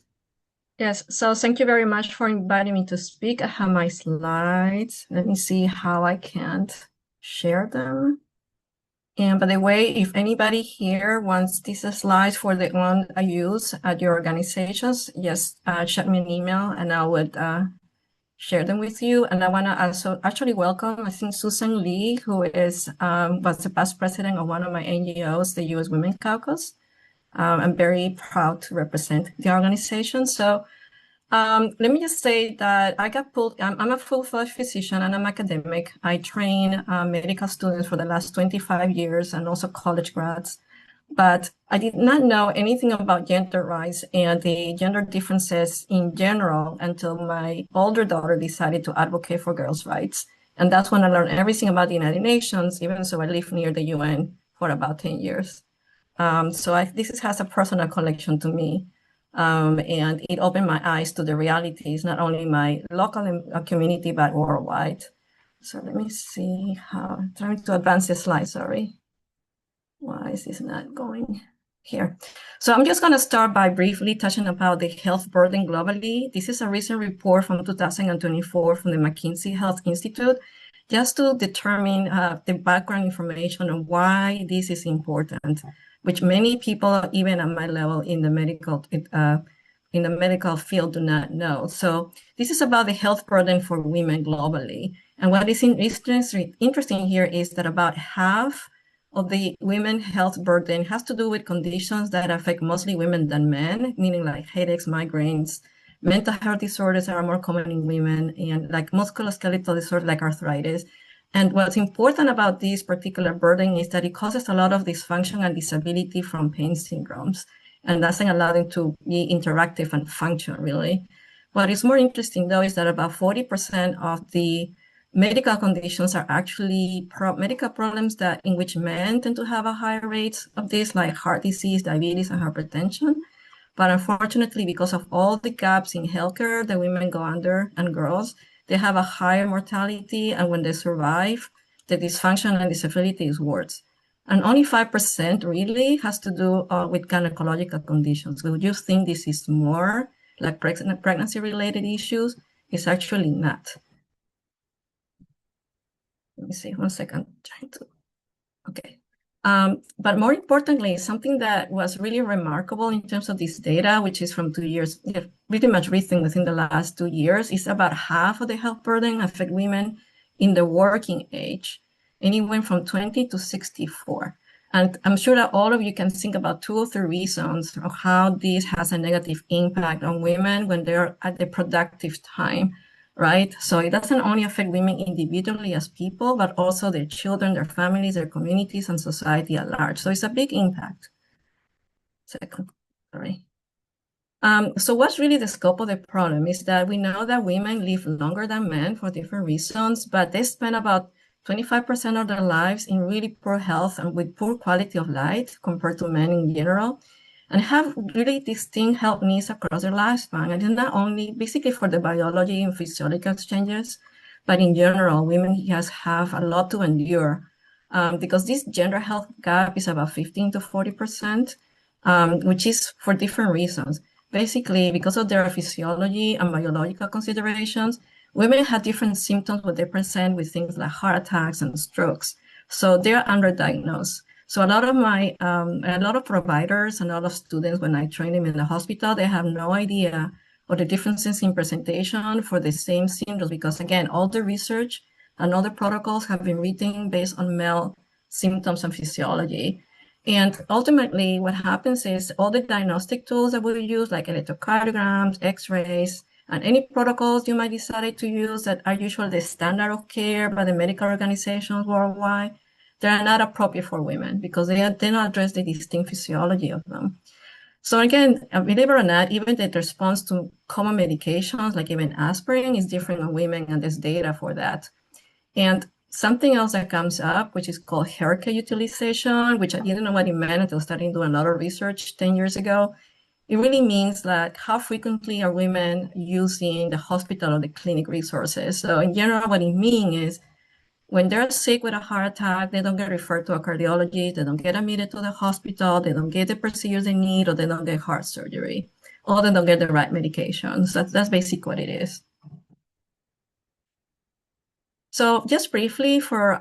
Yes, so thank you very much for inviting me to speak. I have my slides. Let me see how I can share them. And by the way, if anybody here wants these slides for the one I use at your organizations, just shoot me an email and I would share them with you. And I want to also actually welcome, I think, Susan Lee, who is was the past president of one of my NGOs, the U.S. Women Caucus. I'm very proud to represent the organization. So let me just say that I got pulled, I'm a full-fledged physician and I'm academic. I train medical students for the last 25 years and also college grads. But I did not know anything about gender rights and the gender differences in general until my older daughter decided to advocate for girls' rights. And that's when I learned everything about the United Nations, even so I lived near the UN for about 10 years. So this has a personal connection to me. And it opened my eyes to the realities, not only my local community, but worldwide. So let me see how, I'm trying to advance the slide, sorry. Why is this not going here? So I'm just going to start by briefly touching about the health burden globally. This is a recent report from 2024 from the McKinsey Health Institute, just to determine the background information on why this is important, which many people, even at my level in the medical field, do not know. So this is about the health burden for women globally. And what is interesting here is that about half of the women health burden has to do with conditions that affect mostly women than men, meaning like headaches, migraines, mental health disorders that are more common in women, and like musculoskeletal disorders like arthritis. And what's important about this particular burden is that it causes a lot of dysfunction and disability from pain syndromes, and doesn't allow them to be interactive and function really. What is more interesting though is that about 40% of the medical conditions are actually medical problems that in which men tend to have a higher rate of this, like heart disease, diabetes, and hypertension. But unfortunately, because of all the gaps in healthcare that women go under and girls, they have a higher mortality. And when they survive, the dysfunction and disability is worse. And only 5% really has to do with gynecological conditions. Would you think this is more like pregnancy-related issues? It's actually not. Let me see, 1 second, trying to, okay. But more importantly, something that was really remarkable in terms of this data, which is from 2 years, pretty much recent within the last 2 years, is about half of the health burden affect women in the working age, and it went from 20 to 64. And I'm sure that all of you can think about 2 or 3 reasons of how this has a negative impact on women when they're at the productive time. Right? So it doesn't only affect women individually as people, but also their children, their families, their communities, and society at large. So it's a big impact. Second, sorry. So what's really the scope of the problem is that we know that women live longer than men for different reasons, but they spend about 25% of their lives in really poor health and with poor quality of life compared to men in general, and have really distinct health needs across their lifespan. And it's not only basically for the biology and physiological changes, but in general, women have a lot to endure because this gender health gap is about 15 to 40%, which is for different reasons. Basically, because of their physiology and biological considerations, women have different symptoms when they present with things like heart attacks and strokes. So they're underdiagnosed. So a lot of providers and a lot of students, when I train them in the hospital, they have no idea of the differences in presentation for the same symptoms, because again, all the research and all the protocols have been written based on male symptoms and physiology. And ultimately, what happens is all the diagnostic tools that we use, like electrocardiograms, x-rays, and any protocols you might decide to use that are usually the standard of care by the medical organizations worldwide, they are not appropriate for women because they don't address the distinct physiology of them. So again, believe it or not, even the response to common medications, like even aspirin, is different in women, and there's data for that. And something else that comes up, which is called haircare utilization, which I didn't know what it meant until starting doing a lot of research 10 years ago. It really means like how frequently are women using the hospital or the clinic resources. So in general, what it means is when they're sick with a heart attack, they don't get referred to a cardiologist, they don't get admitted to the hospital, they don't get the procedures they need, or they don't get heart surgery, or they don't get the right medications. That's basically what it is. So just briefly for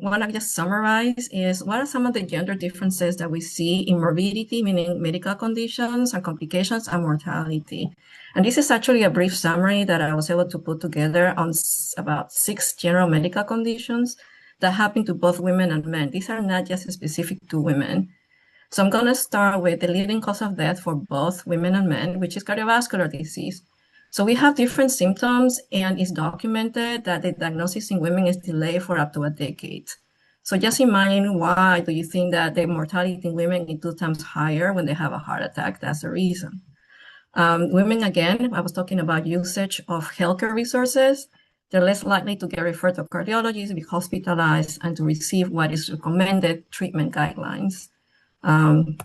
what I just summarized is what are some of the gender differences that we see in morbidity, meaning medical conditions and complications and mortality. And this is actually a brief summary that I was able to put together on about 6 general medical conditions that happen to both women and men. These are not just specific to women. So I'm going to start with the leading cause of death for both women and men, which is cardiovascular disease. So we have different symptoms, and it's documented that the diagnosis in women is delayed for up to a decade. So just imagine, why do you think that the mortality in women is 2 times higher when they have a heart attack? That's the reason. Women, again, I was talking about usage of healthcare resources. They're less likely to get referred to cardiologists, be hospitalized, and to receive what is recommended treatment guidelines. When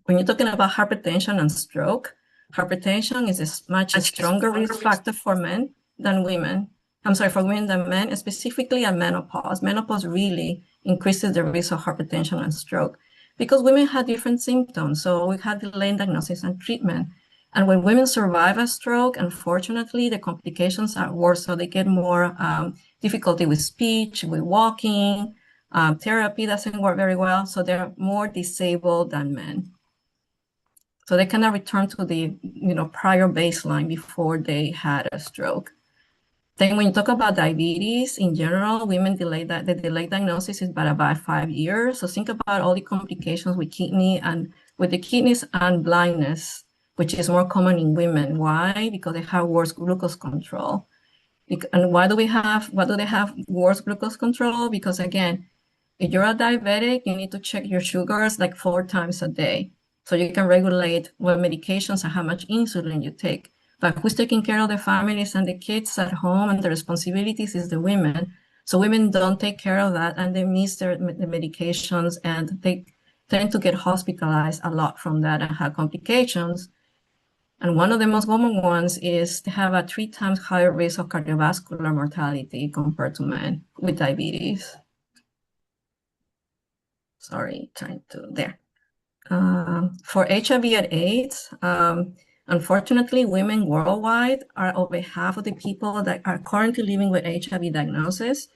you're talking about hypertension and stroke, hypertension is a much stronger risk factor for men than women. I'm sorry, for women than men, specifically at menopause. Menopause really increases the risk of hypertension and stroke because women have different symptoms. So we have delayed diagnosis and treatment. And when women survive a stroke, unfortunately, the complications are worse. So they get more difficulty with speech, with walking, therapy doesn't work very well. So they're more disabled than men. So they cannot return to the prior baseline before they had a stroke. Then when you talk about diabetes, in general, women the delayed diagnosis is about 5 years. So think about all the complications with the kidneys and blindness, which is more common in women. Why? Because they have worse glucose control. And why do they have worse glucose control? Because again, if you're a diabetic, you need to check your sugars like 4 times a day. So you can regulate what medications and how much insulin you take. But who's taking care of the families and the kids at home, and the responsibilities is the women. So women don't take care of that, and they miss the medications, and they tend to get hospitalized a lot from that and have complications. And one of the most common ones is to have a 3 times higher risk of cardiovascular mortality compared to men with diabetes. Sorry, there. For HIV and AIDS, unfortunately, women worldwide are over half of the people that are currently living with HIV diagnosis.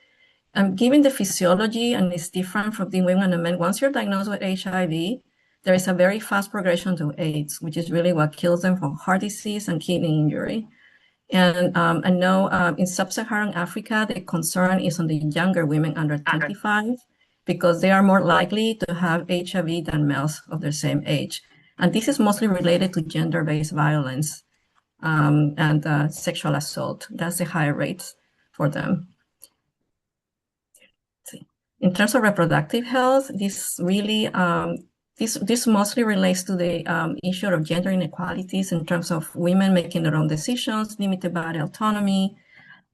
Given the physiology, and it's different from the women and men, once you're diagnosed with HIV, there is a very fast progression to AIDS, which is really what kills them from heart disease and kidney injury. And I know in sub-Saharan Africa, the concern is on the younger women under 25, because they are more likely to have HIV than males of their same age. And this is mostly related to gender-based violence and sexual assault. That's the higher rates for them. In terms of reproductive health, this really this mostly relates to the issue of gender inequalities in terms of women making their own decisions, limited body autonomy,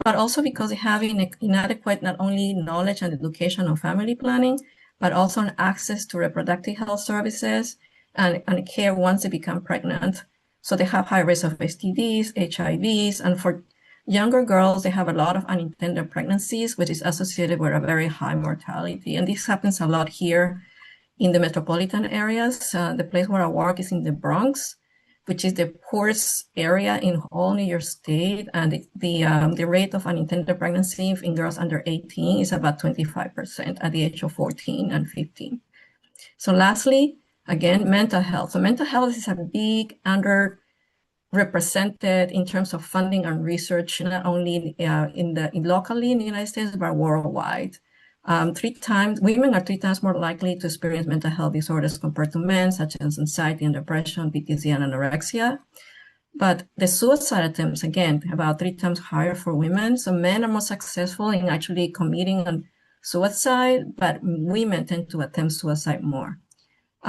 but also because they have inadequate not only knowledge and education on family planning, but also on access to reproductive health services and care once they become pregnant. So they have high risk of STDs, HIVs, and for younger girls, they have a lot of unintended pregnancies, which is associated with a very high mortality. And this happens a lot here in the metropolitan areas. The place where I work is in the Bronx, which is the poorest area in all New York State. And the rate of unintended pregnancy in girls under 18 is about 25% at the age of 14 and 15. So lastly, again, mental health. So mental health is a big underrepresented in terms of funding and research, not only locally in the United States, but worldwide. Women are 3 times more likely to experience mental health disorders compared to men, such as anxiety and depression, PTSD, and anorexia. But the suicide attempts, again, about 3 times higher for women. So men are more successful in actually committing on suicide, but women tend to attempt suicide more.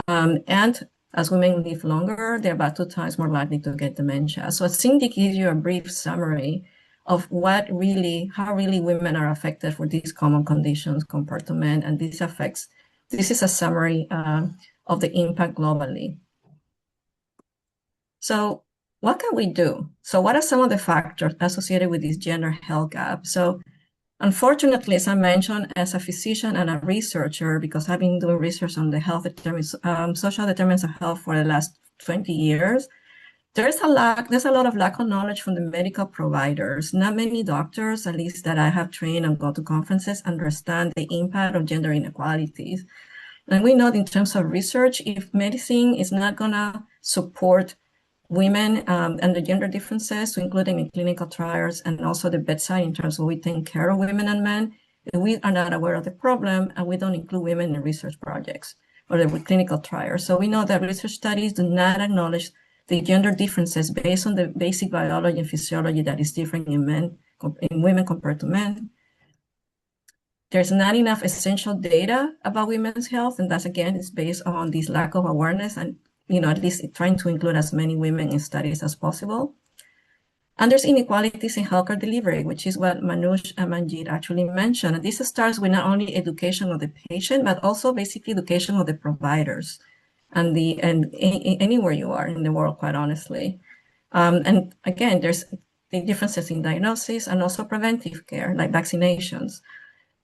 And as women live longer, they're about 2 times more likely to get dementia. So I think it gives you a brief summary of how really women are affected for these common conditions compared to men. And this is a summary of the impact globally. So what can we do? So what are some of the factors associated with this gender health gap? So unfortunately, as I mentioned, as a physician and a researcher, because I've been doing research on the social determinants of health for the last 20 years, there's a lot of lack of knowledge from the medical providers. Not many doctors, at least that I have trained and go to conferences, understand the impact of gender inequalities. And we know in terms of research, if medicine is not gonna support women and the gender differences, including in clinical trials and also the bedside in terms of we take care of women and men, if we are not aware of the problem and we don't include women in research projects or the clinical trials. So we know that research studies do not acknowledge the gender differences based on the basic biology and physiology that is different in women compared to men. There's not enough essential data about women's health, and that's again is based on this lack of awareness and at least trying to include as many women in studies as possible. And there's inequalities in healthcare delivery, which is what Manoj and Manjit actually mentioned. And this starts with not only education of the patient, but also basically education of the providers and anywhere you are in the world, quite honestly. And again, there's the differences in diagnosis and also preventive care, like vaccinations.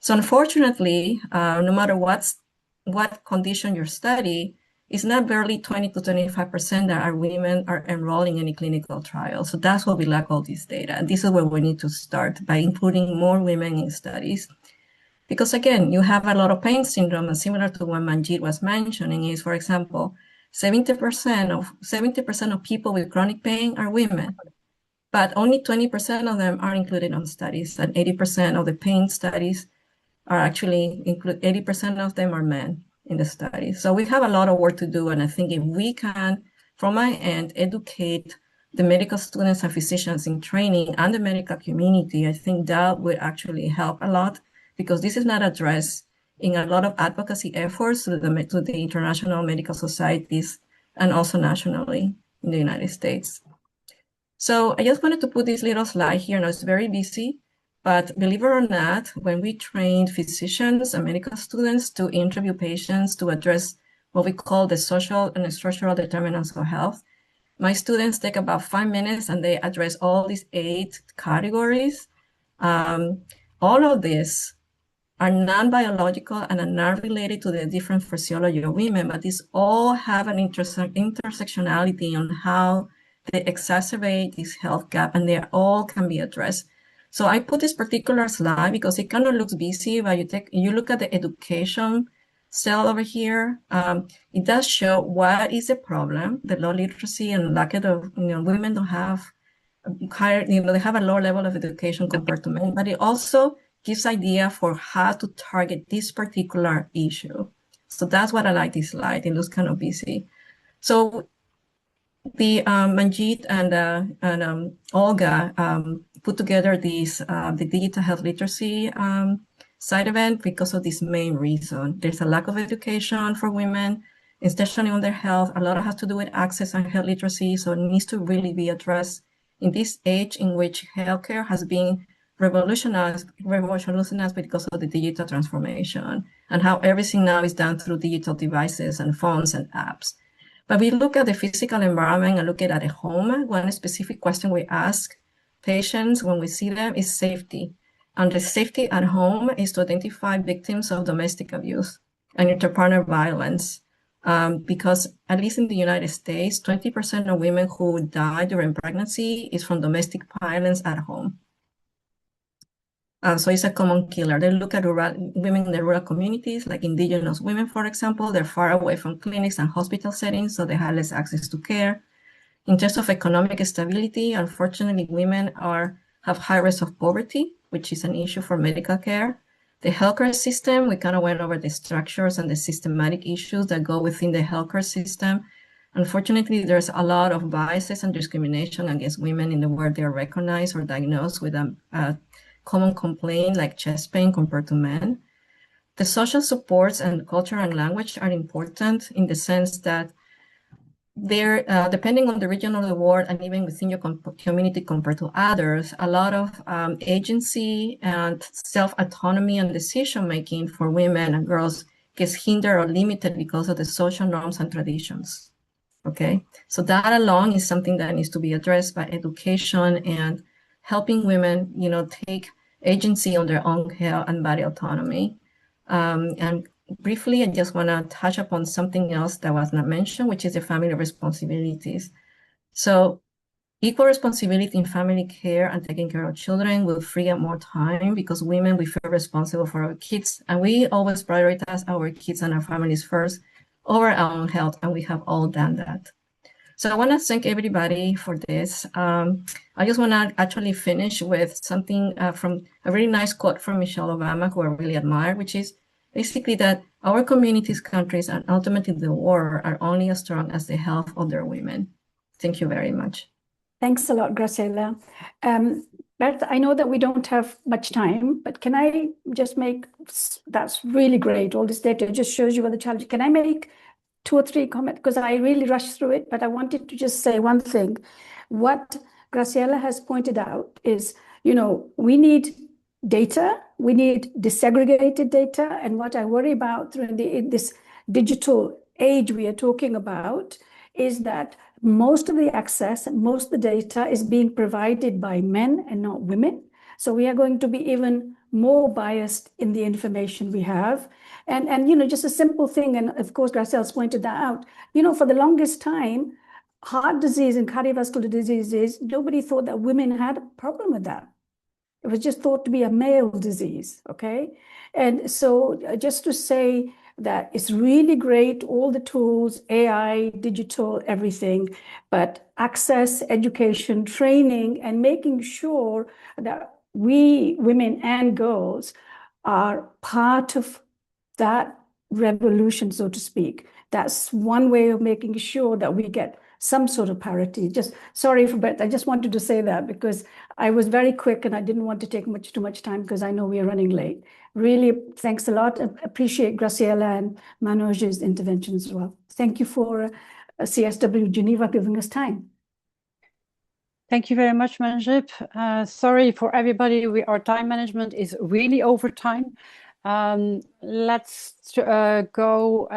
So unfortunately, no matter what condition you study, it's not barely 20 to 25% that our women are enrolling in any clinical trial. So that's why we lack all this data. And this is where we need to start by including more women in studies. Because again, you have a lot of pain syndrome, and similar to what Manjit was mentioning is, for example, 70% of people with chronic pain are women, but only 20% of them are included on studies, and 80% of the pain studies are actually 80% of them are men in the study. So we have a lot of work to do. And I think if we can, from my end, educate the medical students and physicians in training and the medical community, I think that would actually help a lot, because this is not addressed in a lot of advocacy efforts to the international medical societies and also nationally in the United States. So I just wanted to put this little slide here. Now it's very busy. But believe it or not, when we train physicians and medical students to interview patients to address what we call the social and structural determinants of health, my students take about 5 minutes and they address all these 8 categories. All of these are non-biological and are not related to the different physiology of women, but these all have an intersectionality on how they exacerbate this health gap, and they all can be addressed. So I put this particular slide because it kind of looks busy, but you look at the education cell over here. It does show what is the problem, the low literacy and lack of, women don't have higher, they have a lower level of education compared to men, but it also gives idea for how to target this particular issue. So that's what I like this slide. It looks kind of busy. So the Manjit and Olga put together the digital health literacy side event because of this main reason. There's a lack of education for women, especially on their health. A lot has to do with access and health literacy, so it needs to really be addressed in this age in which healthcare has been revolutionized because of the digital transformation and how everything now is done through digital devices and phones and apps. But we look at the physical environment and look at a home. One specific question we ask patients when we see them is safety. And the safety at home is to identify victims of domestic abuse and interpartner violence. Because at least in the United States, 20% of women who die during pregnancy is from domestic violence at home. So it's a common killer. They look at women in the rural communities, like indigenous women, for example. They're far away from clinics and hospital settings, so they have less access to care. In terms of economic stability, unfortunately, women have high risk of poverty, which is an issue for medical care. The healthcare system, we kind of went over the structures and the systematic issues that go within the healthcare system. Unfortunately, there's a lot of biases and discrimination against women in the way they're recognized or diagnosed with a common complaint like chest pain compared to men. The social supports and culture and language are important in the sense that they're, depending on the region of the world and even within your community compared to others, a lot of agency and self-autonomy and decision-making for women and girls gets hindered or limited because of the social norms and traditions, okay? So that alone is something that needs to be addressed by education and helping women, take agency on their own health and body autonomy. And briefly, I just want to touch upon something else that was not mentioned, which is the family responsibilities. So equal responsibility in family care and taking care of children will free up more time because women, we feel responsible for our kids, and we always prioritize our kids and our families first over our own health, and we have all done that. So I want to thank everybody for this. I just want to actually finish with something from a really nice quote from Michelle Obama, who I really admire, which is basically that our communities, countries, and ultimately the world are only as strong as the health of their women. Thank you very much. Thanks a lot, Graciela. Bert, I know that we don't have much time, but can I just make, that's really great. All this data just shows you what the challenge. Can I make 2 or 3 comments? Because I really rushed through it, but I wanted to just say one thing. What Graciela has pointed out is, we need data, we need disaggregated data. And what I worry about in this digital age we are talking about is that most of the access, most of the data is being provided by men and not women. So we are going to be even more biased in the information we have. And just a simple thing, and of course, Gracela's pointed that out, for the longest time, heart disease and cardiovascular diseases, nobody thought that women had a problem with that. It was just thought to be a male disease, okay? And so just to say that it's really great, all the tools, AI, digital, everything, but access, education, training, and making sure that we, women and girls, are part of that revolution, so to speak. That's one way of making sure that we get some sort of parity. Just sorry for, but I just wanted to say that because I was very quick and I didn't want to take too much time because I know we are running late. Really, thanks a lot. I appreciate Graciela and Manoj's intervention as well. Thank you for CSW Geneva giving us time. Thank you very much, Manjib. Sorry for everybody, our time management is really over time. Let's go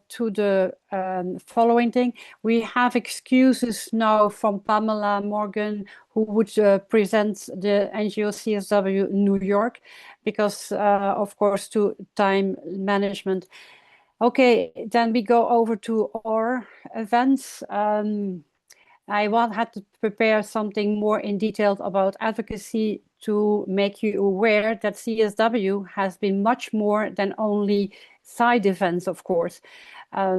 to the following thing. We have excuses now from Pamela Morgan, who would present the NGO CSW New York, because of course to time management. Okay, then we go over to our events. I had to prepare something more in detail about advocacy to make you aware that CSW has been much more than only side events, of course. My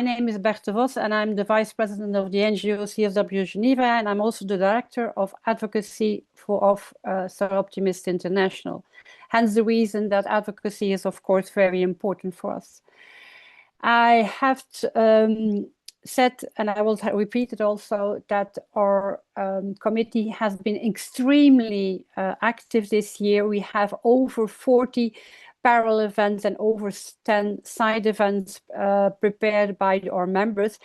name is Berthe Vos, and I'm the Vice President of the NGO CSW Geneva, and I'm also the Director of Advocacy of Star Optimist International. Hence the reason that advocacy is, of course, very important for us. I have said, and I will repeat it also, that our committee has been extremely active this year. We have over 40 parallel events and over 10 side events prepared by our members.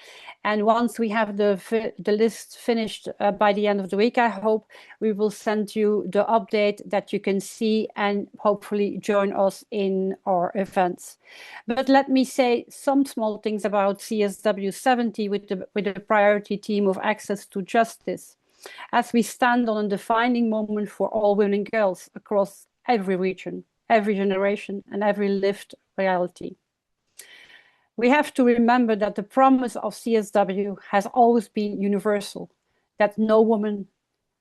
And once we have the list finished by the end of the week, I hope we will send you the update that you can see and hopefully join us in our events. But let me say some small things about CSW70 with the priority team of access to justice, as we stand on a defining moment for all women and girls across every region, every generation, and every lived reality. We have to remember that the promise of CSW has always been universal, that no woman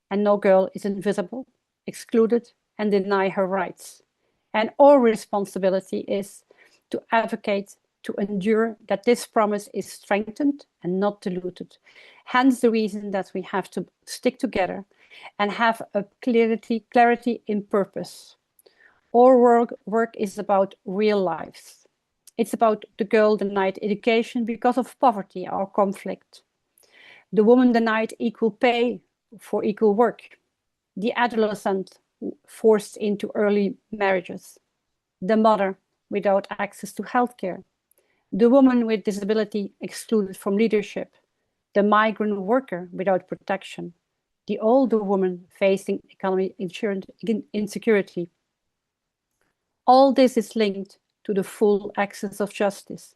and no girl is invisible, excluded, and denied her rights. And our responsibility is to advocate, to endure that this promise is strengthened and not diluted. Hence the reason that we have to stick together and have a clarity in purpose. Our work is about real lives. It's about the girl denied education because of poverty or conflict, the woman denied equal pay for equal work, the adolescent forced into early marriages, the mother without access to healthcare, the woman with disability excluded from leadership, the migrant worker without protection, the older woman facing economic insecurity. All this is linked to the full access of justice,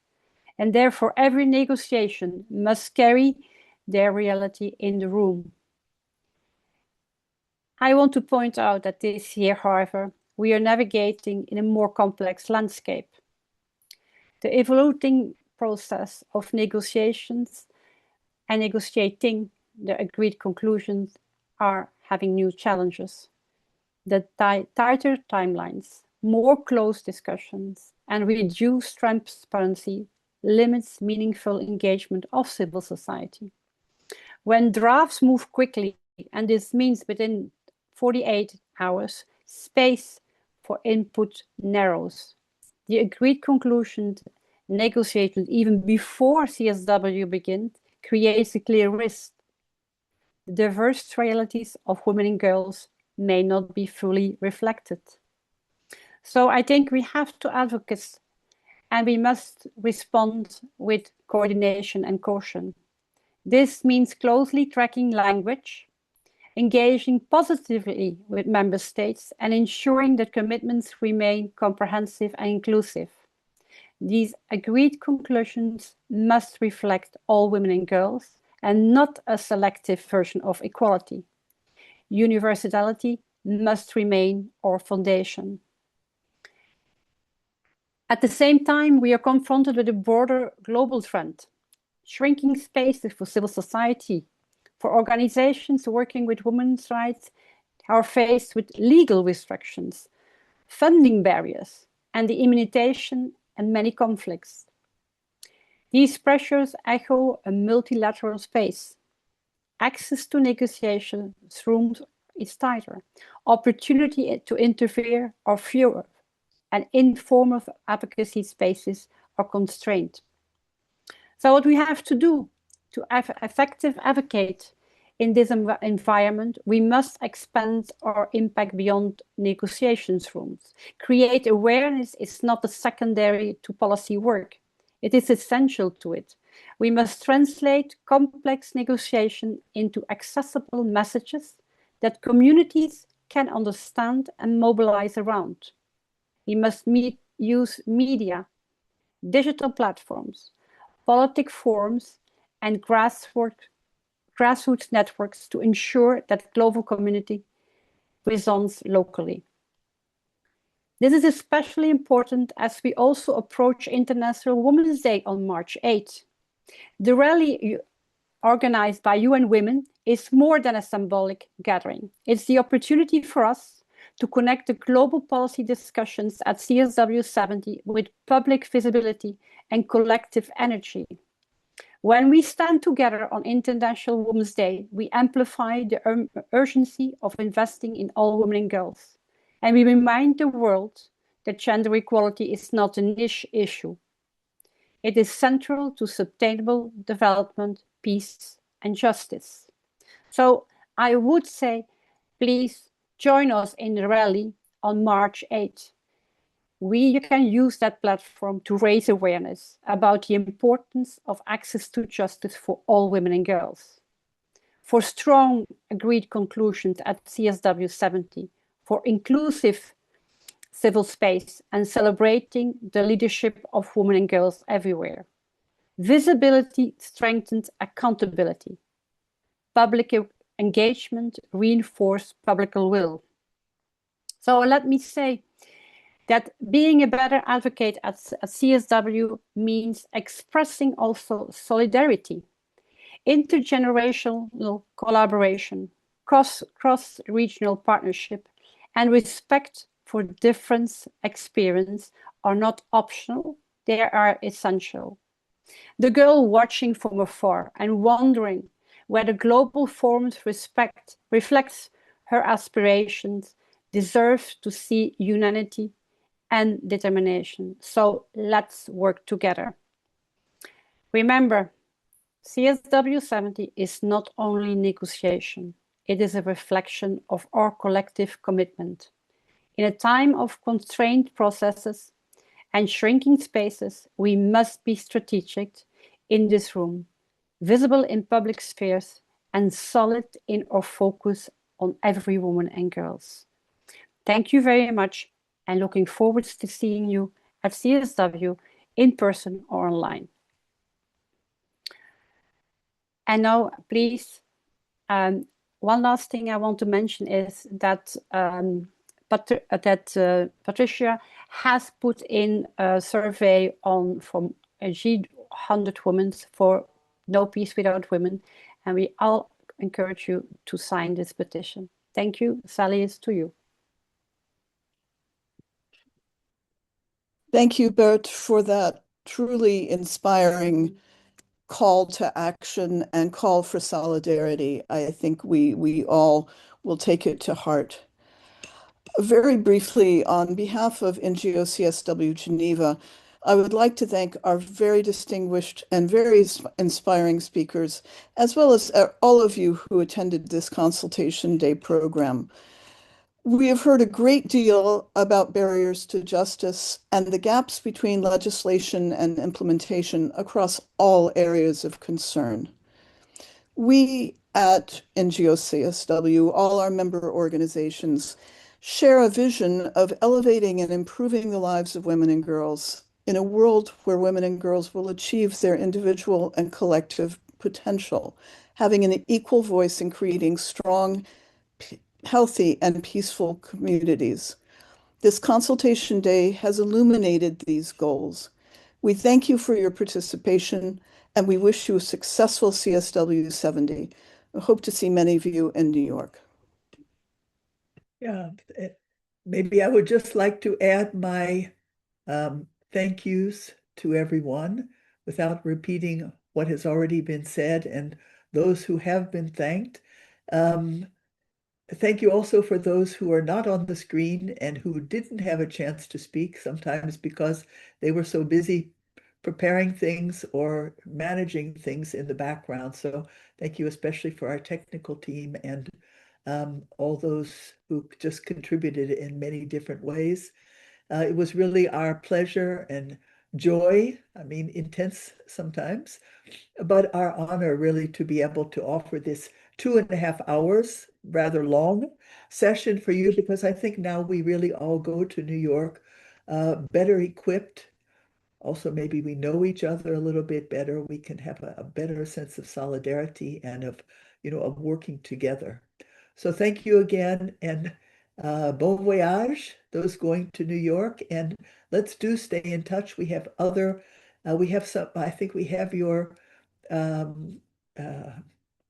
and therefore every negotiation must carry their reality in the room. I want to point out that this year, however, we are navigating in a more complex landscape. The evolving process of negotiations and negotiating the agreed conclusions are having new challenges. The tighter timelines, more close discussions, and reduced transparency limits meaningful engagement of civil society. When drafts move quickly, and this means within 48 hours, space for input narrows. The agreed conclusions negotiated even before CSW begins creates a clear risk. The diverse realities of women and girls may not be fully reflected. So I think we have to advocate, and we must respond with coordination and caution. This means closely tracking language, engaging positively with member states, and ensuring that commitments remain comprehensive and inclusive. These agreed conclusions must reflect all women and girls and not a selective version of equality. Universality must remain our foundation. At the same time, we are confronted with a broader global trend. Shrinking spaces for civil society, for organizations working with women's rights, are faced with legal restrictions, funding barriers, and the immunization and many conflicts. These pressures echo a multilateral space. Access to negotiation rooms is tighter. Opportunity to interfere are fewer, and informal advocacy spaces are constrained. So what we have to do to effective advocate in this environment, we must expand our impact beyond negotiations rooms. Create awareness is not a secondary to policy work. It is essential to it. We must translate complex negotiation into accessible messages that communities can understand and mobilize around. We must use media, digital platforms, politic forums, and grassroots networks to ensure that global community resonates locally. This is especially important as we also approach International Women's Day on March 8. The rally organized by UN Women is more than a symbolic gathering. It's the opportunity for us to connect the global policy discussions at CSW70 with public visibility and collective energy. When we stand together on International Women's Day, we amplify the urgency of investing in all women and girls. And we remind the world that gender equality is not a niche issue. It is central to sustainable development, peace, and justice. So I would say, please join us in the rally on March 8. You can use that platform to raise awareness about the importance of access to justice for all women and girls, for strong agreed conclusions at CSW70, for inclusive civil space, and celebrating the leadership of women and girls everywhere. Visibility strengthens accountability. Public engagement reinforces public will. So let me say that being a better advocate at CSW means expressing also solidarity, intergenerational collaboration, cross-regional partnership, and respect for different experience are not optional, they are essential. The girl watching from afar and wondering whether global forums reflects her aspirations deserves to see unity and determination. So let's work together. Remember, CSW70 is not only negotiation, it is a reflection of our collective commitment. In a time of constrained processes and shrinking spaces, we must be strategic in this room, visible in public spheres, and solid in our focus on every woman and girls. Thank you very much, and looking forward to seeing you at CSW in person or online. And now, please, one last thing I want to mention is that Patricia has put in a survey from G100 women for No peace without women. And we all encourage you to sign this petition. Thank you. Sally, it's to you. Thank you, Bert, for that truly inspiring call to action and call for solidarity. I think we all will take it to heart. Very briefly, on behalf of NGO CSW Geneva, I would like to thank our very distinguished and very inspiring speakers, as well as all of you who attended this Consultation Day program. We have heard a great deal about barriers to justice and the gaps between legislation and implementation across all areas of concern. We at NGO CSW, all our member organizations, share a vision of elevating and improving the lives of women and girls in a world where women and girls will achieve their individual and collective potential, having an equal voice in creating strong, healthy, and peaceful communities. This Consultation Day has illuminated these goals. We thank you for your participation, and we wish you a successful CSW70. I hope to see many of you in New York. Yeah, maybe I would just like to add my thank yous to everyone without repeating what has already been said, and those who have been thanked. Thank you also for those who are not on the screen and who didn't have a chance to speak, sometimes because they were so busy preparing things or managing things in the background. So thank you especially for our technical team and all those who just contributed in many different ways. It was really our pleasure and joy, I mean, intense sometimes, but our honor really to be able to offer this 2.5 hours, rather long session for you, because I think now we really all go to New York better equipped. Also, maybe we know each other a little bit better. We can have a better sense of solidarity and of, of working together. So thank you again, and bon voyage, those going to New York, and let's do stay in touch. We have some, I think we have your um,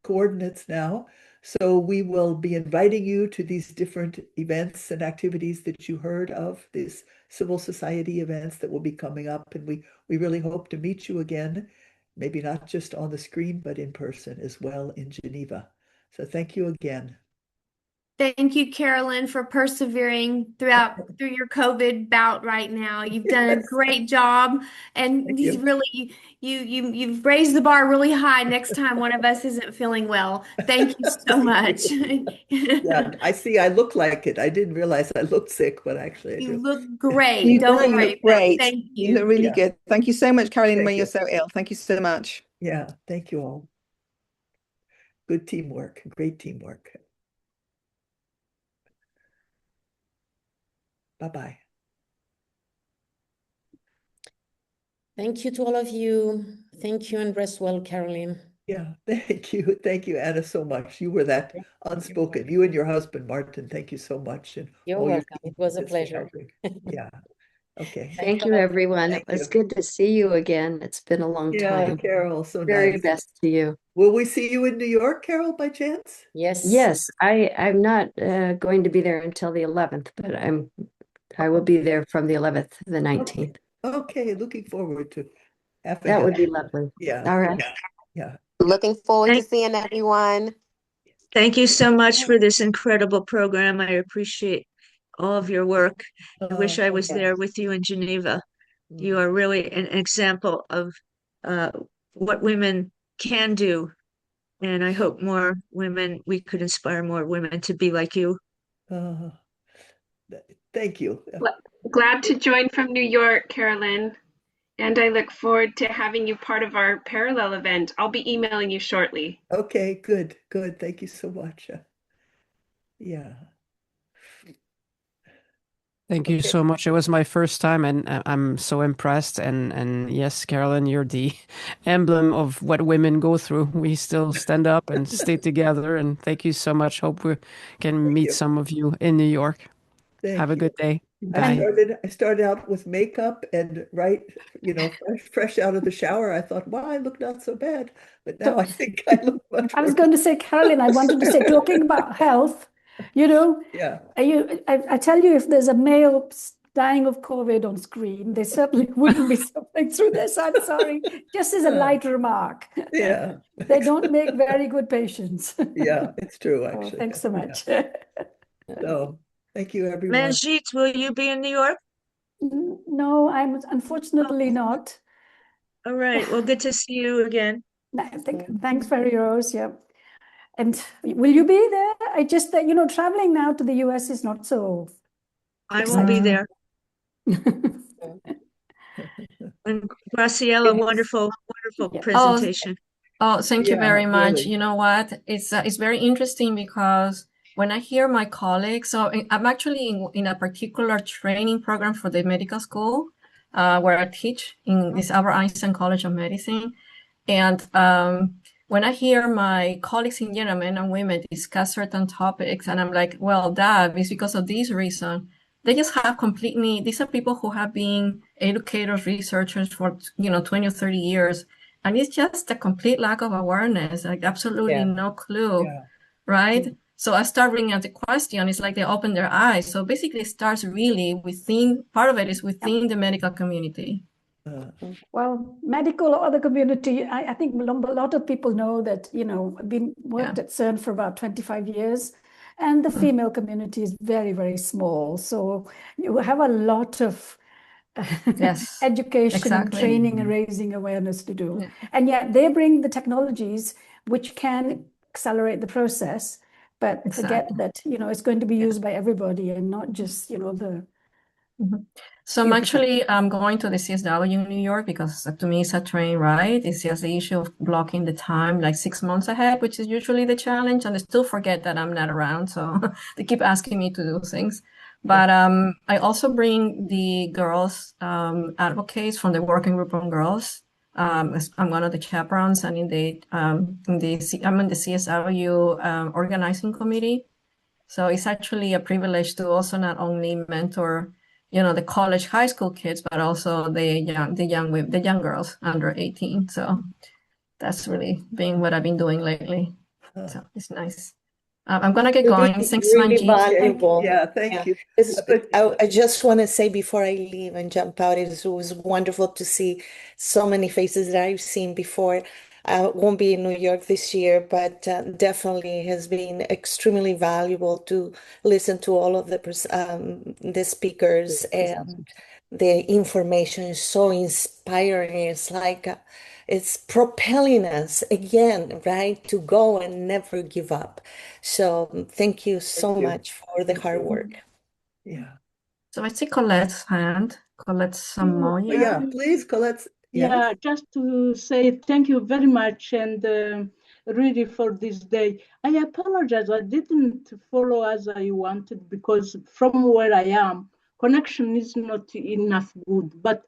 coordinates now. So we will be inviting you to these different events and activities that you heard of, these civil society events that will be coming up. And we really hope to meet you again, maybe not just on the screen, but in person as well in Geneva. So thank you again. Thank you, Carolyn, for persevering through your COVID bout right now. You've done a great job, and you've raised the bar really high. Next time one of us isn't feeling well, thank you so much. Yeah, I see. I look like it. I didn't realize I looked sick, but actually I do. You look great. You Don't look worry. great. Thank you. You look really good. Thank you so much, Caroline, Thank when you. you're so ill. Thank you so much. Yeah, thank you all. Good teamwork, great teamwork. Bye-bye. Thank you to all of you. Thank you and rest well, Caroline. Yeah, thank you. Thank you, Anna, so much. You were that unspoken. You and your husband, Martin, thank you so much. And You're all welcome. your It was a team for pleasure. Yeah. Okay. Thank you, everyone. Thank It was you. good to see you again. It's been a long Yeah, time. Carol, so Very nice. best to you. Will we see you in New York, Carol, by chance? Yes. Yes, I'm not going to be there until the 11th, but I will be there from the 11th to the 19th. Okay, looking forward to having That would be lovely. Yeah. All right. Yeah. Looking forward to seeing everyone. Thank you so much for this incredible program. I appreciate all of your work. I wish I was there with you in Geneva. You are really an example of what women can do. And I hope we could inspire more women to be like you. Thank you. Glad to join from New York, Carolyn. And I look forward to having you part of our parallel event. I'll be emailing you shortly. Okay, good. Thank you so much. Yeah. Thank you so much. It was my first time, and I'm so impressed. And yes, Carolyn, you're the emblem of what women go through. We still stand up and stay together. And thank you so much. Hope we can meet some of you in New York. Have a good day. Bye. I started out with makeup and fresh out of the shower. I thought, wow, I look not so bad. But now I think I look much I was worse. going to say, Carolyn, I wanted to say, talking about health, Yeah. I tell you, if there's a male dying of COVID on screen, they certainly wouldn't be suffering through this. I'm sorry. Just as a light remark. Yeah. They don't make very good patients. Yeah, it's true, Oh, actually. thanks so much. So, thank you, everyone. Manjeet, will you be in New York? No, I'm unfortunately not. All right. Well, good to see you again. Thanks very, Rose. Yeah. And will you be there? I just, traveling now to the US is not so I will be there. And Graciela, wonderful presentation. Oh, thank you Yeah, very much. really. You know what? It's very interesting because when I hear my colleagues, so I'm actually in a particular training program for the medical school where I teach in this Albert Einstein College of Medicine. And when I hear my colleagues in general, men and women, discuss certain topics, and I'm like, well, that is because of this reason. They just have these are people who have been educators, researchers for 20 or 30 years. And it's just a complete lack of awareness, like absolutely no clue, right? So I start bringing out the question. It's like they open their eyes. So basically it starts really part of it is within the medical community. Well, medical or other community, I think a lot of people know that, I've been worked at CERN for about 25 years, and the female community is very, very small. So you have a lot of Yes, education and exactly. training and raising awareness to do. And yet they bring the technologies which can accelerate the process, but forget that, it's going to be used by everybody and not just, the So I'm actually going to the CSW in New York because to me it's a train ride. It's just the issue of blocking the time like 6 months ahead, which is usually the challenge. And they still forget that I'm not around. So they keep asking me to do things. But I also bring the girls advocates from the working group on girls. I'm one of the chaperones and I'm in the CSW organizing committee. So it's actually a privilege to also not only mentor the college, high school kids, but also the young girls under 18. So that's really been what I've been doing lately. So it's nice. I'm gonna get going. Thanks, Really Manjeet. valuable. Thank you. I just want to say before I leave and jump out, it was wonderful to see so many faces that I've seen before. I won't be in New York this year, but definitely has been extremely valuable to listen to all of the speakers, and the information is so inspiring. It's like it's propelling us again, right, to go and never give up. So thank you so much for the hard work. Yeah. So I see Colette's hand. Colette Samoya. Yeah, please, Colette. Yeah, just to say thank you very much and really for this day. I apologize, I didn't follow as I wanted because from where I am, connection is not enough good. But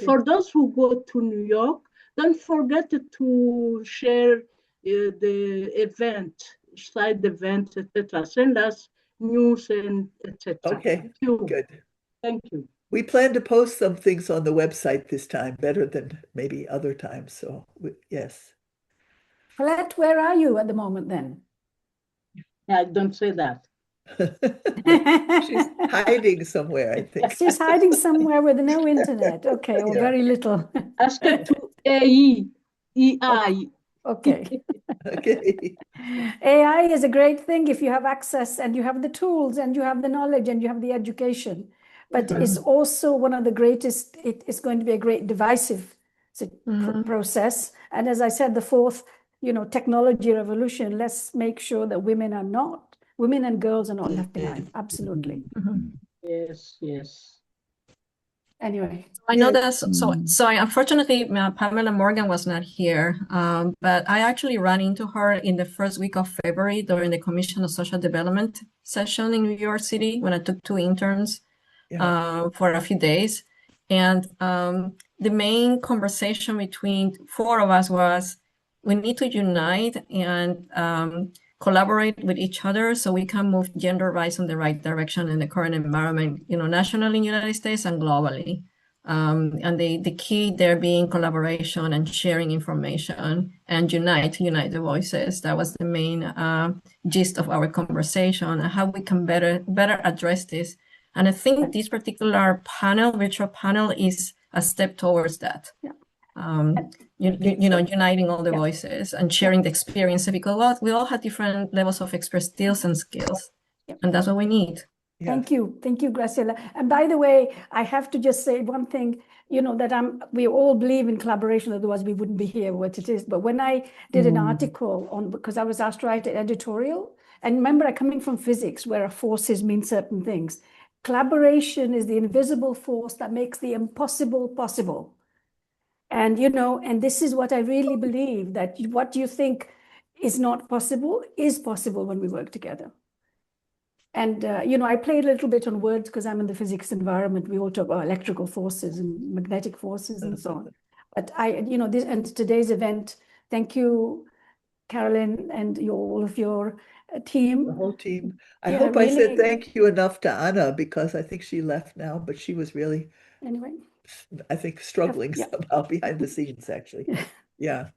for those who go to New York, don't forget to share the event, side event, etc. Send us news and etc. Okay, Thank you. good. Thank you. We plan to post some things on the website this time, better than maybe other times. So, yes. Colette, where are you at the moment then? Yeah, don't say that. She's hiding somewhere, I think. She's hiding somewhere with no internet. Okay, or very little. Ask her to EI. Okay. Okay. AI is a great thing if you have access and you have the tools and you have the knowledge and you have the education. But it's also one of the greatest, it is going to be a great divisive process. And as I said, the fourth, technology revolution, let's make sure that women and girls are not left behind. Absolutely. Yes, yes. Anyway. I know that. So unfortunately, Pamela Morgan was not here, but I actually ran into her in the first week of February during the Commission of Social Development session in New York City when I took 2 interns for a few days. And the main conversation between 4 of us was, we need to unite and collaborate with each other so we can move gender rights in the right direction in the current environment, nationally in the United States and globally. And the key there being collaboration and sharing information and unite the voices. That was the main gist of our conversation, and how we can better address this. And I think this particular virtual panel is a step towards that. Yeah. Uniting all the voices and sharing the experience, because we all have different levels of expertise and skills, and that's what we need. Thank you, Graciela. And by the way, I have to just say one thing, that we all believe in collaboration, otherwise we wouldn't be here what it is. But when I did an article because I was asked to write an editorial, and remember, I'm coming from physics, where forces mean certain things. Collaboration is the invisible force that makes the impossible possible. And, and this is what I really believe, that what you think is not possible is possible when we work together. And, I play a little bit on words because I'm in the physics environment. We all talk about electrical forces and magnetic forces and so on. But today's event, thank you, Carolyn, and all of your team. The whole team. I hope really, I said thank you enough to Anna, because I think she left now, but she was really, I think, struggling somehow behind the scenes, actually. Yeah.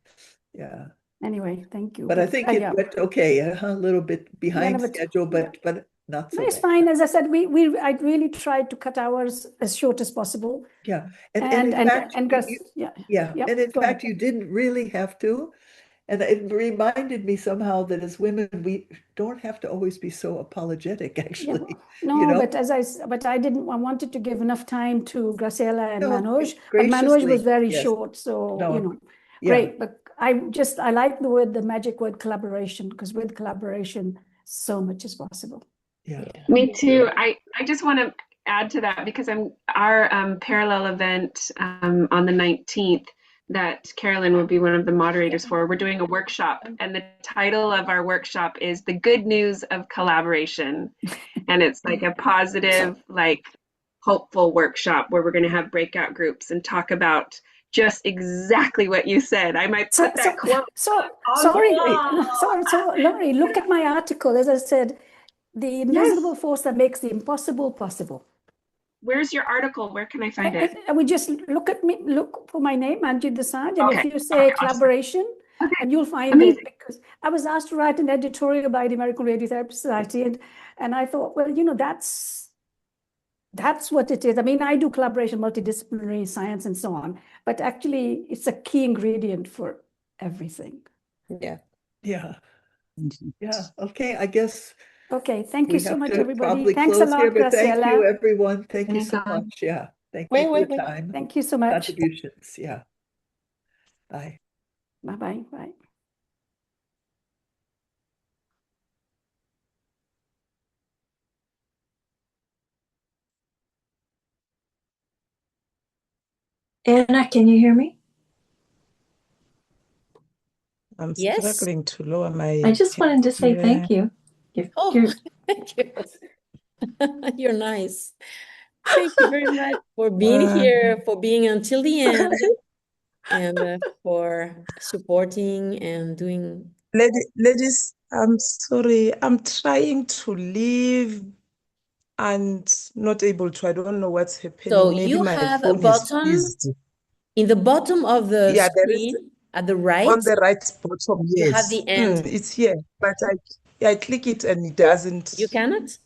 Anyway, thank you. But I think it went okay, a little bit behind schedule, but not so bad. It's fine. As I said, I really tried to cut hours as short as possible. Yeah, and in fact, in fact, you didn't really have to. And it reminded me somehow that as women, we don't have to always be so apologetic, actually. No, but I wanted to give enough time to Graciela and Manoj, but Manoj was very short, so, great. But I like the magic word collaboration, because with collaboration, so much is possible. Yeah. Me too. I just want to add to that, because our parallel event on the 19th, that Carolyn will be one of the moderators for. We're doing a workshop, and the title of our workshop is The Good News of Collaboration. And it's like a positive, hopeful workshop where we're going to have breakout groups and talk about just exactly what you said. I might put that quote. Sorry, Laurie, look at my article. As I said, the invisible force that makes the impossible possible. Where's your article? Where can I find it? We just look for my name, Angie Desage, and if you say collaboration, and you'll find it, because I was asked to write an editorial by the American Radiotherapy Society, and I thought, well, that's what it is. I mean, I do collaboration, multidisciplinary science, and so on, but actually, it's a key ingredient for everything. Yeah. Okay, I guess. Okay, thank you so much, everybody. Probably Thanks a lot, Graciela. Thank you, everyone. Thank you so much. Yeah, thank you for your time. Thank you so much. Contributions. Yeah. Bye. Bye. Bye. Anna, can you hear me? I'm struggling to lower my. I just wanted to say thank you. Thank you. You're nice. Thank you very much for being here, for being until the end, and for supporting and doing. Ladies, I'm sorry. I'm trying to leave and not able to. I don't know what's happening. So maybe you my have a phone button in the bottom of the screen at the right. On the right bottom, yes. You have the end. It's here, but I click it and it doesn't. You cannot?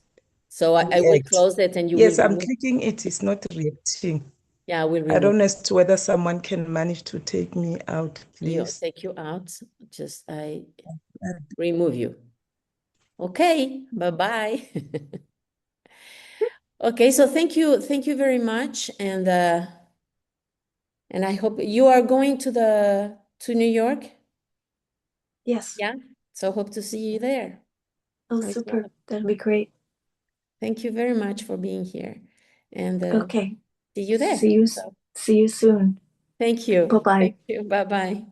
So I will close it and you will. Yes, I'm clicking it. It's not reacting. Yeah, I will remove. I don't know as to whether someone can manage to take me out, please. Take you out. Just I remove you. Okay, bye-bye. Okay, so thank you very much, and I hope you are going to New York. Yes. Yeah. So hope to see you there. Oh, super. That'd be great. Thank you very much for being here, and okay. See you there. See you soon. Thank you. Bye-bye. Thank you. Bye-bye.